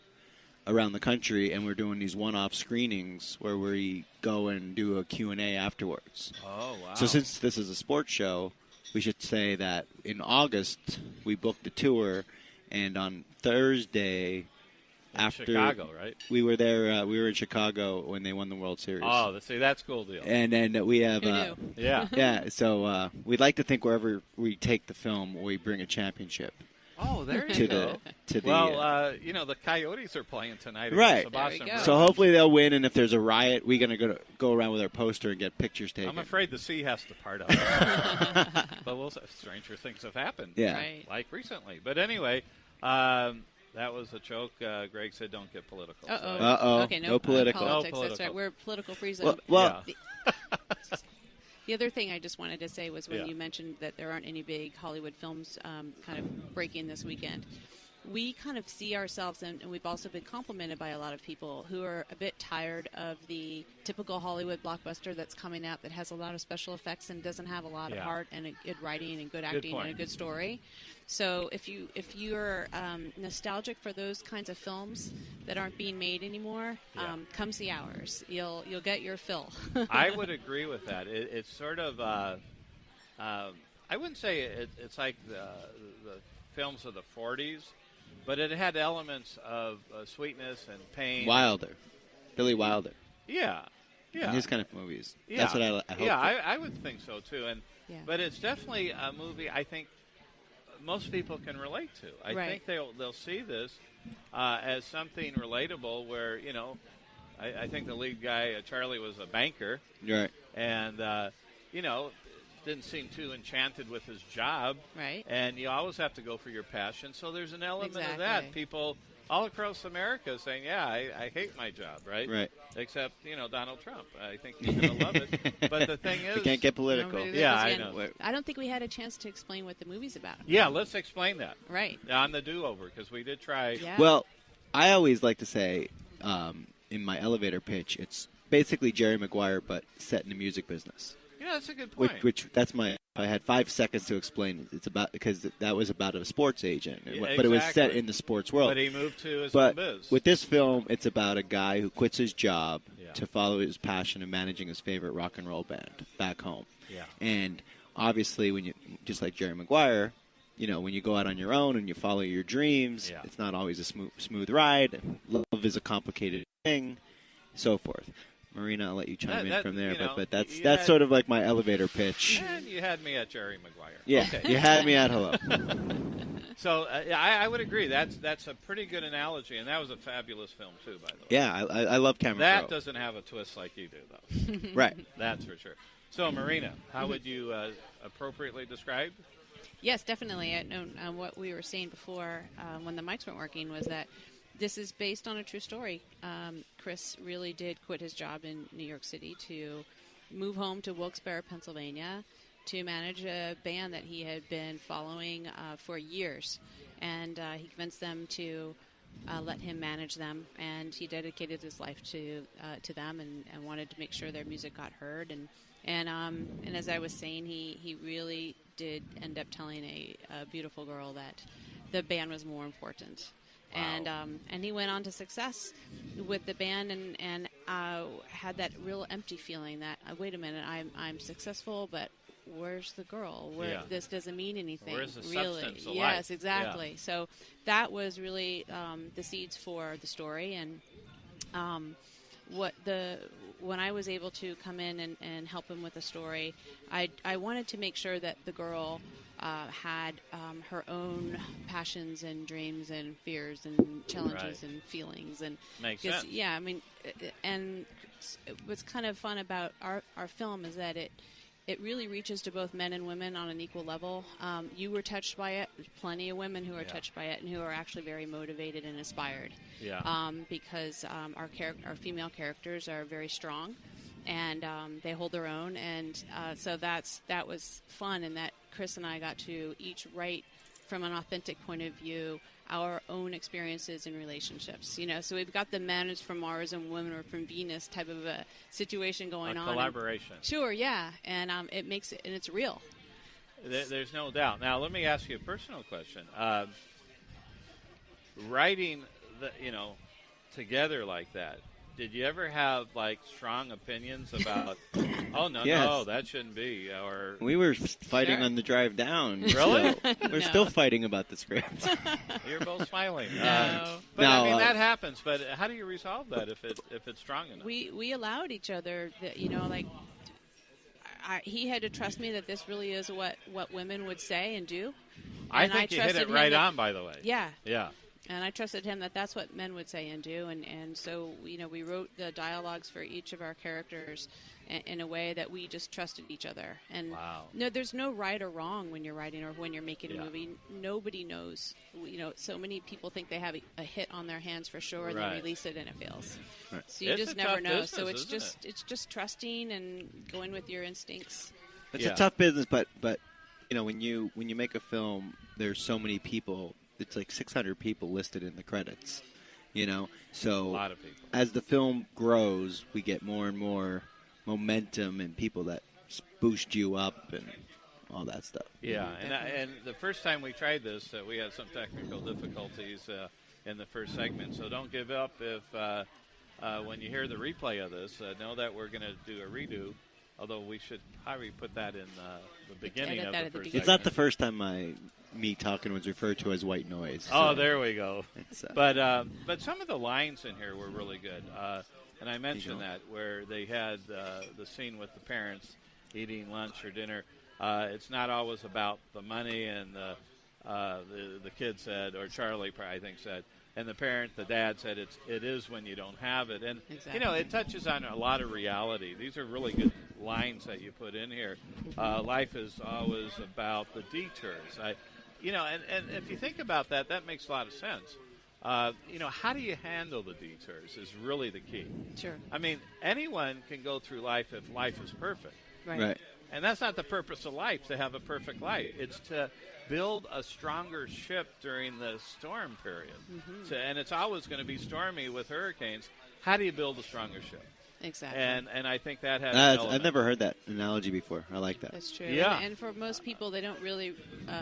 around the country, and we're doing these one-off screenings where we go and do a Q&A afterwards. Oh, wow. So since this is a sports show, we should say that in August we booked a tour, and on Thursday after Chicago, right? We were there. We were in Chicago when they won the World Series. Oh, see, that's a cool deal. And then we have, yeah. So we'd like to think wherever we take the film, we bring a championship. Oh, there you go. The Coyotes are playing tonight. Right. The Boston Bruins. So hopefully they'll win, and if there's a riot, we're going to go around with our poster and get pictures taken. I'm afraid the sea has to part of it. But stranger things have happened. Yeah. Right. Like recently. But anyway, that was a joke. Greg said don't get political. Uh-oh. Okay, no political. Politics. No political. That's right. We're a political-free zone. Well, The other thing I just wanted to say was when you mentioned that there aren't any big Hollywood films kind of breaking this weekend. we kind of see ourselves, and we've also been complimented by a lot of people who are a bit tired of the typical Hollywood blockbuster that's coming out that has a lot of special effects and doesn't have a lot of heart and a good writing and good acting and a good story. So if you're nostalgic for those kinds of films that aren't being made anymore, come see ours. You'll get your fill. I would agree with that. It's sort of I wouldn't say it's like the films of the 40s, but it had elements of sweetness and pain. Wilder. Billy Wilder. Yeah. And his kind of movies. Yeah. That's what I hope. Yeah, I would think so, too. But it's definitely a movie I think most people can relate to. I think they'll see this as something relatable where, I think the lead guy, Charlie, was a banker. Right. And, didn't seem too enchanted with his job. Right. And you always have to go for your passion. So there's an element of that. People all across America saying, I hate my job, right? Right. Except, Donald Trump. I think he's going to love it. But the thing is... We can't get political. I know. I don't think we had a chance to explain what the movie's about. Yeah, let's explain that. Right. On the do-over, because we did try... Yeah. Well, I always like to say, in my elevator pitch, it's basically Jerry Maguire, but set in the music business. Yeah, that's a good point. Which that's my... I had 5 seconds to explain it. It's about because that was about a sports agent, Yeah, but it was set in the sports world. But he moved to his own biz. With this film, it's about a guy who quits his job to follow his passion of managing his favorite rock and roll band back home. Yeah. And obviously, when you just like Jerry Maguire, when you go out on your own and you follow your dreams, it's not always a smooth ride. Love is a complicated thing, so forth. Marina, I'll let you chime in from there, but that's sort of like my elevator pitch. And you had me at Jerry Maguire. Yeah, okay. You had me at hello. So I would agree. That's a pretty good analogy, and that was a fabulous film too, by the way. Yeah, I love Cameron That Crowe. doesn't have a twist like you do, though. Right. That's for sure. So, Marina, how would you appropriately describe? Yes, definitely. What we were saying before when the mics weren't working was that this is based on a true story. Chris really did quit his job in New York City to move home to Wilkes-Barre, Pennsylvania, to manage a band that he had been following for years. And he convinced them to let him manage them, and he dedicated his life to them and wanted to make sure their music got heard. And as I was saying, he really did end up telling a beautiful girl that the band was more important. Wow. And he went on to success with the band and had that real empty feeling that wait a minute, I'm successful, but where's the girl? This doesn't mean anything. Where's the really? Substance of Yes, life? exactly. Yeah. So that was really the seeds for the story. And when I was able to come in and help him with the story, I wanted to make sure that the girl had her own passions and dreams and fears and challenges and feelings. And makes sense. Yeah, I mean, and what's kind of fun about our film is that it really reaches to both men and women on an equal level. You were touched by it. There's plenty of women who are touched by it and who are actually very motivated and inspired. Yeah. Because our female characters are very strong, and they hold their own, and so that was fun, and that Chris and I got to each write from an authentic point of view our own experiences in relationships. So we've got the men is from Mars and women are from Venus type of a situation going on. Collaboration. Sure, yeah, and it makes it, and it's real. There's no doubt. Now, let me ask you a personal question. Writing, together like that, did you ever have strong opinions about? Oh no, that shouldn't be. Or we were fighting on the drive down. Really? We're still fighting about the script. You're both smiling. No. But I mean that happens. But how do you resolve that if it's strong enough? We allowed each other that he had to trust me that this really is what women would say and do. I think you hit it right on. By the way. Yeah. Yeah. And I trusted him that that's what men would say and do. And so, we wrote the dialogues for each of our characters in a way that we just trusted each other. And no, there's no right or wrong when you're writing or when you're making a movie. Nobody knows. So many people think they have a hit on their hands for sure, and they release it and it fails. Right. So you just never know. Business, so it's just trusting and going with your instincts. It's a tough business, but when you make a film, there's so many people it's like 600 people listed in the credits. So a lot of people. As the film grows, we get more and more momentum and people that boost you up and all that stuff. Yeah, and the first time we tried this, we had some technical difficulties in the first segment. So don't give up if when you hear the replay of this, know that we're going to do a redo. Although we should probably put that in the beginning of the first segment. It's not the first time me talking was referred to as white noise. So. Oh, there we go. But some of the lines in here were really good. And I mentioned that where they had the scene with the parents eating lunch or dinner. It's not always about the money, and the kid said, or Charlie I think said, and the dad said, it is when you don't have it. And, it touches on a lot of reality. These are really good lines that you put in here. Life is always about the detours. And if you think about that, that makes a lot of sense. How do you handle the detours is really the key. Sure. I mean, anyone can go through life if life is perfect. Right. And that's not the purpose of life, to have a perfect life. It's to build a stronger ship during the storm period. Mm-hmm. And it's always going to be stormy with hurricanes. How do you build a stronger ship? Exactly. And I think that has I've never heard that analogy before. I like that. That's true. Yeah. And for most people, they don't really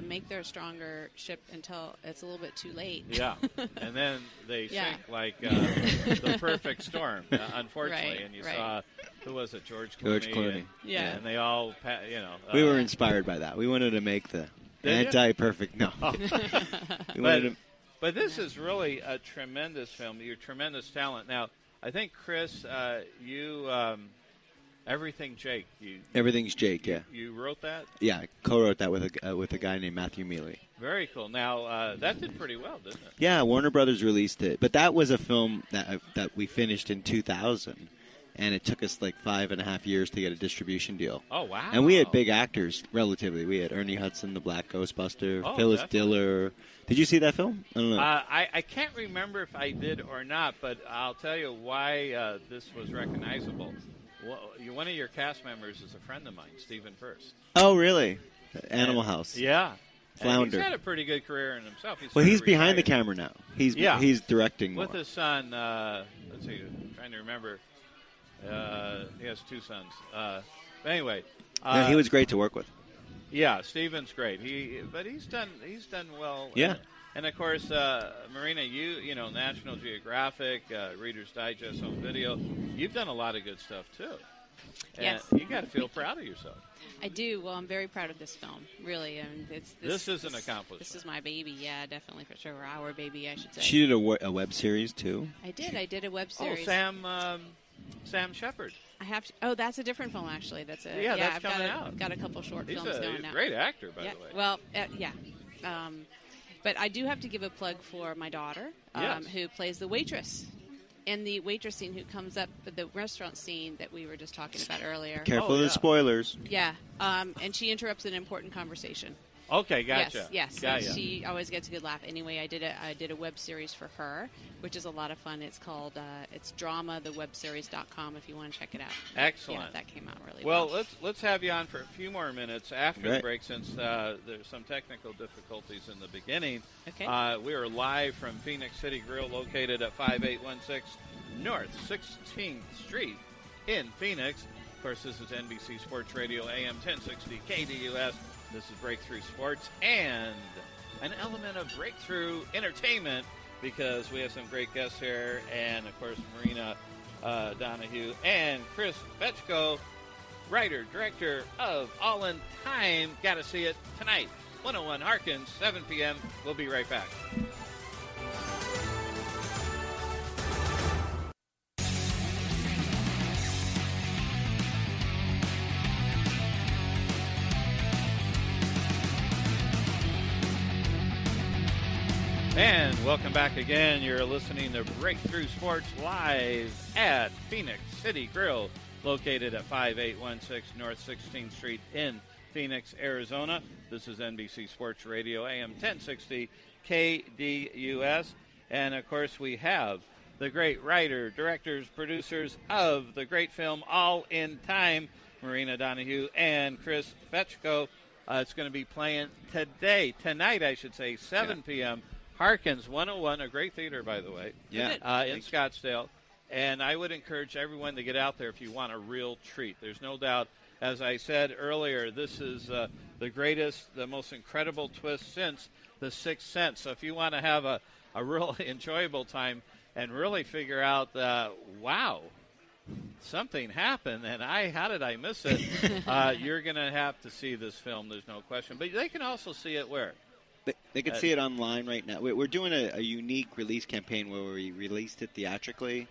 make their stronger ship until it's a little bit too late. Yeah. And then they sink like the perfect storm, unfortunately. Right, and you right. saw, who was it, George Clooney? And they all, we were inspired by that. We wanted to make the anti-perfect. No. But this is really a tremendous film. You're tremendous talent. Now, I think, Chris, you, Everything Jake. Everything's Jake, yeah. You wrote that? Yeah, I co-wrote that with a guy named Matthew Mealy. Very cool. Now, that did pretty well, didn't it? Yeah, Warner Brothers released it. But that was a film that we finished in 2000. And it took us like 5.5 years to get a distribution deal. Oh, wow. And we had big actors, relatively. We had Ernie Hudson, the Black Ghostbuster, Phyllis Diller. Did you see that film? I don't know. I can't remember if I did or not, but I'll tell you why this was recognizable. One of your cast members is a friend of mine, Stephen First. Oh, really? Animal House. Yeah. Flounder. He's had a pretty good career in himself. He's behind the camera now. He's directing more. With his son, let's see, I'm trying to remember. He has two sons. But anyway, he was great to work with. Yeah, Steven's great. But he's done well. Yeah. And of course, Marina, you know, National Geographic, Reader's Digest Home Video. You've done a lot of good stuff too. And yes. You got to feel proud of yourself. I do. Well, I'm very proud of this film, really. And this is an accomplishment. This is my baby, yeah, definitely for sure. Or our baby, I should say. She did a web series too. I did a web series. Oh, Sam Shepard. I have to. Oh, that's a different film, actually. That's I've got a couple short films going He's now. a great actor, by the way. Well, but I do have to give a plug for my daughter, who plays the waitress. And the waitress scene who comes up, the restaurant scene that we were just talking about earlier. Careful of the spoilers. Yeah, and she interrupts an important conversation. Okay, gotcha. Yes. Gotcha. She always gets a good laugh. Anyway, I did a web series for her, which is a lot of fun. It's called it's dramathewebseries.com if you want to check it out. Excellent. Yeah, that came out really well. Well, let's have you on for a few more minutes after the break, since there's some technical difficulties in the beginning. Okay. We are live from Phoenix City Grill, located at 5816 North 16th Street in Phoenix. Of course, this is NBC Sports Radio, AM 1060 KDUS. This is Breakthrough Sports and an element of breakthrough entertainment, because we have some great guests here, and of course Marina Donahue and Chris Fetchko, writer, director of All in Time. Got to see it tonight, 101 Harkins, 7 p.m. We'll be right back. And welcome back again. You're listening to Breakthrough Sports live at Phoenix City Grill, located at 5816 North 16th Street in Phoenix, Arizona. This is NBC Sports Radio, AM 1060 KDUS. And, of course, we have the great writer, directors, producers of the great film All in Time, Marina Donahue and Chris Fetchko. It's going to be playing tonight, 7 p.m., Harkins 101, a great theater, by the way. Yeah. In Scottsdale. And I would encourage everyone to get out there if you want a real treat. There's no doubt, as I said earlier, this is the greatest, the most incredible twist since The Sixth Sense. So if you want to have a real enjoyable time and really figure out, wow, something happened, and how did I miss it? You're going to have to see this film, there's no question. But they can also see it where? They can see it online right now. We're doing a unique release campaign where we released it theatrically,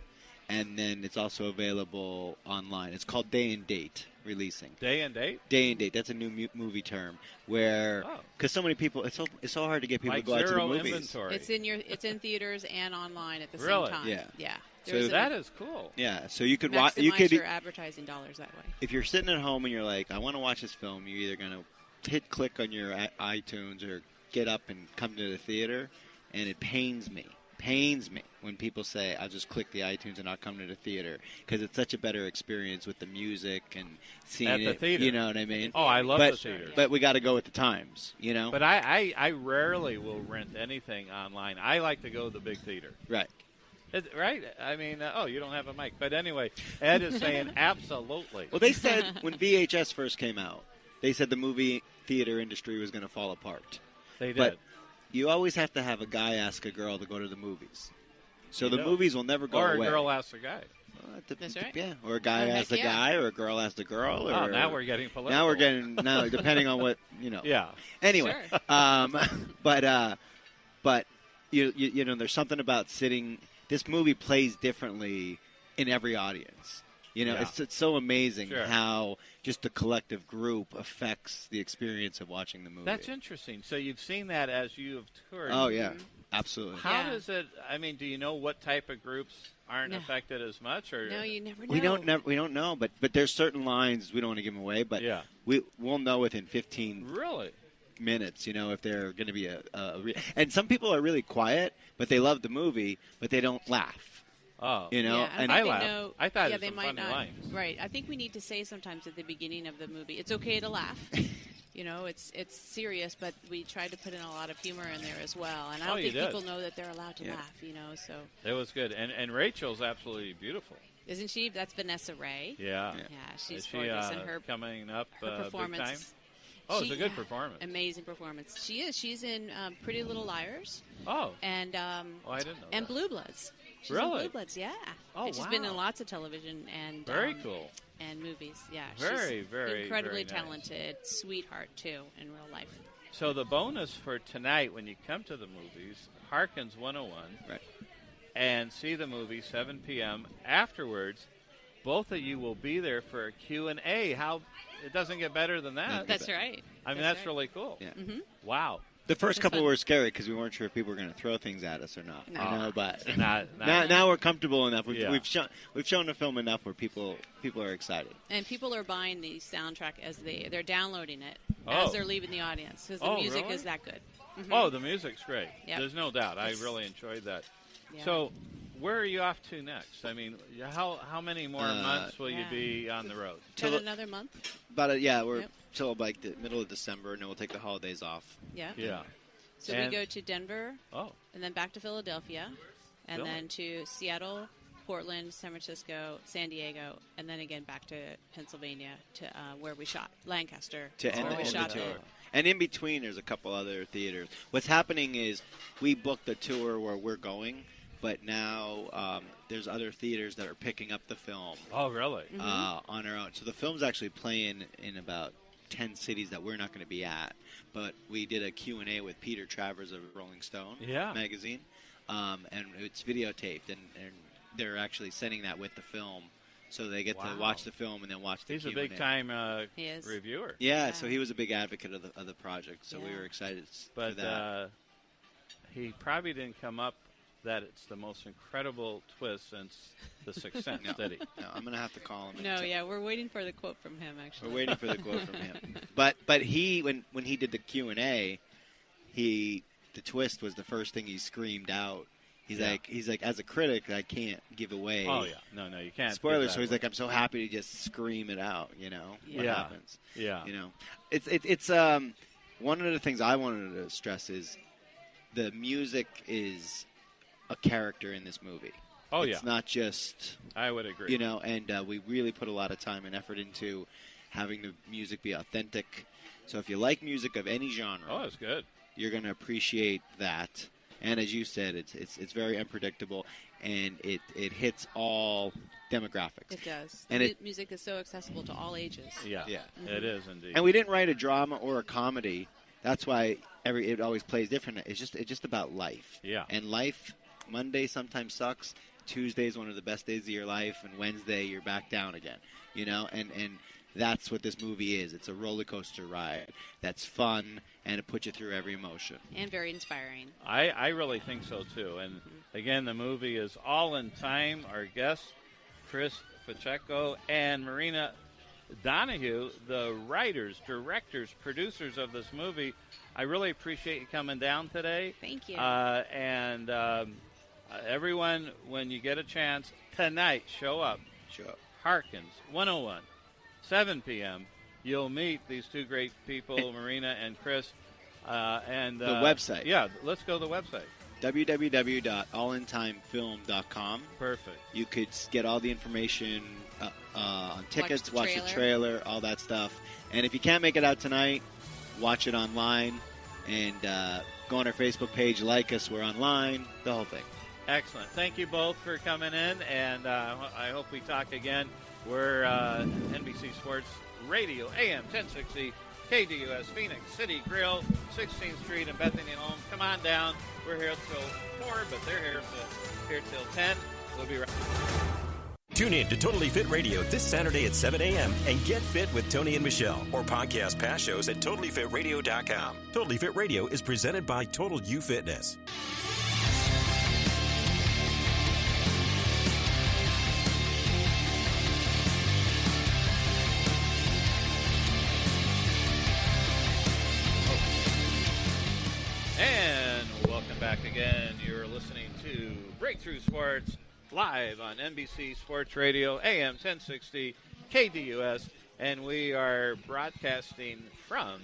and then it's also available online. It's called Day and Date releasing. Day and Date? Day and Date. That's a new movie term where, because so many people, it's so hard to get people like to go out to the zero movies. Inventory. It's in theaters and online at the really? same time. Yeah. Yeah. So that is cool. Yeah. So you could maximize you could your advertising dollars that way. If you're sitting at home and you're like, I want to watch this film, you're either going to hit click on your iTunes or get up and come to the theater, and it pains me when people say, I'll just click the iTunes and I'll come to the theater, because it's such a better experience with the music and seeing at the it. Theater. You know what I mean? Oh, I love the theater. But we got to go with the times, you know? But I rarely will rent anything online. I like to go to the big theater. Right. Right? I mean, you don't have a mic. But anyway, Ed is saying absolutely. Well, they said when VHS first came out, they said the movie theater industry was going to fall apart. They did. But you always have to have a guy ask a girl to go to the movies. So the movies will never go away. Or a girl asks a guy. That's right. Yeah, or a guy asks a guy, or a girl asks a girl. Or, now we're getting political. Now we're getting depending on what Yeah. Anyway, Sure. but you know, there's something about sitting. This movie plays differently in every audience. You know, it's so amazing how just the collective group affects the experience of watching the movie. That's interesting. So you've seen that as you have toured. Oh, yeah. Absolutely. How does it, I mean, do you know what type of groups aren't affected as much? Or no, you never know. We don't know, but there's certain lines we don't want to give them away, but we'll know within 15 minutes, you know, if they're going to be and some people are really quiet, but they love the movie, but they don't laugh. Oh, you know, and I laughed. I thought it was they some might funny not. lines. Right. I think we need to say sometimes at the beginning of the movie, it's okay to laugh. You know, it's serious, but we tried to put in a lot of humor in there as well. And I don't think people know that they're allowed to laugh. You know, so it was good. And Rachel's absolutely beautiful, isn't she? That's Vanessa Ray. Yeah, she's gorgeous, and her coming up her performance. Big time? Oh, it's a good performance. Amazing performance. She is. She's in Pretty Little Liars. Oh. And I didn't know. And Blue Bloods. She's really? in Blue Bloods, yeah. Oh, and she's been in lots of television and very cool. And movies, yeah. Very, she's incredibly very nice. talented, sweetheart too in real life. So the bonus for tonight, when you come to the movies, Harkins 101, right, and see the movie 7 p.m. Afterwards, both of you will be there for a Q&A. How it doesn't get better than that. That's right. I mean, that's really cool. Yeah. Mm-hmm. Wow. The first couple were scary because we weren't sure if people were going to throw things at us or not. No. You know, but now we're comfortable enough. We've shown the film enough where people are excited. And people are buying the soundtrack as they're downloading it as they're leaving the audience because the music is that good. Mm-hmm. Oh, the music's great. Yep. There's no doubt. I really enjoyed that. Yeah. So, where are you off to next? I mean, how many more months will you be on the road? Till another month. We're till like the middle of December, and then we'll take the holidays off. Yeah. Yeah. So we go to Denver, and then back to Philadelphia, and then to Seattle, Portland, San Francisco, San Diego, and then again back to Pennsylvania to where we shot, Lancaster. To end where we shot the tour. And in between, there's a couple other theaters. What's happening is we booked a tour where we're going, but now there's other theaters that are picking up the film. Oh, really? On our own. So the film's actually playing in about 10 cities that we're not going to be at, but we did a Q&A with Peter Travers of Rolling Stone magazine, and it's videotaped, and they're actually sending that with the film, so they get to watch the film and then watch the He's Q&A. a big-time reviewer. Yeah, so he was a big advocate of the project, so we were excited for that. But he probably didn't come up that it's the most incredible twist since The Sixth Sense, did he? No, I'm going to have to call him. We're waiting for the quote from him, actually. We're waiting for the quote from him. But he, when he did the Q&A, the twist was the first thing he screamed out. He's like, as a critic, I can't give away. Oh, yeah. No, you can't. Spoilers, so he's like, I'm so happy to just scream it out, you know, what happens. Yeah. You know, it's one of the things I wanted to stress is the music is a character in this movie. Oh, it's not just... I would agree. And we really put a lot of time and effort into having the music be authentic. So if you like music of any genre... Oh, it's good. You're going to appreciate that. And as you said, it's very unpredictable, and it hits all demographics. It does. And music is so accessible to all ages. Yeah, Mm-hmm. It is indeed. And we didn't write a drama or a comedy. That's why it always plays different. It's just about life. Yeah. And life, Monday sometimes sucks. Tuesday is one of the best days of your life, and Wednesday you're back down again. And that's what this movie is. It's a roller coaster ride that's fun, and it puts you through every emotion. And very inspiring. I really think so, too. And, again, the movie is all in time. Our guests, Chris Pacheco and Marina Donahue, the writers, directors, producers of this movie. I really appreciate you coming down today. Thank you. Everyone, when you get a chance, tonight, show up. Harkins, 101, 7 p.m. You'll meet these two great people, Marina and Chris. And the website. Yeah, let's go to the website. www.allintimefilm.com. Perfect. You could get all the information on tickets, watch the trailer, all that stuff. And if you can't make it out tonight, watch it online and go on our Facebook page, like us, we're online, the whole thing. Excellent. Thank you both for coming in, and I hope we talk again. We're NBC Sports Radio, AM 1060, KDUS, Phoenix City Grill, 16th Street in Bethany and Holmes. Come on down. We're here till 4, but they're here till 10. We'll be right back. Tune in to Totally Fit Radio this Saturday at 7 a.m. and get fit with Tony and Michelle, or podcast past shows at TotallyFitRadio.com. Totally Fit Radio is presented by Total U Fitness. And welcome back again. You're listening to Breakthrough Sports live on NBC Sports Radio, AM 1060, KDUS, and we are broadcasting from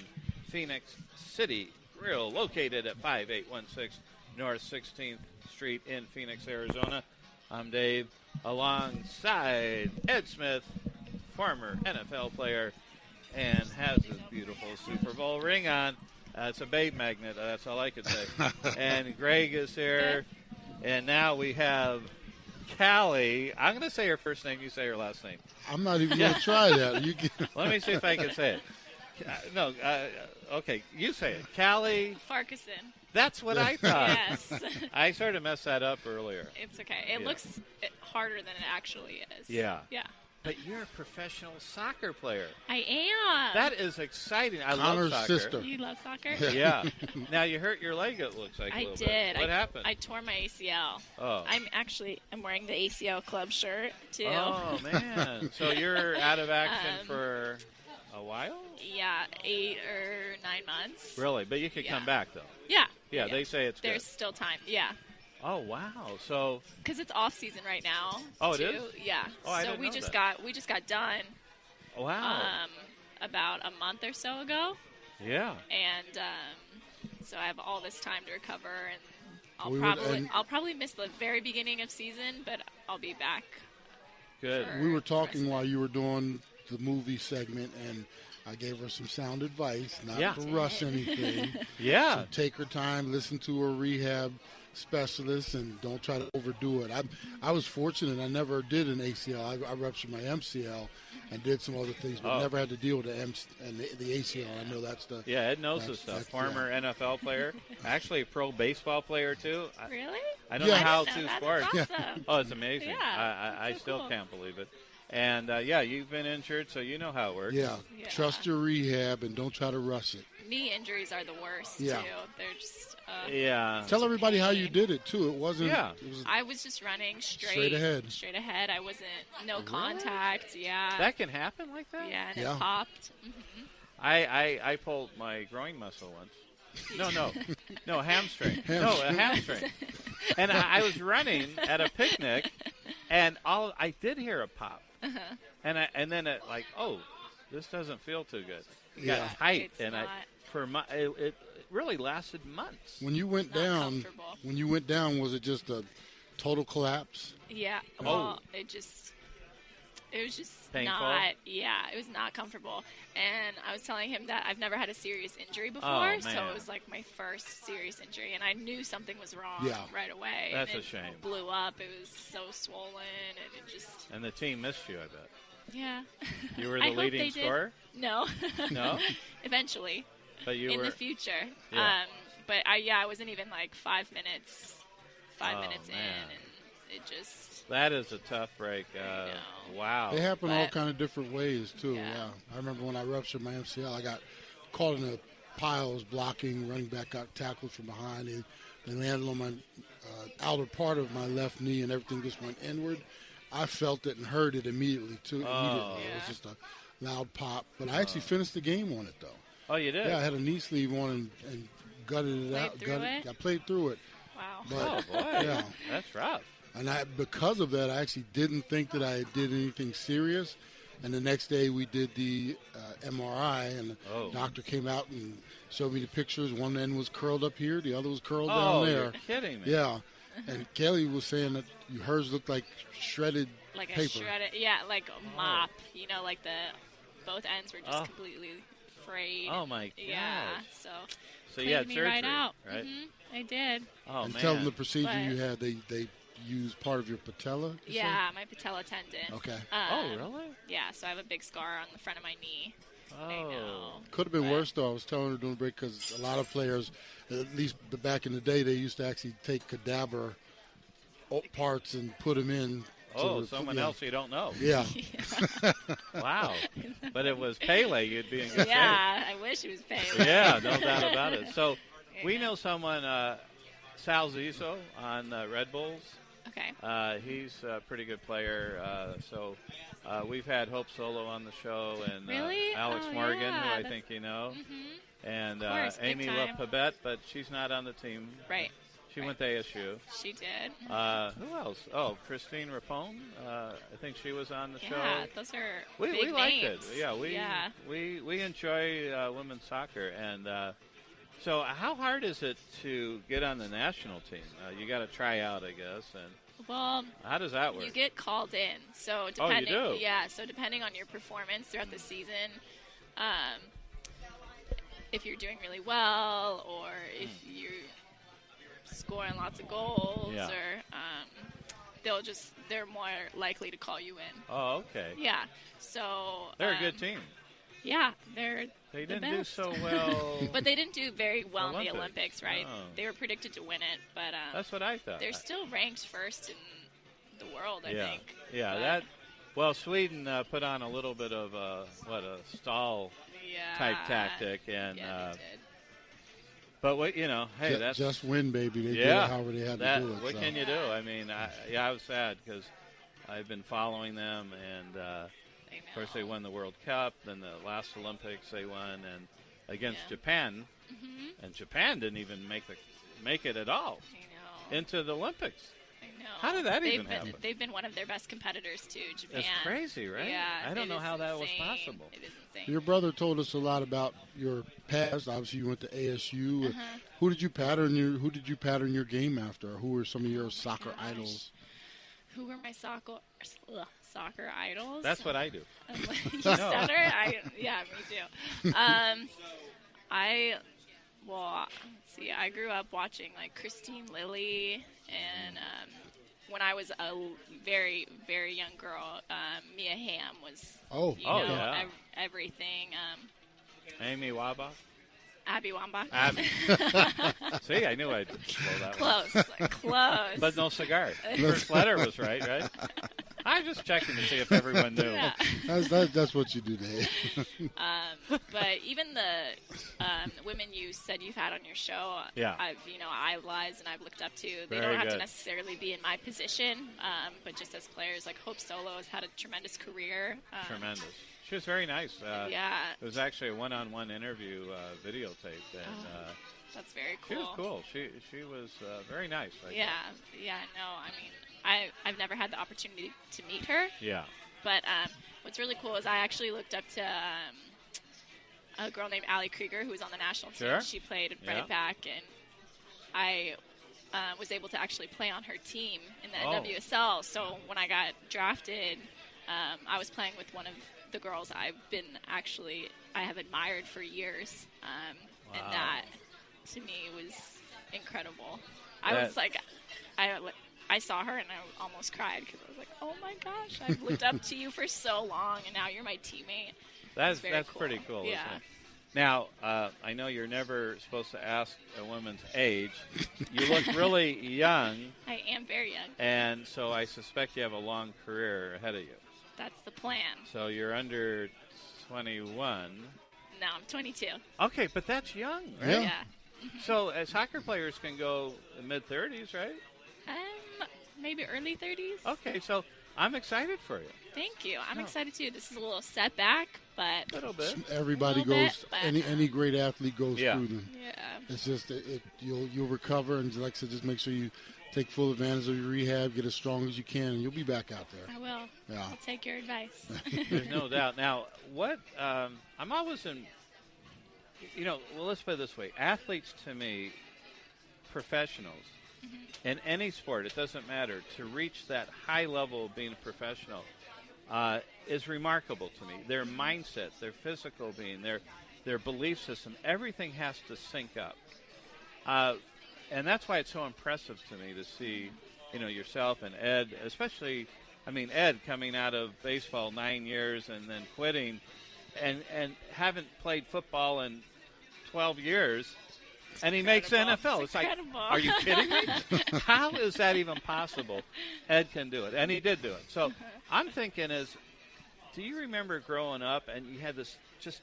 Phoenix City Grill, located at 5816 North 16th Street in Phoenix, Arizona. I'm Dave, alongside Ed Smith, former NFL player, and has his beautiful Super Bowl ring on. It's a babe magnet. That's all I could say. And Greg is here. And now we have Callie. I'm going to say her first name. You say her last name. I'm not even going to try that. Let me see if I can say it. No. Okay. You say it. Callie Farquharson. That's what I thought. Yes. I sort of messed that up earlier. It's okay. It looks harder than it actually is. Yeah. Yeah. But you're a professional soccer player. I am. That is exciting. I Connor's love soccer. sister. You love soccer? Yeah. Now, you hurt your leg, it looks like, a little did. bit. What happened? I tore my ACL. Oh. I'm wearing the ACL club shirt, too. Oh, man. So you're out of action for a while? Yeah, 8 or 9 months. Really? But you could come back, though. Yeah. Yeah, they say it's There's good. still time. Yeah. Oh, wow. So because it's off season right now. Oh, too. it is? Yeah. Oh, I so didn't we know just that. got done. Wow. About a month or so ago. Yeah. And so I have all this time to recover, and I'll probably miss the very beginning of season, but I'll be back. Good. We were talking while you were doing the movie segment, and I gave her some sound advice, not to rush anything. Yeah. So take her time, listen to her rehab specialist, and don't try to overdo it. I was fortunate. I never did an ACL. I ruptured my MCL and did some other things, but never had to deal with the ACL. I know that's the... Yeah, Ed knows this stuff. Former NFL player. Actually a pro baseball player, too. Really? I don't know how to sports. Awesome. Oh, it's amazing. Yeah, I still can't believe it. And, you've been injured, so you know how it works. Yeah. Trust your rehab and don't try to rush it. Knee injuries are the worst, too. They're just... Tell everybody how you did it, too. It wasn't... Yeah. I was just running straight ahead. Straight ahead. I wasn't... No contact, That can happen like that? Yeah, and it popped. Mm-hmm. I pulled my groin muscle once. No, hamstring. No, a hamstring. And I was running at a picnic, and I did hear a pop. Uh-huh. And then this doesn't feel too good. It got tight, it's not. really lasted months. When you went down, was it just a total collapse? Yeah. Well, it was just painful? it was not comfortable. And I was telling him that I've never had a serious injury before, so it was like my first serious injury, and I knew something was wrong right away. That's and a shame. It blew up. It was so swollen, and it just... And the team missed you, I bet. Yeah. You were the leading scorer? No. No? Eventually. But you in were... the future. Yeah. But I wasn't even like 5 minutes in, and it just... That is a tough break. Wow. They happen all kind of different ways, too. Yeah. I remember when I ruptured my MCL, I got caught in a pile. I was blocking, running back got tackled from behind, and they landed on my outer part of my left knee, and everything just went inward. I felt it and heard it immediately, too. It was just a loud pop. But I actually finished the game on it, though. Oh, you did? Yeah, I had a knee sleeve on and gutted it out. I played through it. Wow. But, oh, boy. Yeah. That's rough. And because of that, I actually didn't think that I did anything serious. And the next day we did the MRI, and the doctor came out and showed me the pictures. One end was curled up here, the other was curled down there. You're kidding me. Yeah. And Kelly was saying that hers looked like shredded like paper. A shredded, like a mop. You know, like both ends were just completely frayed. Oh, my gosh. Yeah, so you had me surgery, right out. right? Mm-hmm, I did. Oh, and man. tell them the procedure you had. They used part of your patella? Yeah, my patella tendon. Okay. Oh, really? Yeah, so I have a big scar on the front of my knee. Oh. I know. Could have been worse, though. I was telling her during the break because a lot of players, at least back in the day, they used to actually take cadaver parts and put them in. Someone else you don't know. Yeah. Wow. But it was Pele. You'd be in good shape. Yeah, I wish it was Pele. Yeah, no doubt about it. So we know someone, Sal Zizzo on Red Bulls. Okay. He's a pretty good player. So we've had Hope Solo on the show and really? Alex Morgan, yeah, who I think you know, and Amy time. LaPabette, but she's not on the team. Right. She went to ASU. She did. Who else? Oh, Christine Rapone. I think she was on the show. Yeah, those are we big liked names. it. Yeah, we enjoy women's soccer, and so how hard is it to get on the national team? You got to try out, I guess, and well, how does that work? You get called in. So depending, you do? Yeah. So depending on your performance throughout the season, if you're doing really well, or if you're scoring lots of goals, or they're more likely to call you in. Oh, okay. Yeah. So they're a good team. Yeah, they didn't do so well. But they didn't do very well in the Olympics, right? Oh. They were predicted to win it, but that's what I thought. They're still ranked first in the world, I think. Yeah, well, Sweden put on a little bit of a stall type tactic, and they did. But what hey, that's just win, baby. They did it however they had to do it. What can you do? I mean, I was sad because I've been following them, and of course they won the World Cup. Then the last Olympics they won, and against Japan, and Japan didn't even make it at all into the Olympics. I know. How did that even happen? They've been one of their best competitors too, Japan. It's crazy, right? Yeah, I don't know how that was insane. possible. It is insane. Your brother told us a lot about your past. Obviously, you went to ASU. Who did you pattern your game after? Who were some of your soccer idols? Who were my soccer idols? That's what I do. You stutter? Yeah, me too. Let's see. I grew up watching like Christine Lilly, and when I was a very, very young girl, Mia Hamm was everything. Amy Wambach? Abby Wambach. Abby. See, I knew I'd blow that one. Close. But no cigar. First letter was right? I'm just checking to see if everyone knew. Yeah. That's what you do, Dave. But even the women you said you've had on your show, I've idolized and I've looked up to. They don't have to necessarily be in my position, but just as players, like Hope Solo has had a tremendous career. Tremendous. She was very nice. It was actually a one-on-one interview videotaped, and that's very cool. She was cool. She was very nice. No, I mean, I've never had the opportunity to meet her. Yeah. But what's really cool is I actually looked up to a girl named Allie Krieger who was on the national team. Sure. She played right back, and I was able to actually play on her team in the NWSL. So when I got drafted, I was playing with one of the girls I have admired for years, and that to me was incredible. I was like, I saw her and I almost cried because I was like, oh my gosh, I've looked up to you for so long, and now you're my teammate. That's cool. pretty cool, yeah. isn't it? Now, I know you're never supposed to ask a woman's age. You look really young. I am very young. And so I suspect you have a long career ahead of you. That's the plan. So you're under 21. No, I'm 22. Okay, but that's young, right? Yeah. So soccer players can go mid-30s, right? Maybe early 30s. Okay, so I'm excited for you. Thank you. I'm excited too. This is a little setback, but a little bit. Everybody goes. Any great athlete goes through them. Yeah. It's just you'll recover, and like I said, just make sure you take full advantage of your rehab, get as strong as you can, and you'll be back out there. I will. Yeah. I'll take your advice. There's no doubt. Now, what I'm always in. Well, let's put it this way: athletes, to me, professionals. In any sport, it doesn't matter, to reach that high level of being a professional is remarkable to me. Their mindset, their physical being, their belief system, everything has to sync up. And that's why it's so impressive to me to see, yourself and Ed, especially, Ed coming out of baseball 9 years and then quitting and haven't played football in 12 years. And he makes NFL. It's like, are you kidding me? How is that even possible? Ed can do it, and he did do it. So I'm thinking do you remember growing up and you had this just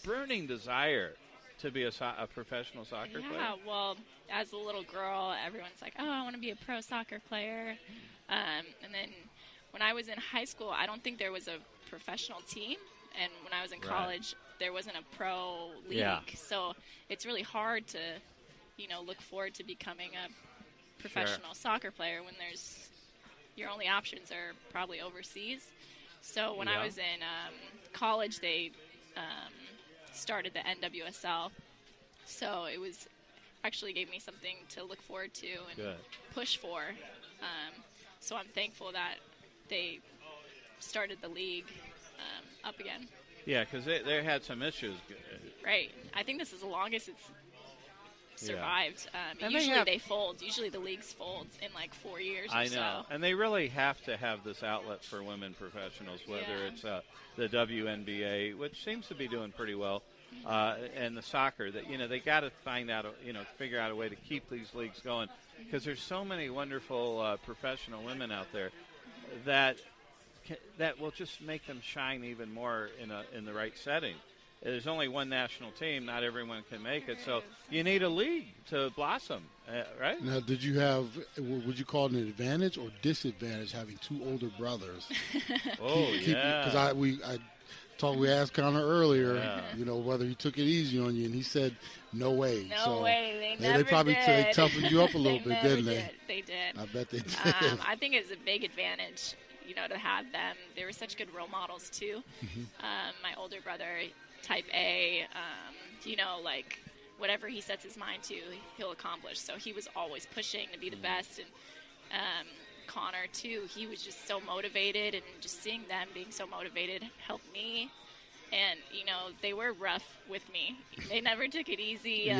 burning desire to be a professional soccer player? Yeah, well, as a little girl, everyone's like, oh, I want to be a pro soccer player. And then when I was in high school, I don't think there was a professional team. And when I was in college, there wasn't a pro league. Yeah. So it's really hard to, look forward to becoming a professional soccer player when your only options are probably overseas. So when I was in college, they started the NWSL. So it actually gave me something to look forward to and push for. So I'm thankful that they started the league up again. Yeah, because they had some issues. Right. I think this is the longest it's survived. And usually they fold. Usually the leagues fold in like 4 years I or so. know. And they really have to have this outlet for women professionals, whether it's the WNBA, which seems to be doing pretty well, and the soccer, that they got to find out, figure out a way to keep these leagues going, because there's so many wonderful professional women out there that will just make them shine even more in the right setting. There's only one national team. Not everyone can make it. So you need a league to blossom, right? Now, did you have, would you call it an advantage or disadvantage having two older brothers? Because we asked Connor earlier, whether he took it easy on you, and he said, no way. No way. They probably did. toughened you up a little bit, didn't they? They did. I bet they did. I think it's a big advantage, to have them. They were such good role models, too. Mm-hmm. My older brother, type A, like whatever he sets his mind to, he'll accomplish. So he was always pushing to be the best. And Connor, too, he was just so motivated, and just seeing them being so motivated helped me. And, they were rough with me. They never took it easy.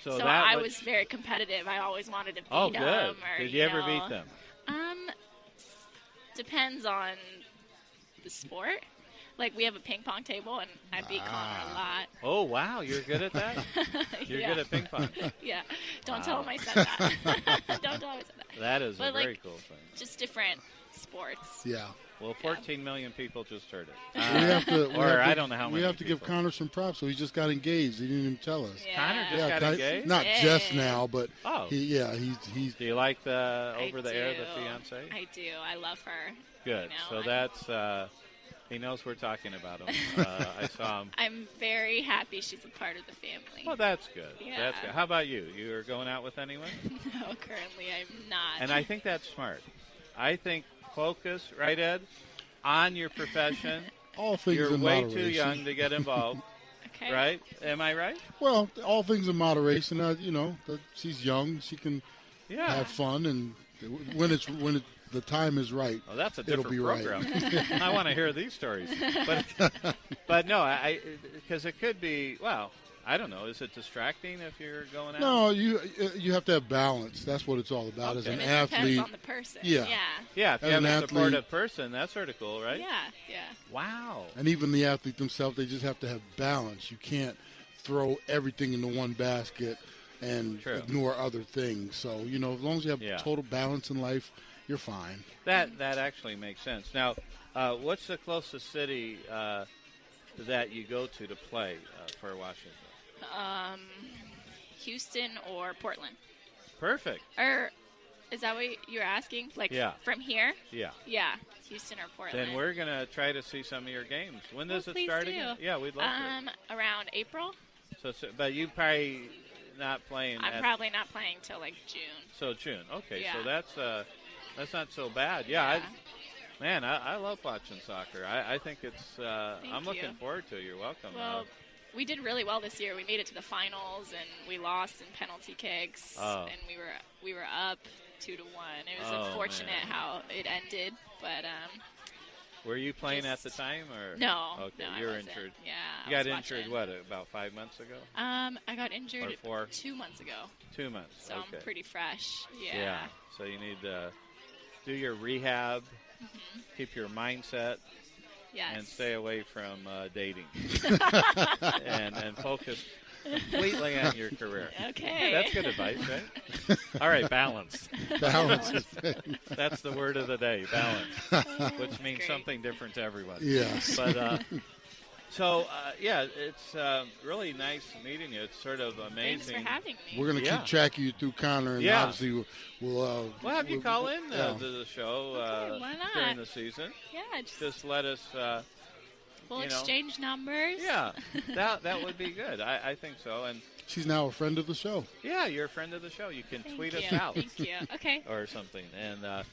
So I was very competitive. I always wanted to beat them. Oh, good. Did you ever beat them? Depends on the sport. Like, we have a ping pong table, and I beat Connor a lot. Oh, wow. You're good at that? You're good at ping pong. Yeah. Don't tell him I said that. Don't tell him I said that. That is a very cool thing. Just different sports. Yeah. Well, 14 million people just heard it. I don't know how many. We have to give Connor some props. So he just got engaged. He didn't even tell us. Yeah. Connor just got engaged? Not just now, but he's. Do you like the fiance? I do. I love her. Good. So that's. He knows we're talking about him. I saw him. I'm very happy she's a part of the family. Well, that's good. Yeah. That's good. How about you? You are going out with anyone? No, currently I'm not. And I think that's smart. I think focus, right, Ed, on your profession. All things You're in way moderation. too young to get involved. Okay. Right? Am I right? Well, all things in moderation. She's young. She can have fun, and when the time is right, well, that's a it'll different be program. right. I want to hear these stories. But no, because it could be, well, I don't know. Is it distracting if you're going out? No, you have to have balance. That's what it's all about. As an athlete, depends on the person. Yeah. If you have a supportive person, that's sort of cool, right? Yeah. Wow. And even the athlete themselves, they just have to have balance. You can't throw everything into one basket and ignore other things. So, as long as you have total balance in life, you're fine. That actually makes sense. Now, what's the closest city that you go to play for Washington? Houston or Portland. Perfect. Or is that what you're asking? Like from here? Yeah. Yeah, Houston or Portland. Then we're going to try to see some of your games. When does it start again? Yeah, we'd love to. Around April. But you probably not playing. I'm probably not playing till like June. So June. Okay, so that's not so bad. Yeah. I love watching soccer. I think it's. I'm looking forward to it. You're welcome. Well, we did really well this year. We made it to the finals, and we lost in penalty kicks, and we were up 2-1. It was unfortunate how it ended, but. Were you playing at the time, or no? Okay, no, you were wasn't. injured. Yeah, you got injured. What, about 5 months ago? I got injured or 2 months ago. 2 months. So okay. I'm pretty fresh. Yeah. Yeah. So you need to do your rehab, keep your mindset. Yes. And stay away from dating. and focus completely on your career. Okay. Hey, that's good advice, right? All right, balance. Balance. That's the word of the day, balance, which means something different to everyone. Yes. But it's really nice meeting you. It's sort of amazing. Thanks for having me. We're going to keep tracking you through Connor, and obviously we'll have you call in to the show why not? during the season. Yeah, just let us. We'll exchange numbers. Yeah, that would be good. I think so. And she's now a friend of the show. Yeah, you're a friend of the show. You can tweet us out. Thank you. Okay. Or something. And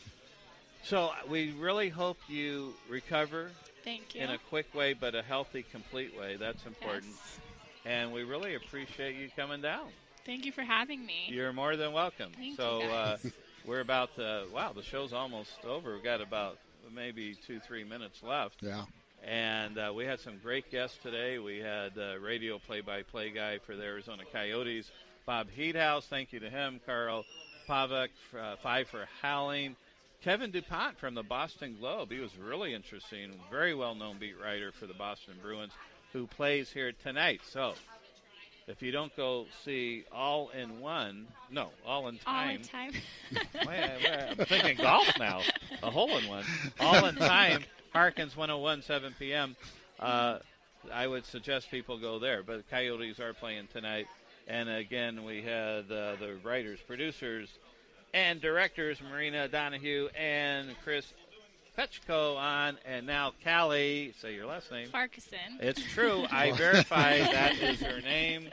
so we really hope you recover. Thank you. In a quick way, but a healthy, complete way. That's important. Yes. And we really appreciate you coming down. Thank you for having me. You're more than welcome. Thank you guys. We're about to, the show's almost over. We've got about maybe 2-3 minutes left. Yeah. And we had some great guests today. We had radio play-by-play guy for the Arizona Coyotes, Bob Heathouse. Thank you to him. Carl Pavek, 5 for Howling. Kevin DuPont from the Boston Globe. He was really interesting, very well-known beat writer for the Boston Bruins, who plays here tonight. So if you don't go see All in Time. All in Time. I'm thinking golf now. A hole in one. All in Time, Harkins 101, 7 p.m. I would suggest people go there. But the Coyotes are playing tonight. And, again, we had the writers, producers, and directors Marina Donahue and Chris Fetchko on, and now Callie, say your last name. Farquharson. It's true. I verified that is her name,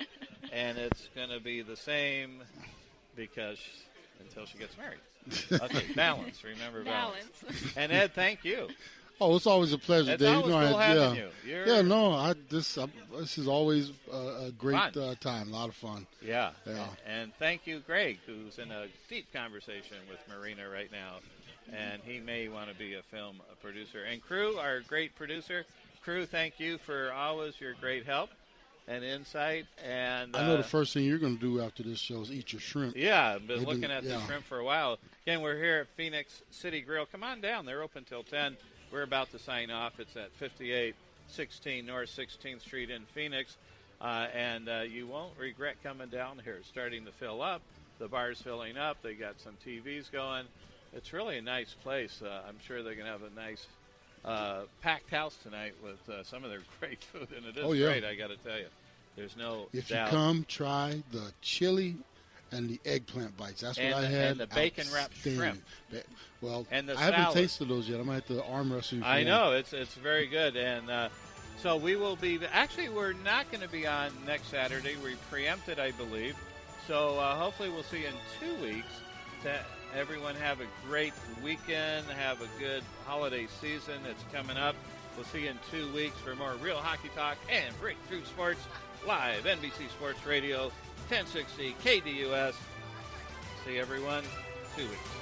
and it's going to be the same until she gets married. Okay, balance. Remember balance. And Ed, thank you. Oh, it's always a pleasure, It's Dave. always cool having you. This is always a great time, a lot of fun. Yeah. And thank you, Greg, who's in a deep conversation with Marina right now, and he may want to be a film producer. And Crew, our great producer. Crew, thank you for always your great help and insight. And I know the first thing you're going to do after this show is eat your shrimp. Yeah, I've been looking at the shrimp for a while. Again, we're here at Phoenix City Grill. Come on down. They're open till 10. We're about to sign off. It's at 5816 North 16th Street in Phoenix. And you won't regret coming down here. It's starting to fill up. The bar's filling up. They got some TVs going. It's really a nice place. I'm sure they're going to have a nice packed house tonight with some of their great food. And it is great, I got to tell you. There's no If doubt. you come, try the chili and the eggplant bites. That's what I had. And the bacon-wrapped shrimp. Well, and the I haven't salad. tasted those yet. I might have to arm wrestle you. I know. It's very good. And so we will be – actually, we're not going to be on next Saturday. We preempted, I believe. So hopefully we'll see you in 2 weeks. Everyone have a great weekend. Have a good holiday season. It's coming up. We'll see you in 2 weeks for more real hockey talk and Breakthrough Sports live, NBC Sports Radio, 1060 KDUS. See everyone 2 weeks.